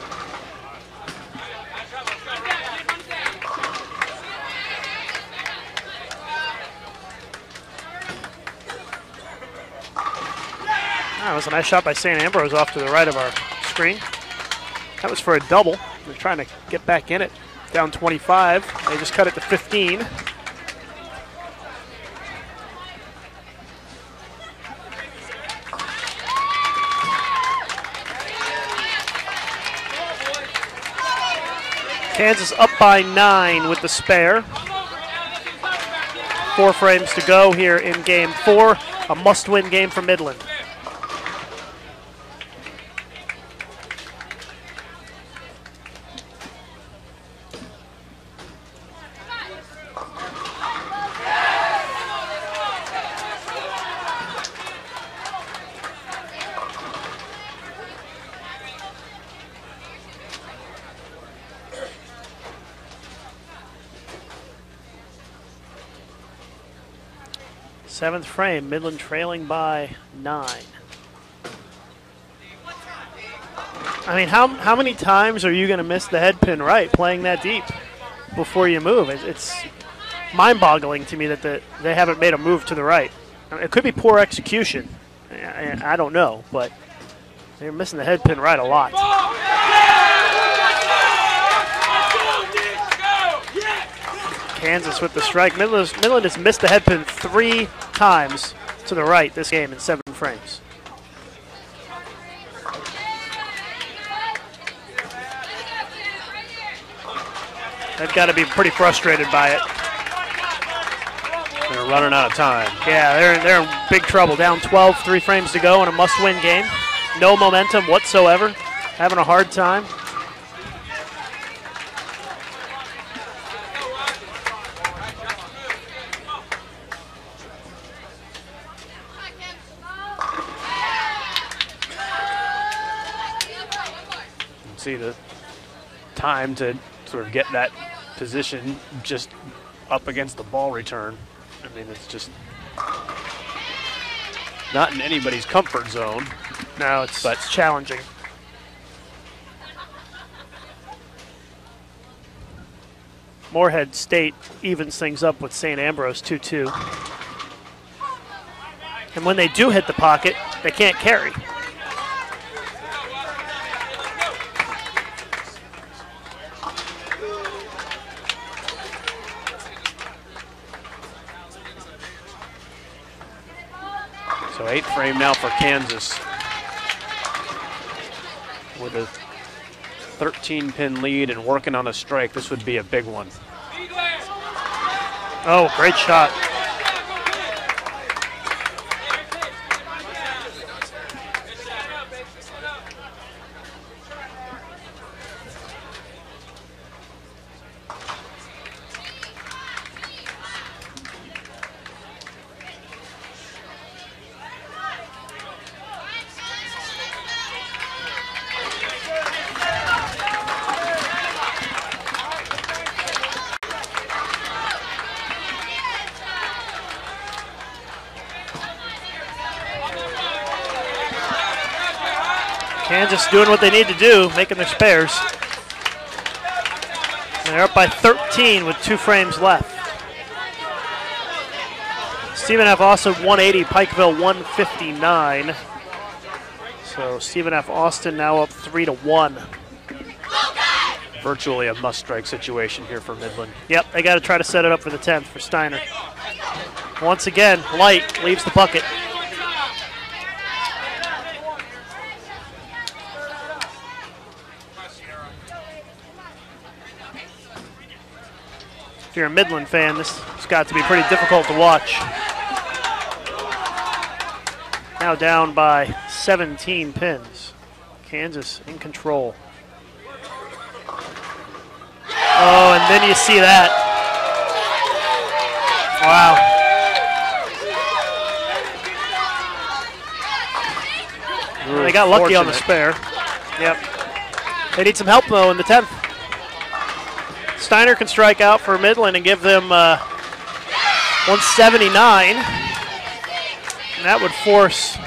That was a nice shot by St. Ambrose off to the right of our screen. That was for a double. They're trying to get back in it. Down 25. They just cut it to 15. Kansas up by 9 with the spare. 4 frames to go here in game 4. A must-win game for Midland. Seventh frame, Midland trailing by 9. I mean, how many times are you going to miss the head pin right playing that deep before you move? It's mind-boggling to me that they haven't made a move to the right. I mean, it could be poor execution. I don't know, but they're missing the head pin right a lot. Kansas with the strike. Midland has missed the head pin 3 times to the right this game in 7 frames. They've got to be pretty frustrated by it. They're running out of time. Yeah, they're in big trouble. Down 12, 3 frames to go in a must-win game. No momentum whatsoever. Having a hard time. See the time to sort of get that position just up against the ball return. I mean, it's just not in anybody's comfort zone. No, it's challenging. Moorhead State evens things up with St. Ambrose 2-2. And when they do hit the pocket, they can't carry. So 8 frame now for Kansas with a 13-pin lead and working on a strike. This would be a big one. Oh, great shot. Kansas doing what they need to do, making their spares. And they're up by 13 with 2 frames left. Stephen F. Austin 180, Pikeville 159. So Stephen F. Austin now up 3-1. Virtually a must-strike situation here for Midland. Yep, they got to try to set it up for the 10th for Steiner. Once again, Light leaves the bucket. If you're a Midland fan, this has got to be pretty difficult to watch. Now down by 17 pins. Kansas in control. Oh, and then you see that. Wow. They got lucky on the spare. Yep. They need some help, though, in the 10th. Steiner can strike out for Midland and give them 179. And that would force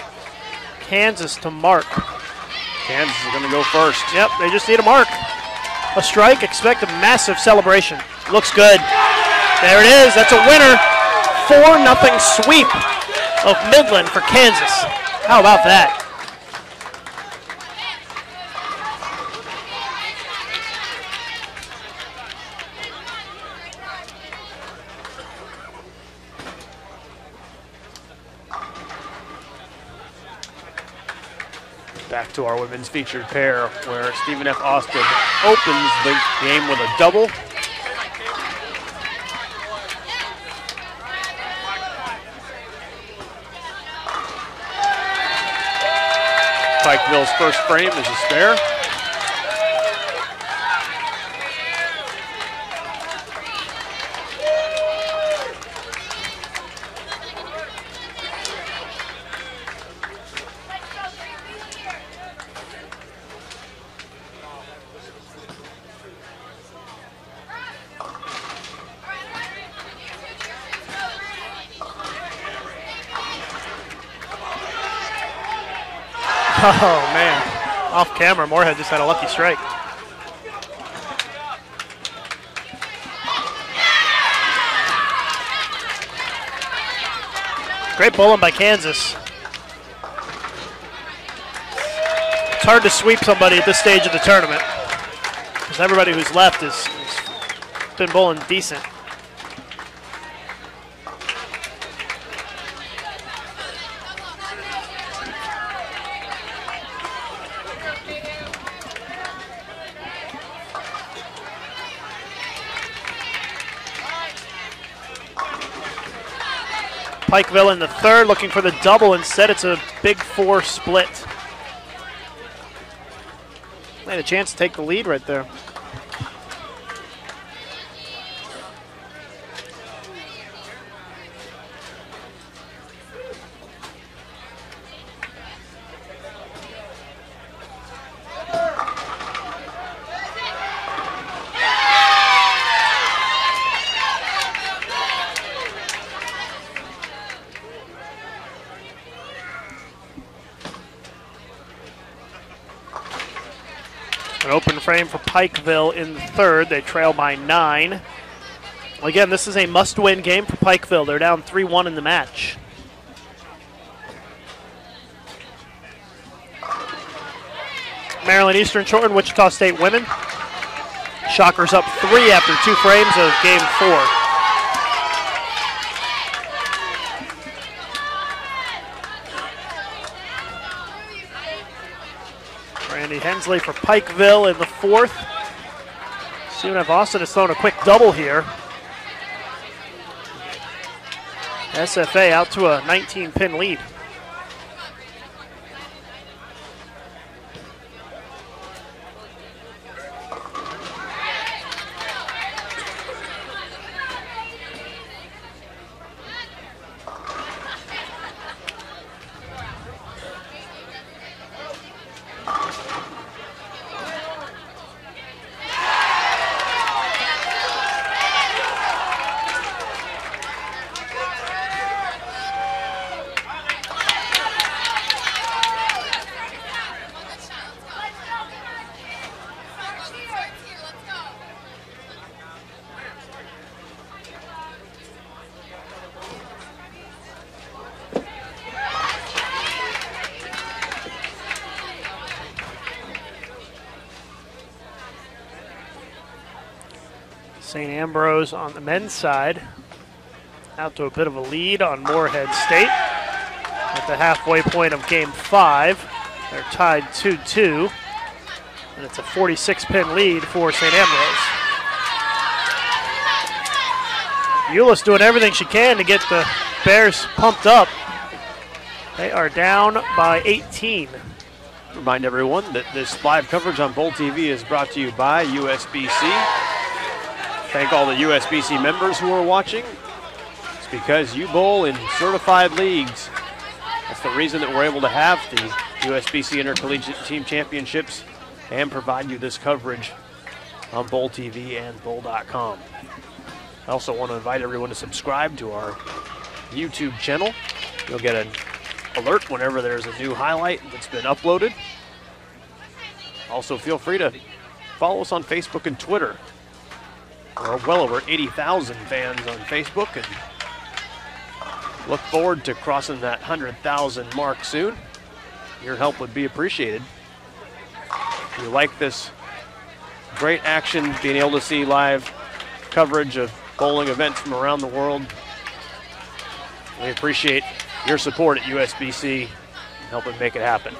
Kansas to mark. Kansas is going to go first. Yep, they just need a mark. A strike, expect a massive celebration. Looks good. There it is, that's a winner. 4-0 sweep of Midland for Kansas. How about that? Back to our women's featured pair, where Stephen F. Austin opens the game with a double. Pikeville's first frame is a spare. Oh, man. Off camera, Moorhead just had a lucky strike. Great bowling by Kansas. It's hard to sweep somebody at this stage of the tournament because everybody who's left has been bowling decent. Pikeville in the third, looking for the double. Instead, it's a big 4 split. They had a chance to take the lead right there. An open frame for Pikeville in the third. They trail by 9. Again, this is a must-win game for Pikeville. They're down 3-1 in the match. Maryland Eastern Shore and Wichita State women. Shockers up 3 after 2 frames of game 4. Randy Hensley for Pikeville in the fourth. UNF Austin has thrown a quick double here. SFA out to a 19-pin lead. St. Ambrose on the men's side, out to a bit of a lead on Moorhead State. At the halfway point of game 5, they're tied 2-2, and it's a 46-pin lead for St. Ambrose. Euless doing everything she can to get the Bears pumped up. They are down by 18. Remind everyone that this live coverage on Bowl TV is brought to you by USBC. Thank all the USBC members who are watching. It's because you bowl in certified leagues. That's the reason that we're able to have the USBC Intercollegiate Team Championships and provide you this coverage on Bowl TV and Bowl.com. I also want to invite everyone to subscribe to our YouTube channel. You'll get an alert whenever there's a new highlight that's been uploaded. Also, feel free to follow us on Facebook and Twitter. We're well over 80,000 fans on Facebook and look forward to crossing that 100,000 mark soon. Your help would be appreciated. If you like this great action, being able to see live coverage of bowling events from around the world, we appreciate your support at USBC and helping make it happen.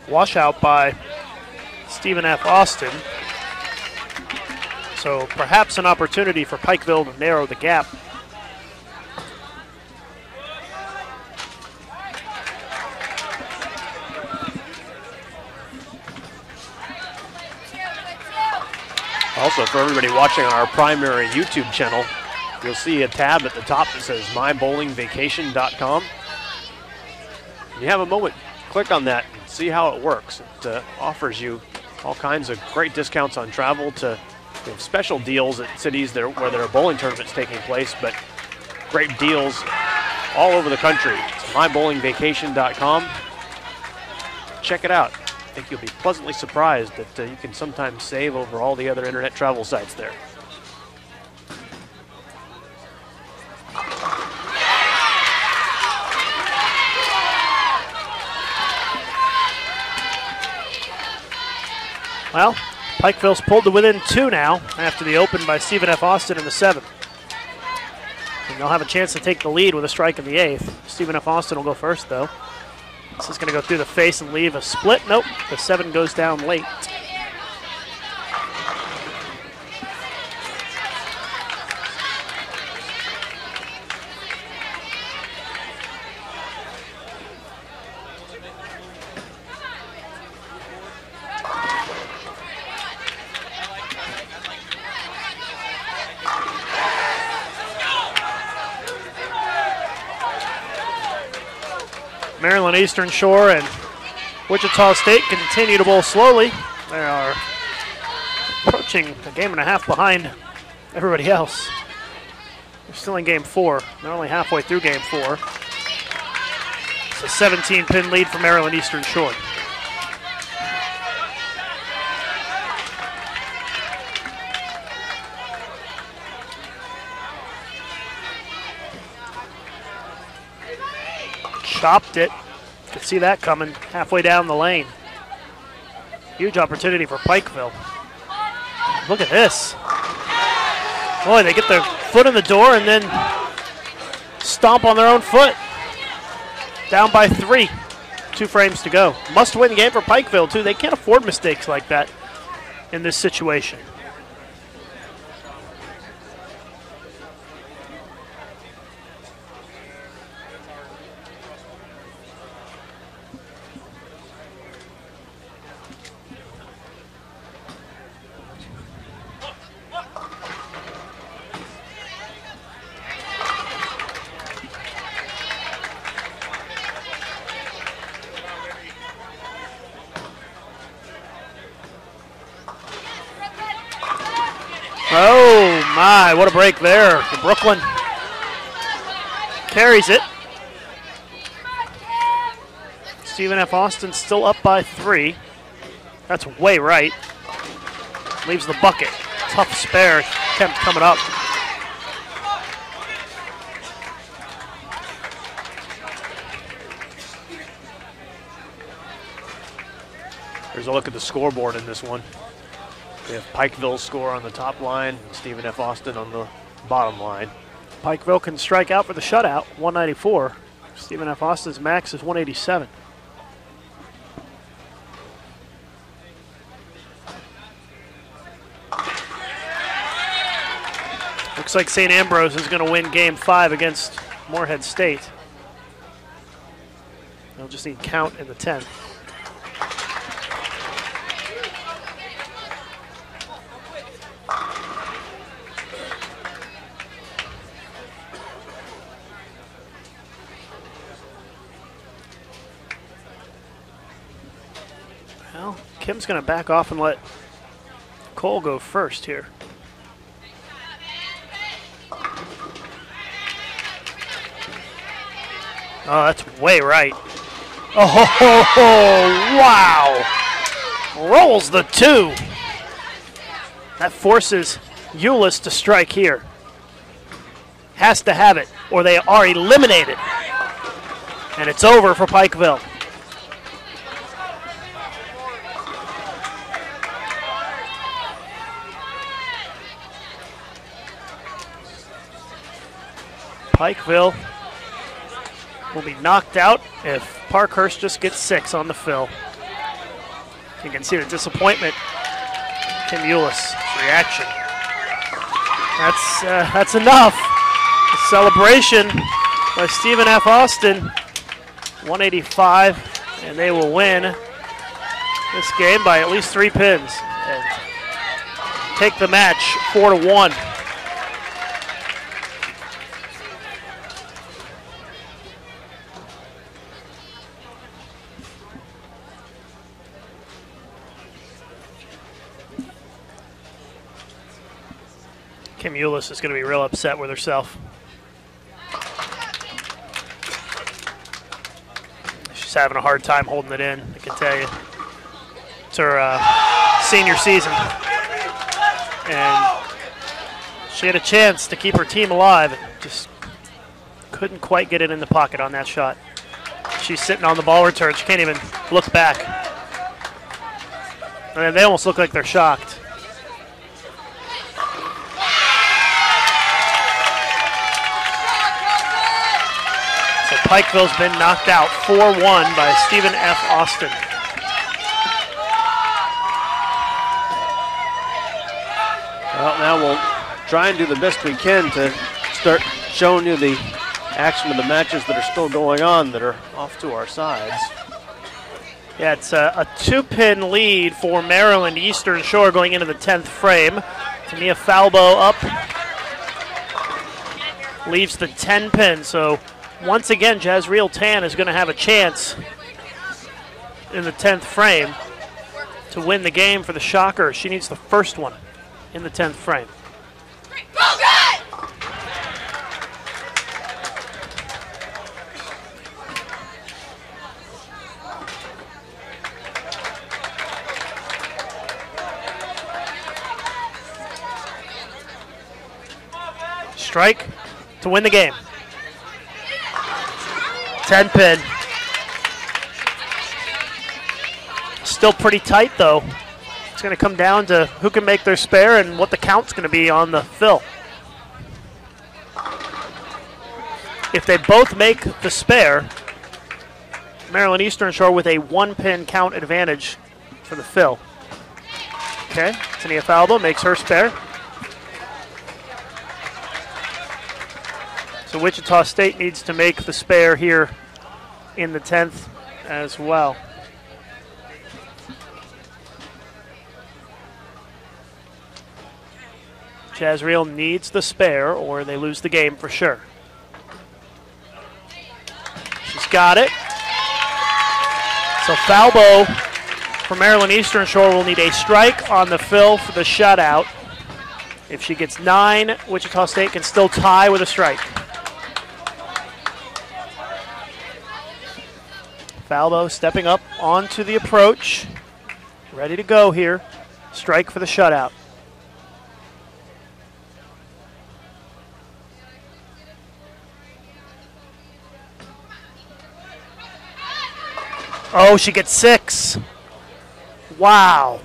Washout by Stephen F. Austin. So perhaps an opportunity for Pikeville to narrow the gap. Also, for everybody watching on our primary YouTube channel, you'll see a tab at the top that says mybowlingvacation.com. You have a moment, click on that and see how it works. It offers you all kinds of great discounts on travel to special deals at cities where there are bowling tournaments taking place, but great deals all over the country. It's mybowlingvacation.com. Check it out. I think you'll be pleasantly surprised that you can sometimes save over all the other internet travel sites there. Well, Pikeville's pulled to within 2 now after the open by Stephen F. Austin in the 7th. And they'll have a chance to take the lead with a strike in the 8th. Stephen F. Austin will go first, though. This is going to go through the face and leave a split. Nope, the 7 goes down late. Maryland Eastern Shore and Wichita State continue to bowl slowly. They are approaching a game and a half behind everybody else. They're still in game 4. They're only halfway through game 4. It's a 17-pin lead for Maryland Eastern Shore. Chopped it. Could see that coming halfway down the lane. Huge opportunity for Pikeville. Look at this. Boy, they get their foot in the door and then stomp on their own foot. Down by 3. 2 frames to go. Must win game for Pikeville, too. They can't afford mistakes like that in this situation. Oh my, what a break there for Brooklyn. Carries it. Stephen F. Austin still up by 3. That's way right. Leaves the bucket. Tough spare attempt coming up. Here's a look at the scoreboard in this one. We have Pikeville's score on the top line, and Stephen F. Austin on the bottom line. Pikeville can strike out for the shutout, 194. Stephen F. Austin's max is 187. Looks like St. Ambrose is going to win game 5 against Morehead State. They'll just need count in the 10th. Well, Kim's going to back off and let Cole go first here. Oh, that's way right. Oh, wow. Rolls the 2. That forces Euless to strike here. Has to have it, or they are eliminated. And it's over for Pikeville. Pikeville will be knocked out if Parkhurst just gets 6 on the fill. You can see the disappointment in Euless' reaction. That's enough. The celebration by Stephen F. Austin, 185, and they will win this game by at least 3 pins and take the match 4-1. Kim Euless is going to be real upset with herself. She's having a hard time holding it in, I can tell you. It's her senior season. And she had a chance to keep her team alive and just couldn't quite get it in the pocket on that shot. She's sitting on the ball return. She can't even look back. And they almost look like they're shocked. Pikeville's been knocked out 4-1 by Stephen F. Austin. Well, now we'll try and do the best we can to start showing you the action of the matches that are still going on that are off to our sides. Yeah, it's a 2-pin lead for Maryland Eastern Shore going into the 10th frame. Tania Falbo up. Leaves the 10 pin, so once again, Jazreel Tan is going to have a chance in the 10th frame to win the game for the Shockers. She needs the first one in the 10th frame. strike to win the game. 10-pin. Still pretty tight, though. It's going to come down to who can make their spare and what the count's going to be on the fill. If they both make the spare, Maryland Eastern Shore with a 1-pin count advantage for the fill. Okay, Tania Falbo makes her spare. So Wichita State needs to make the spare here in the 10th as well. Jazreel needs the spare or they lose the game for sure. She's got it. So Falbo for Maryland Eastern Shore will need a strike on the fill for the shutout. If she gets 9, Wichita State can still tie with a strike. Falbo stepping up onto the approach. Ready to go here. Strike for the shutout. Oh, she gets 6. Wow.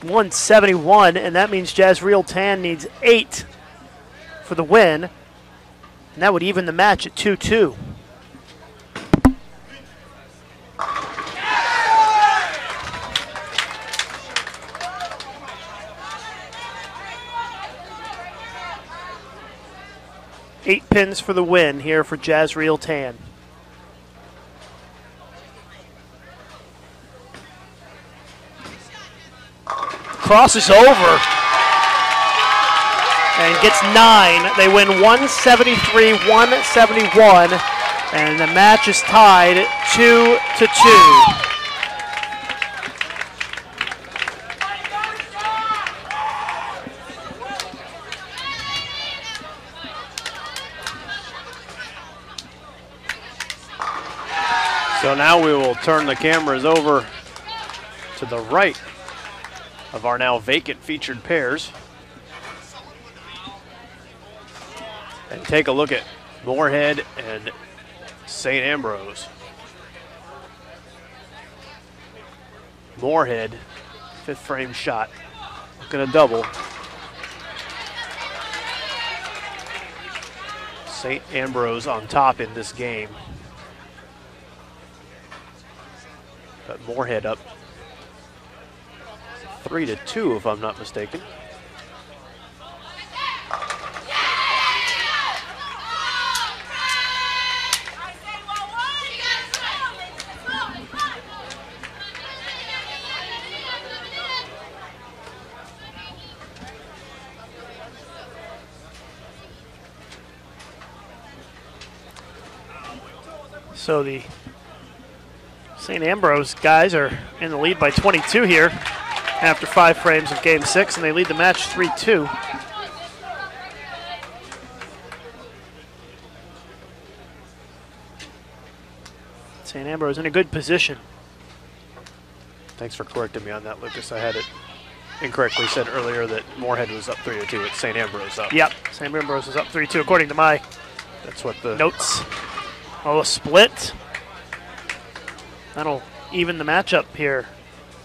171, and that means Jazreel Tan needs 8 for the win. And that would even the match at 2-2. Eight pins for the win here for Jazreel Tan. Crosses over and gets 9. They win 173-171, and the match is tied 2-2. So now we will turn the cameras over to the right of our now vacant featured pairs and take a look at Moorhead and St. Ambrose. Moorhead, 5th frame shot, looking a double. St. Ambrose on top in this game. But Moorhead up 3-2, if I'm not mistaken. So the St. Ambrose guys are in the lead by 22 here after 5 frames of game 6, and they lead the match 3-2. St. Ambrose in a good position. Thanks for correcting me on that, Lucas. I had it incorrectly said earlier that Moorhead was up 3-2. It's St. Ambrose up. Yep, St. Ambrose is up 3-2 according to my That's what the notes. Oh, a split. That'll even the matchup here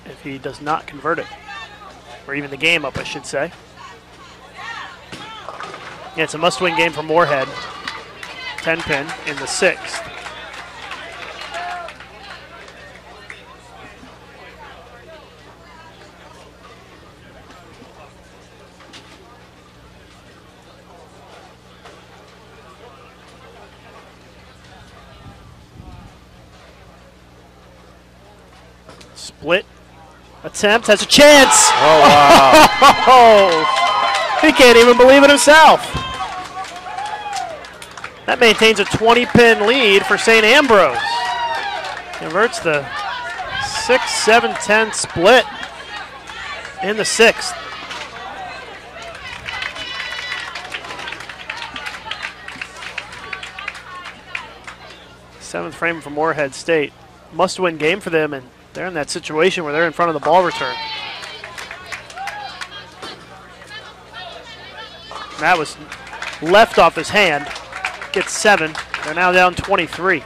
if he does not convert it. Or even the game up, I should say. Yeah, it's a must-win game for Moorhead. 10-pin in the 6th. Split attempt, has a chance. Oh, wow. He can't even believe it himself. That maintains a 20-pin lead for St. Ambrose. Converts the 6-7-10 split in the 6th. Seventh frame for Moorhead State. Must-win game for them, and they're in that situation where they're in front of the ball return. That was left off his hand. Gets 7. They're now down 23.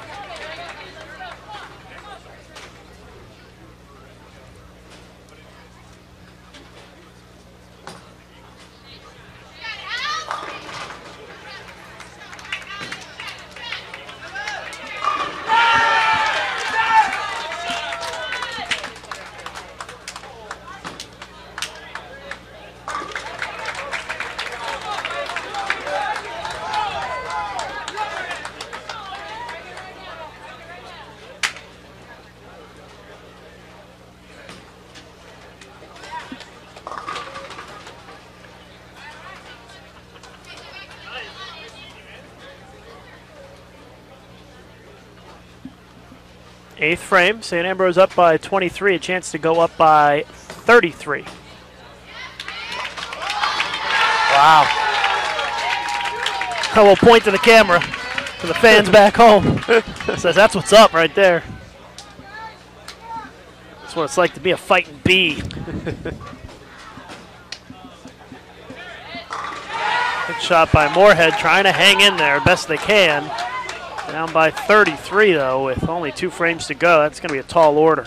Eighth frame, St. Ambrose up by 23, a chance to go up by 33. Wow. I will point to the camera for the fans back home. Says that's what's up right there. That's what it's like to be a fighting bee. Good shot by Moorhead, trying to hang in there best they can. Down by 33, though, with only 2 frames to go. That's going to be a tall order.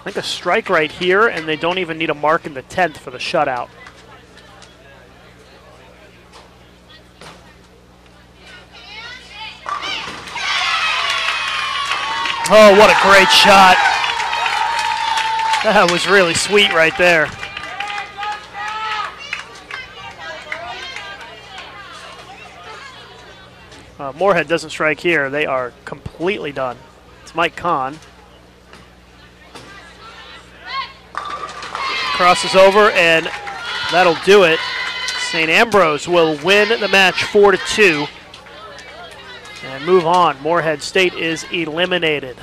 I think a strike right here, and they don't even need a mark in the 10th for the shutout. Oh, what a great shot. That was really sweet right there. Moorhead doesn't strike here. They are completely done. It's Mike Kahn. Crosses over, and that'll do it. St. Ambrose will win the match 4-2. And move on. Moorhead State is eliminated.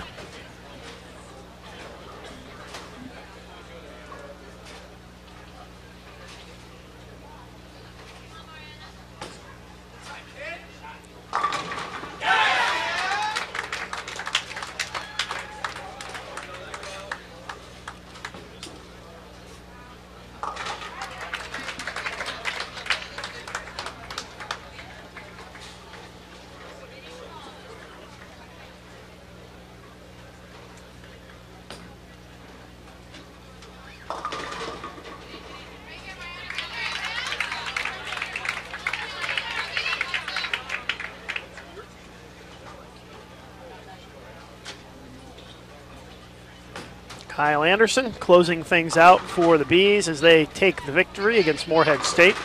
Kyle Anderson closing things out for the Bees as they take the victory against Moorhead State.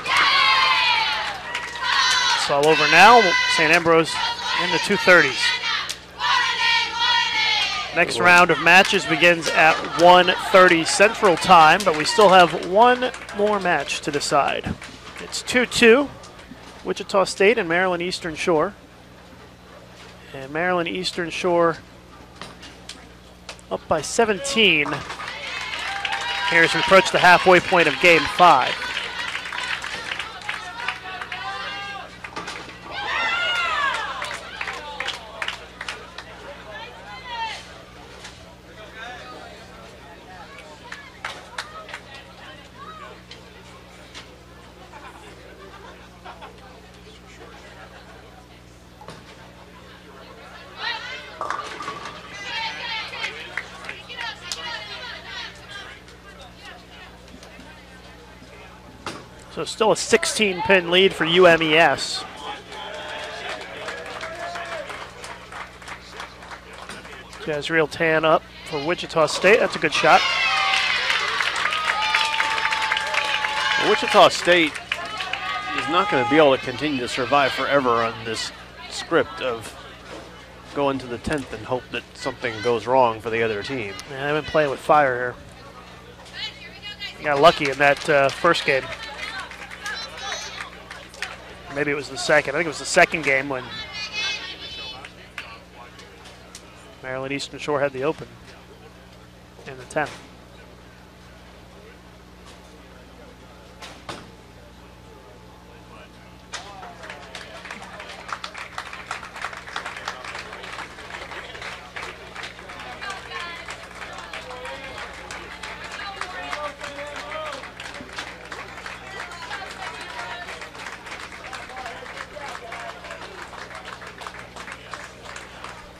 It's all over now. St. Ambrose in the 230s. Next round of matches begins at 1:30 Central Time, but we still have one more match to decide. It's 2-2, Wichita State and Maryland Eastern Shore. And Maryland Eastern Shore up by 17 here as we approach the halfway point of Game 5. So still a 16-pin lead for UMES. Jazreel Tan up for Wichita State. That's a good shot. Well, Wichita State is not going to be able to continue to survive forever on this script of going to the 10th and hope that something goes wrong for the other team. Yeah, they've been playing with fire here. Got lucky in that first game. Maybe it was the second. I think it was the second game when Maryland Eastern Shore had the open in the 10th.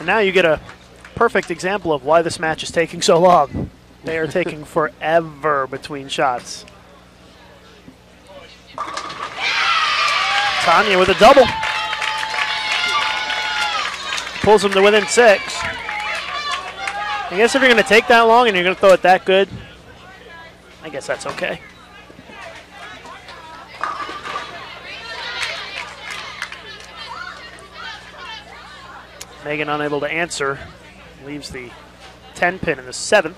And now you get a perfect example of why this match is taking so long. They are taking forever between shots. Tanya with a double. Pulls them to within 6. I guess if you're going to take that long and you're going to throw it that good, I guess that's okay. Megan unable to answer. Leaves the 10-pin in the 7th.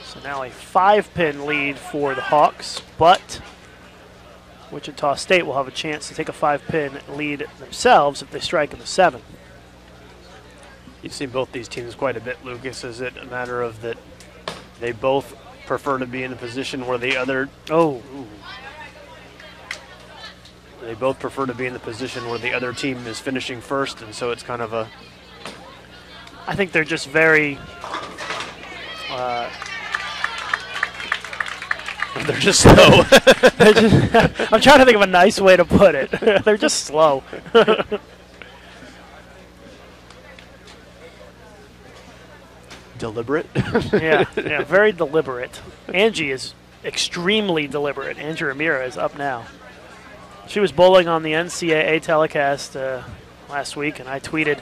So now a 5-pin lead for the Hawks, but Wichita State will have a chance to take a 5-pin lead themselves if they strike in the 7th. You've seen both these teams quite a bit, Lucas. Is it a matter of that they both prefer to be in a position where the other... They both prefer to be in the position where the other team is finishing first, and so it's kind of a... I think they're just very... they're just slow. I'm trying to think of a nice way to put it. They're just slow. Deliberate? yeah, very deliberate. Angie is extremely deliberate. Angie Ramirez is up now. She was bowling on the NCAA telecast last week, and I tweeted,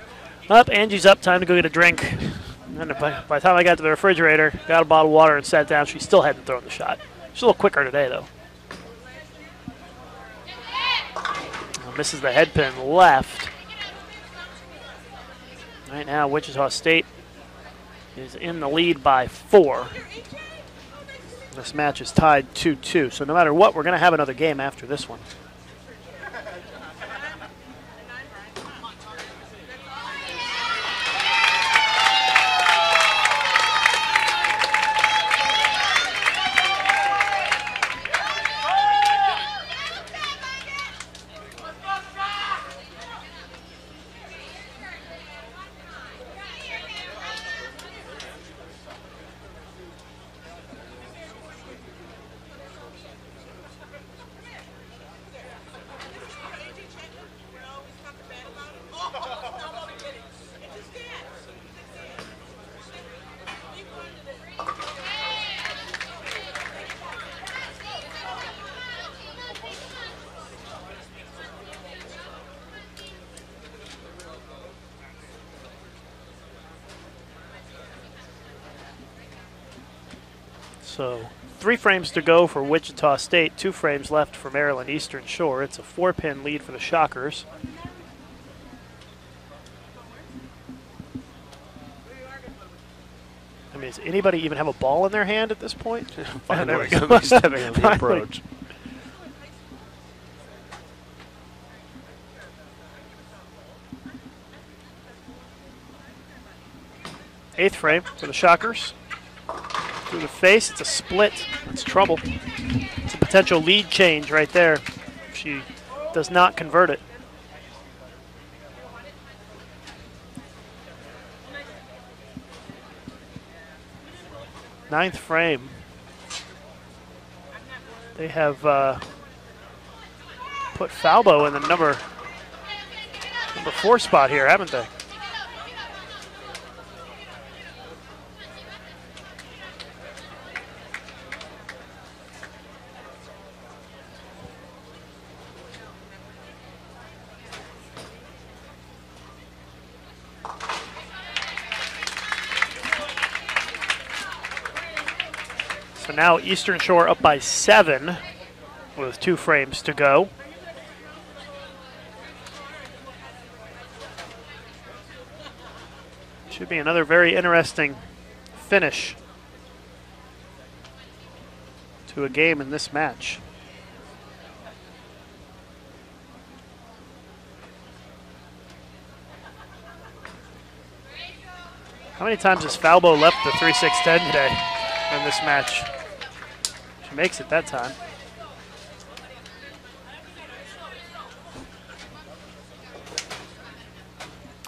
"Up, Angie's up, time to go get a drink." And then by the time I got to the refrigerator, got a bottle of water and sat down, she still hadn't thrown the shot. She's a little quicker today, though. Misses the head pin left. Right now, Wichita State is in the lead by 4. This match is tied 2-2, so no matter what, we're going to have another game after this one. So 3 frames to go for Wichita State, 2 frames left for Maryland Eastern Shore. It's a 4-pin lead for the Shockers. I mean, does anybody even have a ball in their hand at this point? Finally, somebody's stepping on the approach. Eighth frame for the Shockers. Through the face, it's a split. It's trouble. It's a potential lead change right there if she does not convert it. Ninth frame. They have put Falbo in the number 4 spot here, haven't they? So now Eastern Shore up by 7 with 2 frames to go. Should be another very interesting finish to a game in this match. How many times has Falbo left the 3-6-10 today in this match? She makes it that time.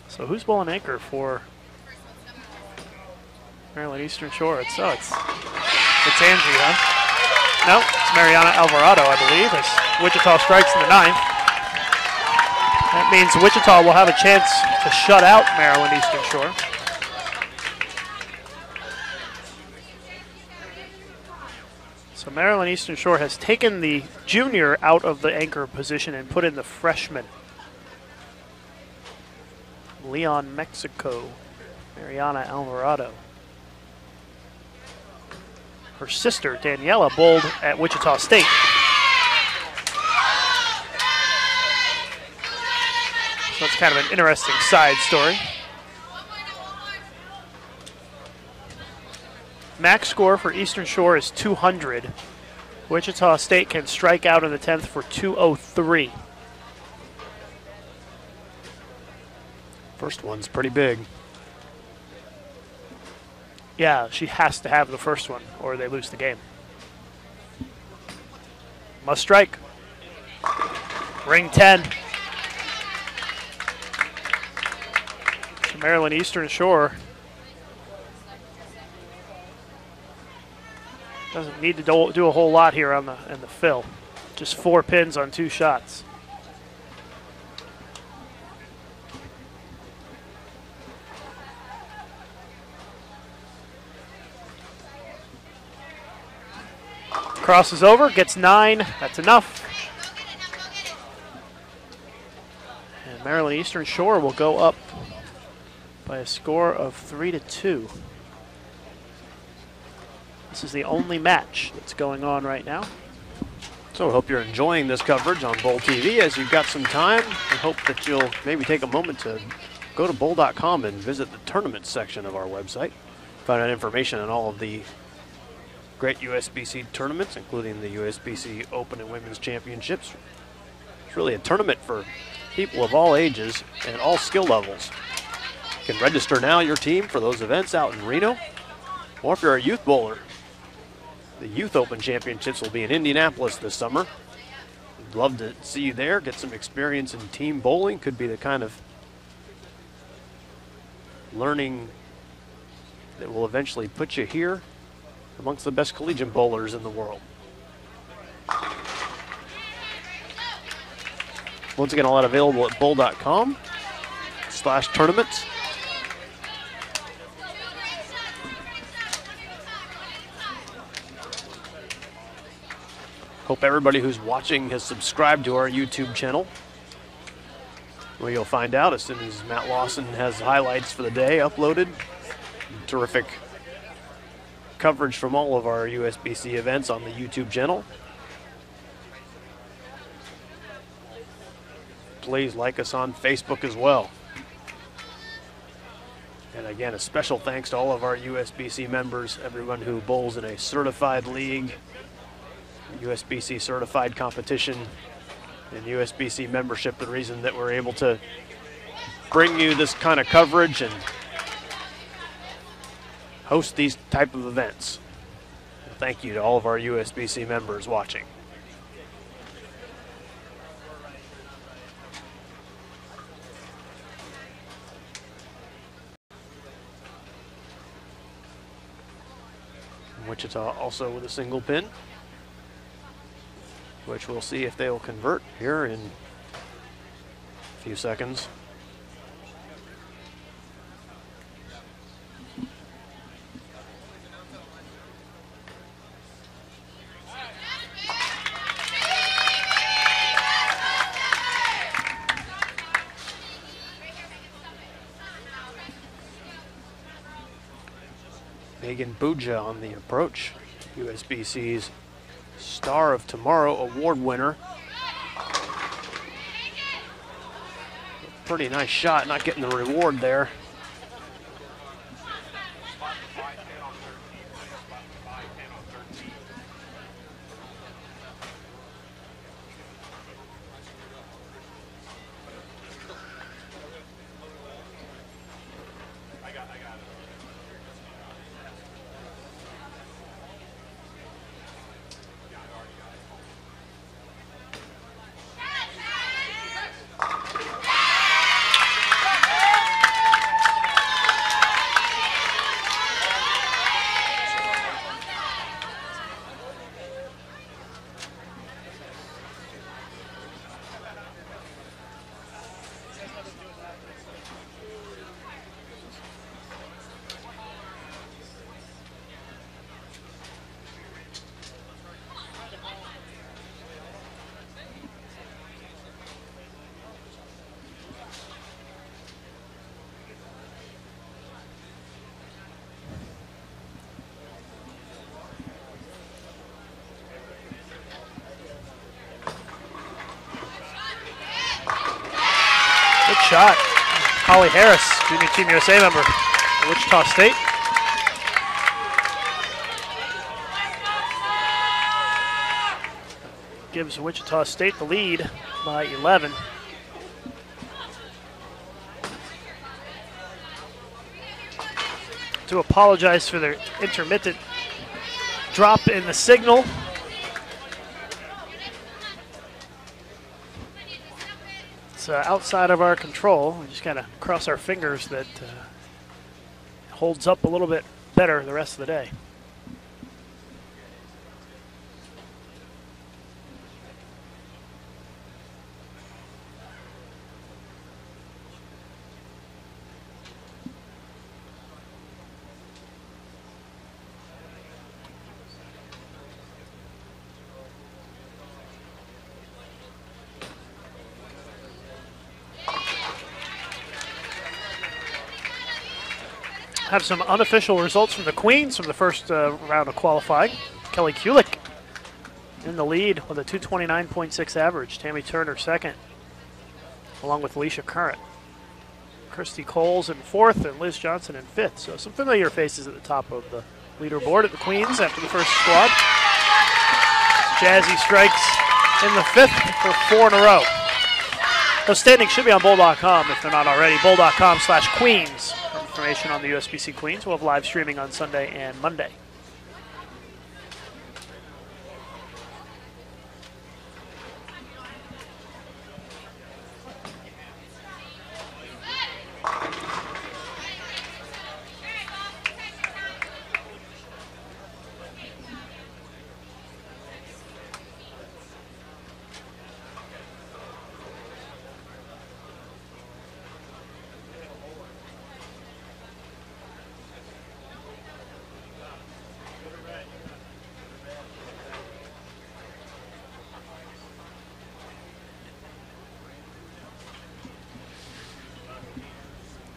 So who's bowling anchor for Maryland Eastern Shore? It's Angie, huh? No, it's Mariana Alvarado, I believe, as Wichita strikes in the 9th. That means Wichita will have a chance to shut out Maryland Eastern Shore. So Maryland Eastern Shore has taken the junior out of the anchor position and put in the freshman. Leon Mexico, Mariana Alvarado. Her sister, Daniela, bowled at Wichita State. So that's kind of an interesting side story. Max score for Eastern Shore is 200. Wichita State can strike out in the 10th for 203. First one's pretty big. Yeah, she has to have the first one or they lose the game. Must strike. Ring 10. Maryland Eastern Shore doesn't need to do a whole lot here in the fill. Just 4 pins on 2 shots. Crosses over, gets 9. That's enough. And Maryland Eastern Shore will go up by a score of 3-2. This is the only match that's going on right now. So I hope you're enjoying this coverage on Bowl TV. As you've got some time, I hope that you'll maybe take a moment to go to bowl.com and visit the tournament section of our website. Find out information on all of the great USBC tournaments, including the USBC Open and Women's Championships. It's really a tournament for people of all ages and all skill levels. You can register now your team for those events out in Reno, or if you're a youth bowler, the Youth Open Championships will be in Indianapolis this summer. We'd love to see you there, get some experience in team bowling. Could be the kind of learning that will eventually put you here amongst the best collegiate bowlers in the world. Once again, all that available at bowl.com/tournaments. Hope everybody who's watching has subscribed to our YouTube channel, where you'll find out as soon as Matt Lawson has highlights for the day uploaded. Terrific coverage from all of our USBC events on the YouTube channel. Please like us on Facebook as well. And again, a special thanks to all of our USBC members, everyone who bowls in a certified league, USBC certified competition, and USBC membership. The reason that we're able to bring you this kind of coverage and host these type of events. Thank you to all of our USBC members watching. Wichita also with a single pin, which we'll see if they will convert here in a few seconds. Megan Buja on the approach, USBC's Star of Tomorrow award winner. Pretty nice shot, not getting the reward there. shot. Holly Harris, Junior Team USA member, Wichita State. Gives Wichita State the lead by 11. To apologize for their intermittent drop in the signal. It's outside of our control. We just got to cross our fingers that holds up a little bit better the rest of the day. Have some unofficial results from the Queens from the first round of qualifying. Kelly Kulik in the lead with a 229.6 average. Tammy Turner second, along with Alicia Current. Christy Coles in fourth and Liz Johnson in fifth. So some familiar faces at the top of the leaderboard at the Queens after the first squad. Jazzy strikes in the fifth for 4 in a row. Those standings should be on bowl.com if they're not already. bowl.com/Queens. Information on the USBC Queens. We'll have live streaming on Sunday and Monday.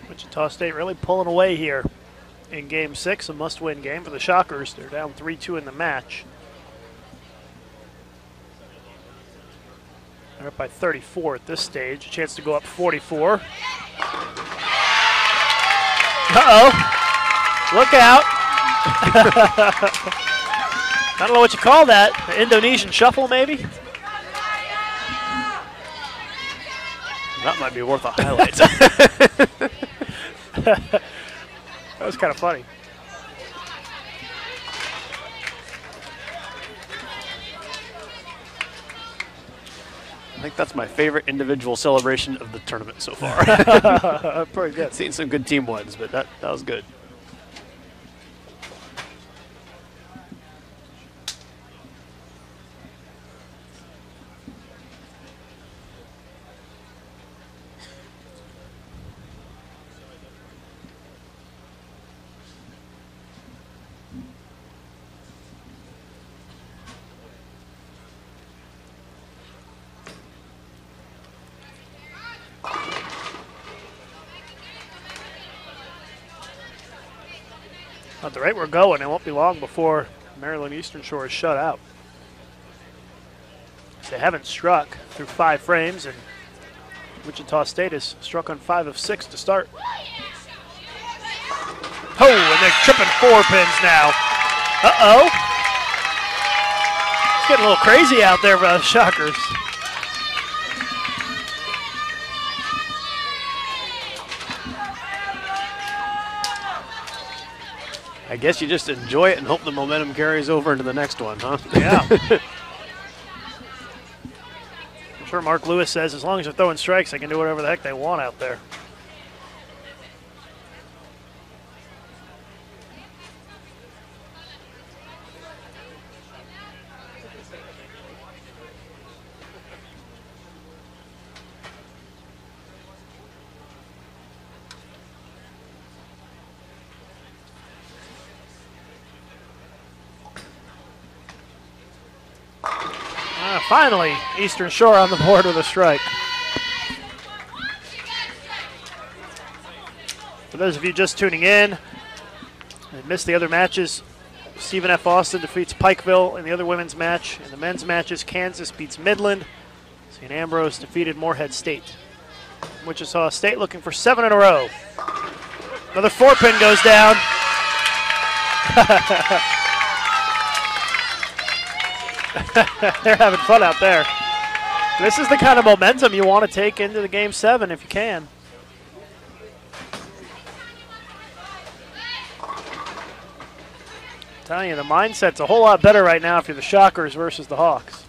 Wichita State really pulling away here in Game 6, a must-win game for the Shockers. They're down 3-2 in the match. They're up by 34 at this stage. A chance to go up 44. Uh-oh. Look out. I don't know what you call that. The Indonesian shuffle, maybe? That might be worth a highlight. That was kind of funny. I think that's my favorite individual celebration of the tournament so far. Pretty good. Seen some good team ones, but that was good. At the rate we're going, it won't be long before Maryland Eastern Shore is shut out. They haven't struck through 5 frames, and Wichita State has struck on 5 of 6 to start. Oh, and they're tripping 4 pins now. Uh-oh. It's getting a little crazy out there for the Shockers. I guess you just enjoy it and hope the momentum carries over into the next one, huh? Yeah. I'm sure Mark Lewis says as long as they're throwing strikes, they can do whatever the heck they want out there. Finally, Eastern Shore on the board with a strike. For those of you just tuning in and missed the other matches, Stephen F. Austin defeats Pikeville in the other women's match. In the men's matches, Kansas beats Midland. St. Ambrose defeated Morehead State. Wichita State looking for 7 in a row. Another 4-pin goes down. They're having fun out there. This is the kind of momentum you want to take into the Game 7 if you can. I'm telling you, the mindset's a whole lot better right now if you're the Shockers versus the Hawks.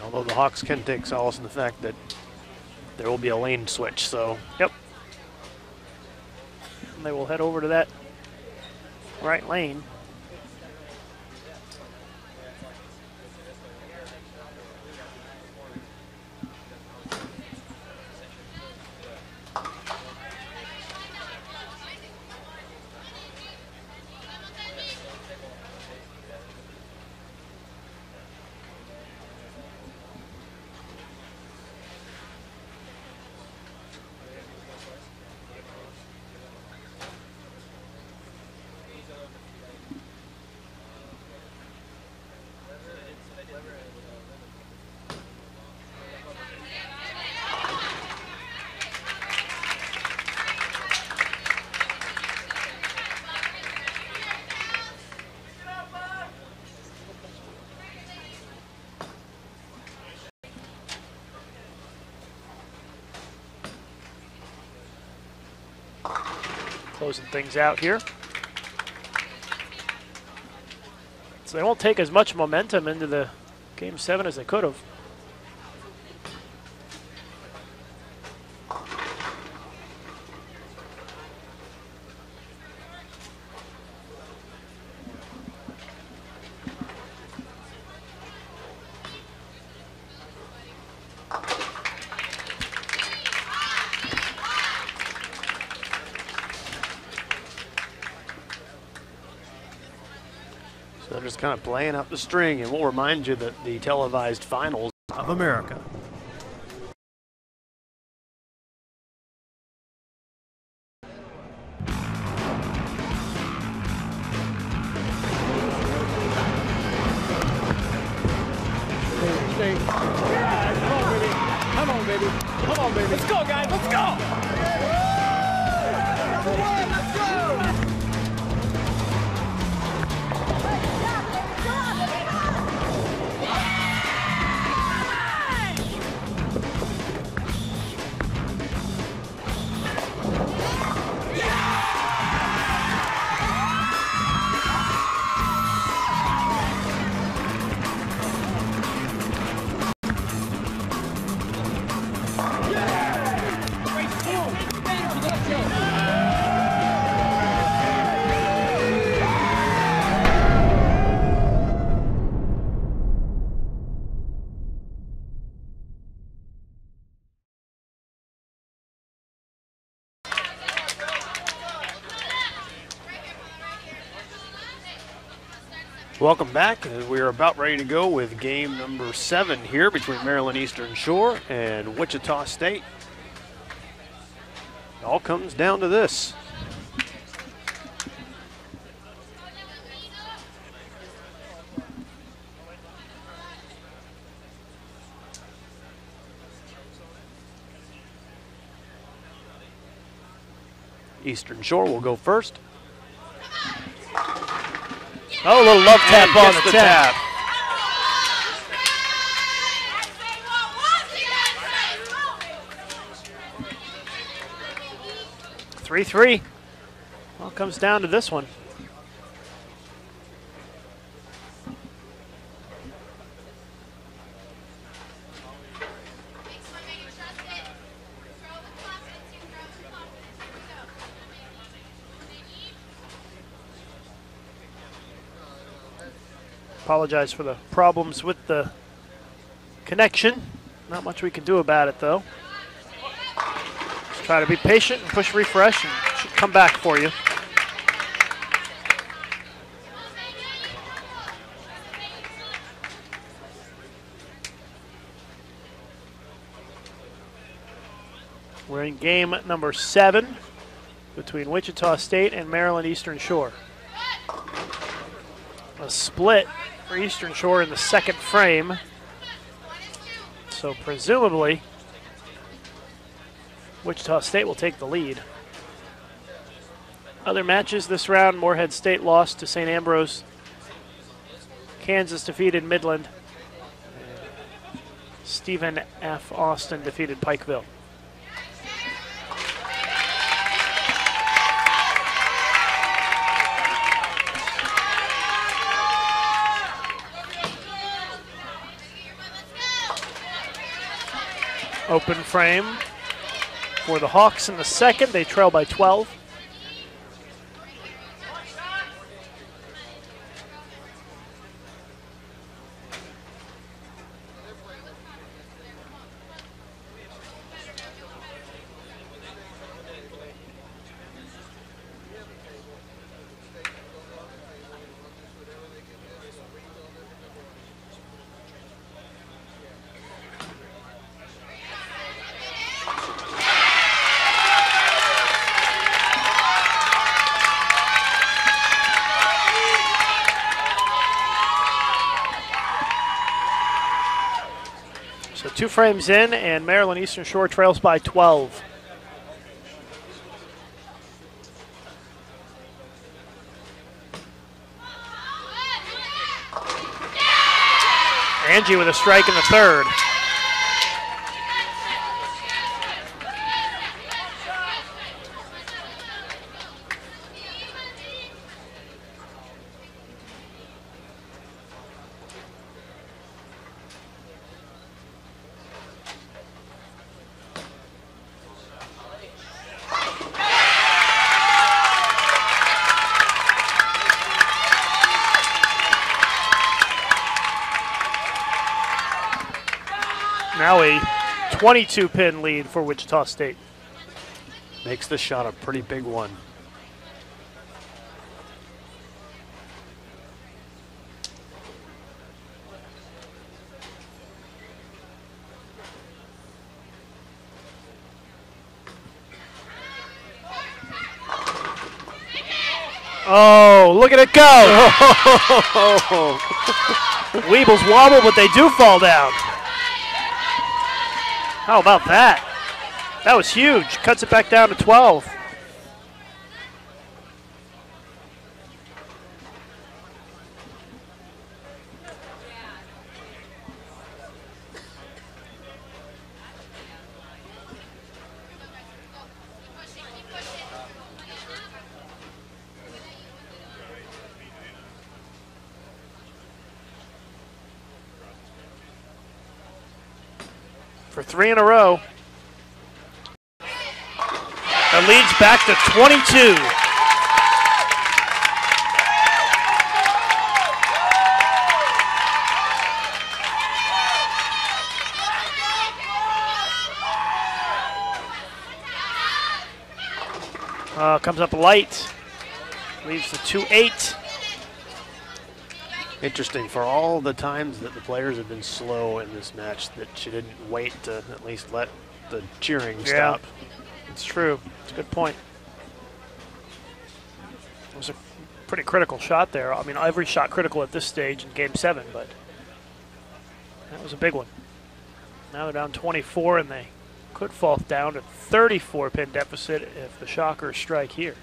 Although the Hawks can take solace in the fact that there will be a lane switch, so. Yep. And they will head over to that right lane. Closing things out here. So they won't take as much momentum into the Game 7 as they could have. They're just kind of playing up the string, and we'll remind you that the televised finals of America. Come on, baby. Come on, baby. Let's go, guys. Let's go. Let's go. Welcome back. We are about ready to go with game number 7 here between Maryland Eastern Shore and Wichita State. It all comes down to this. Eastern Shore will go first. Oh, a little love tap on the tap. 3-3. Well, it comes down to this one. Apologize for the problems with the connection. Not much we can do about it, though. Just try to be patient and push refresh, and it should come back for you. We're in game number 7 between Wichita State and Maryland Eastern Shore. A split for Eastern Shore in the second frame. So presumably, Wichita State will take the lead. Other matches this round, Morehead State lost to St. Ambrose. Kansas defeated Midland. Stephen F. Austin defeated Pikeville. Open frame for the Hawks in the second. They trail by 12. So 2 frames in, and Maryland Eastern Shore trails by 12. Angie with a strike in the third. Now a 22-pin lead for Wichita State. Makes the shot a pretty big one. Oh, look at it go! Weebles wobble, but they do fall down. How about that? That was huge. Cuts it back down to 12. For 3 in a row. The lead's back to 22. Comes up light. Leaves the 2-8. Interesting, for all the times that the players have been slow in this match, that she didn't wait to at least let the cheering stop. It's true. It's a good point. It was a pretty critical shot there. I mean, every shot critical at this stage in Game 7, but that was a big one. Now they're down 24, and they could fall down to 34-pin deficit if the Shockers strike here.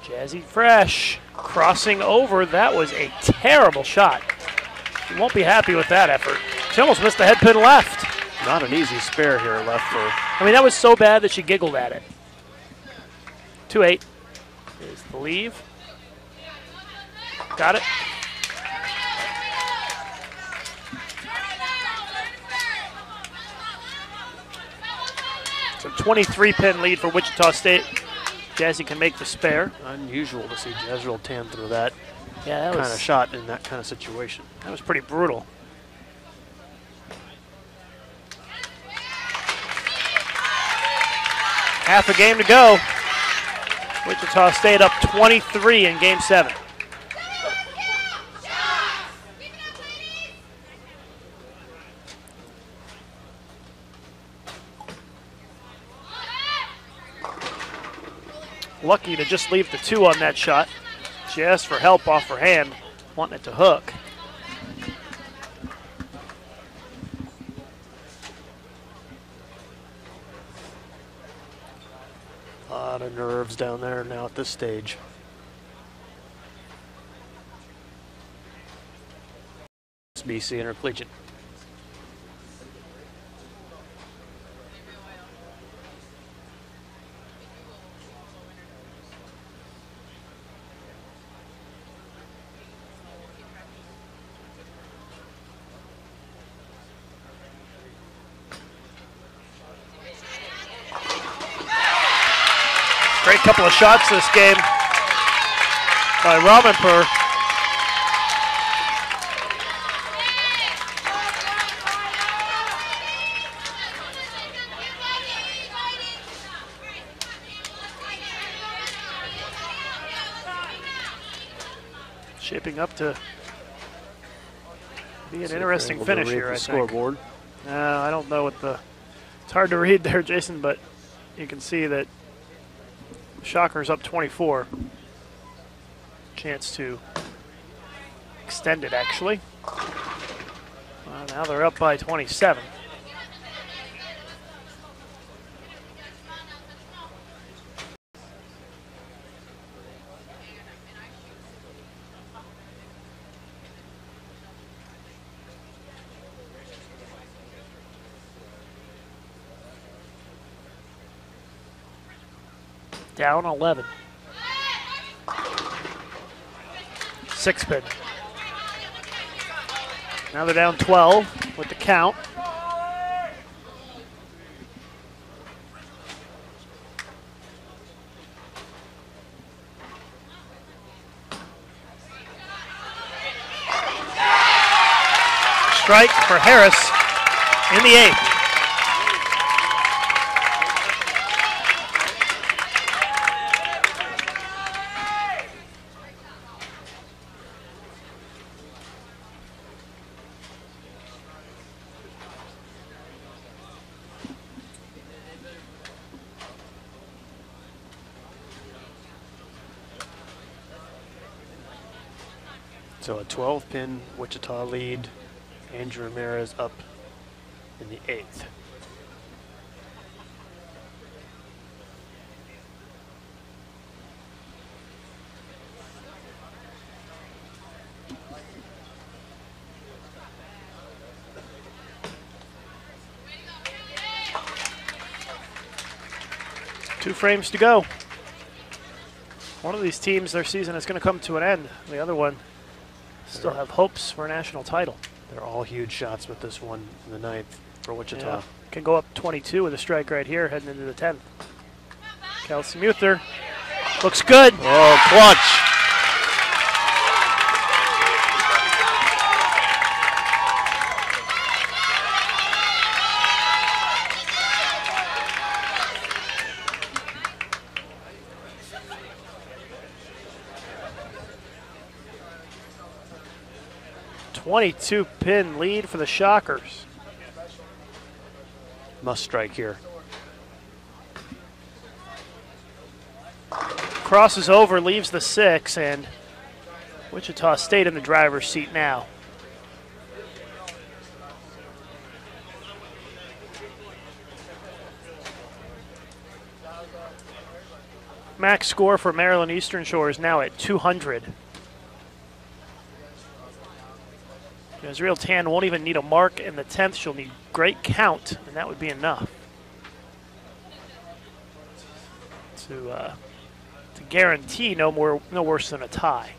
Jazzy Fresh crossing over. That was a terrible shot. She won't be happy with that effort. She almost missed the head pin left. Not an easy spare here left for. I mean, that was so bad that she giggled at it. 2-8 is the leave. Got it. So 23-pin lead for Wichita State. Jazzy can make the spare. Unusual to see Jezreel tan through that, that kind of shot in that kind of situation. That was pretty brutal. Half a game to go. Wichita State up 23 in Game 7. Lucky to just leave the 2 on that shot. She asked for help off her hand, wanting it to hook. lot of nerves down there now at this stage. USBC Intercollegiate. Great couple of shots this game by Ramenpur. Shaping up to be an interesting finish here, I think. Scoreboard. I don't know what the... It's hard to read there, Jason, but you can see that Shockers up 24. Chance to extend it, actually. Now they're up by 27. Down 11. 6-pin. Now they're down 12 with the count. Strike for Harris in the 8th. So a 12-pin Wichita lead. Andrew Ramirez up in the 8th. Two frames to go. One of these teams, their season is going to come to an end. The other one still have hopes for a national title. They're all huge shots with this one in the 9th for Wichita. Yeah. Can go up 22 with a strike right here heading into the 10th. Kelsey Muther looks good. Oh, clutch. .22-pin lead for the Shockers. Must strike here. Crosses over, leaves the 6, and Wichita State in the driver's seat now. Max score for Maryland Eastern Shore is now at 200. Israel Tan won't even need a mark in the 10th. She'll need great count, and that would be enough to guarantee no worse than a tie.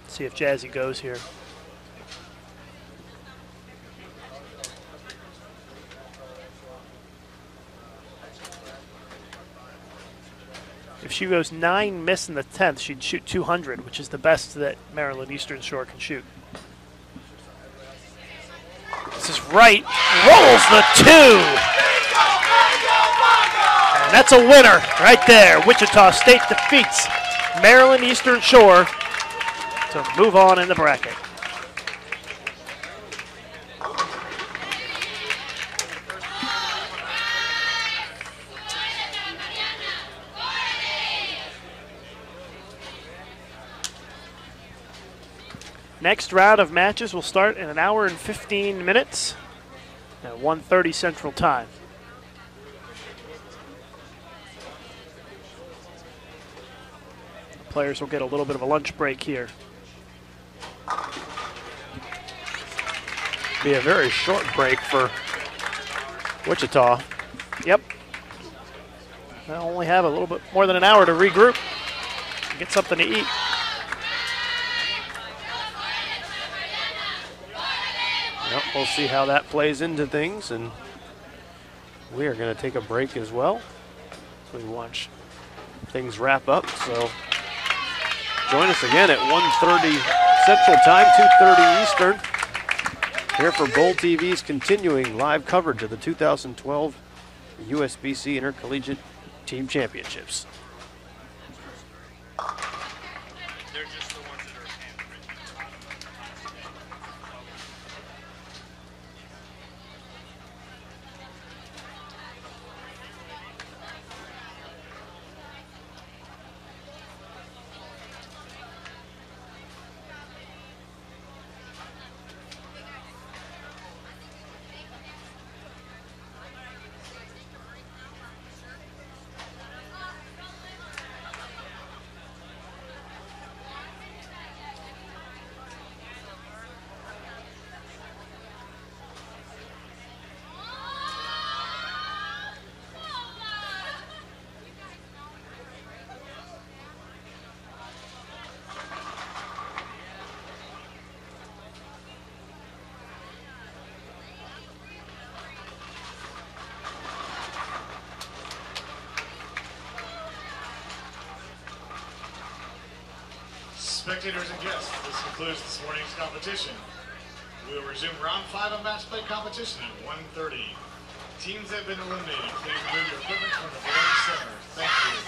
Let's see if Jazzy goes here. If she goes 9 miss in the 10th, she'd shoot 200, which is the best that Maryland Eastern Shore can shoot. This is right, rolls the 2. And that's a winner right there. Wichita State defeats Maryland Eastern Shore to move on in the bracket. Next round of matches will start in 1 hour and 15 minutes at 1:30 Central Time. The players will get a little bit of a lunch break here. Be a very short break for Wichita. Yep. They'll only have a little bit more than an hour to regroup and get something to eat. Yep, we'll see how that plays into things, and we are going to take a break as well. So we watch things wrap up. So join us again at 1:30 Central Time, 2:30 Eastern. Here for Bowl TV's continuing live coverage of the 2012 USBC Intercollegiate Team Championships. Spectators and guests, this concludes this morning's competition. We will resume round 5 of match play competition at 1:30. Teams that have been eliminated, please remove your equipment from the bowling center. Thank you.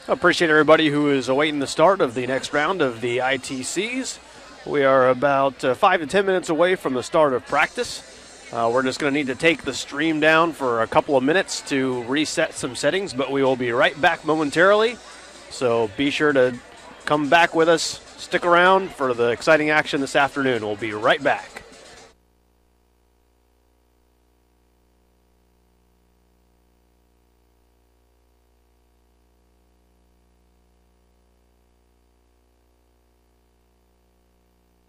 Appreciate everybody who is awaiting the start of the next round of the ITCs. We are about 5 to 10 minutes away from the start of practice. We're just going to need to take the stream down for a couple of minutes to reset some settings, but we will be right back momentarily. So be sure to come back with us. Stick around for the exciting action this afternoon. We'll be right back.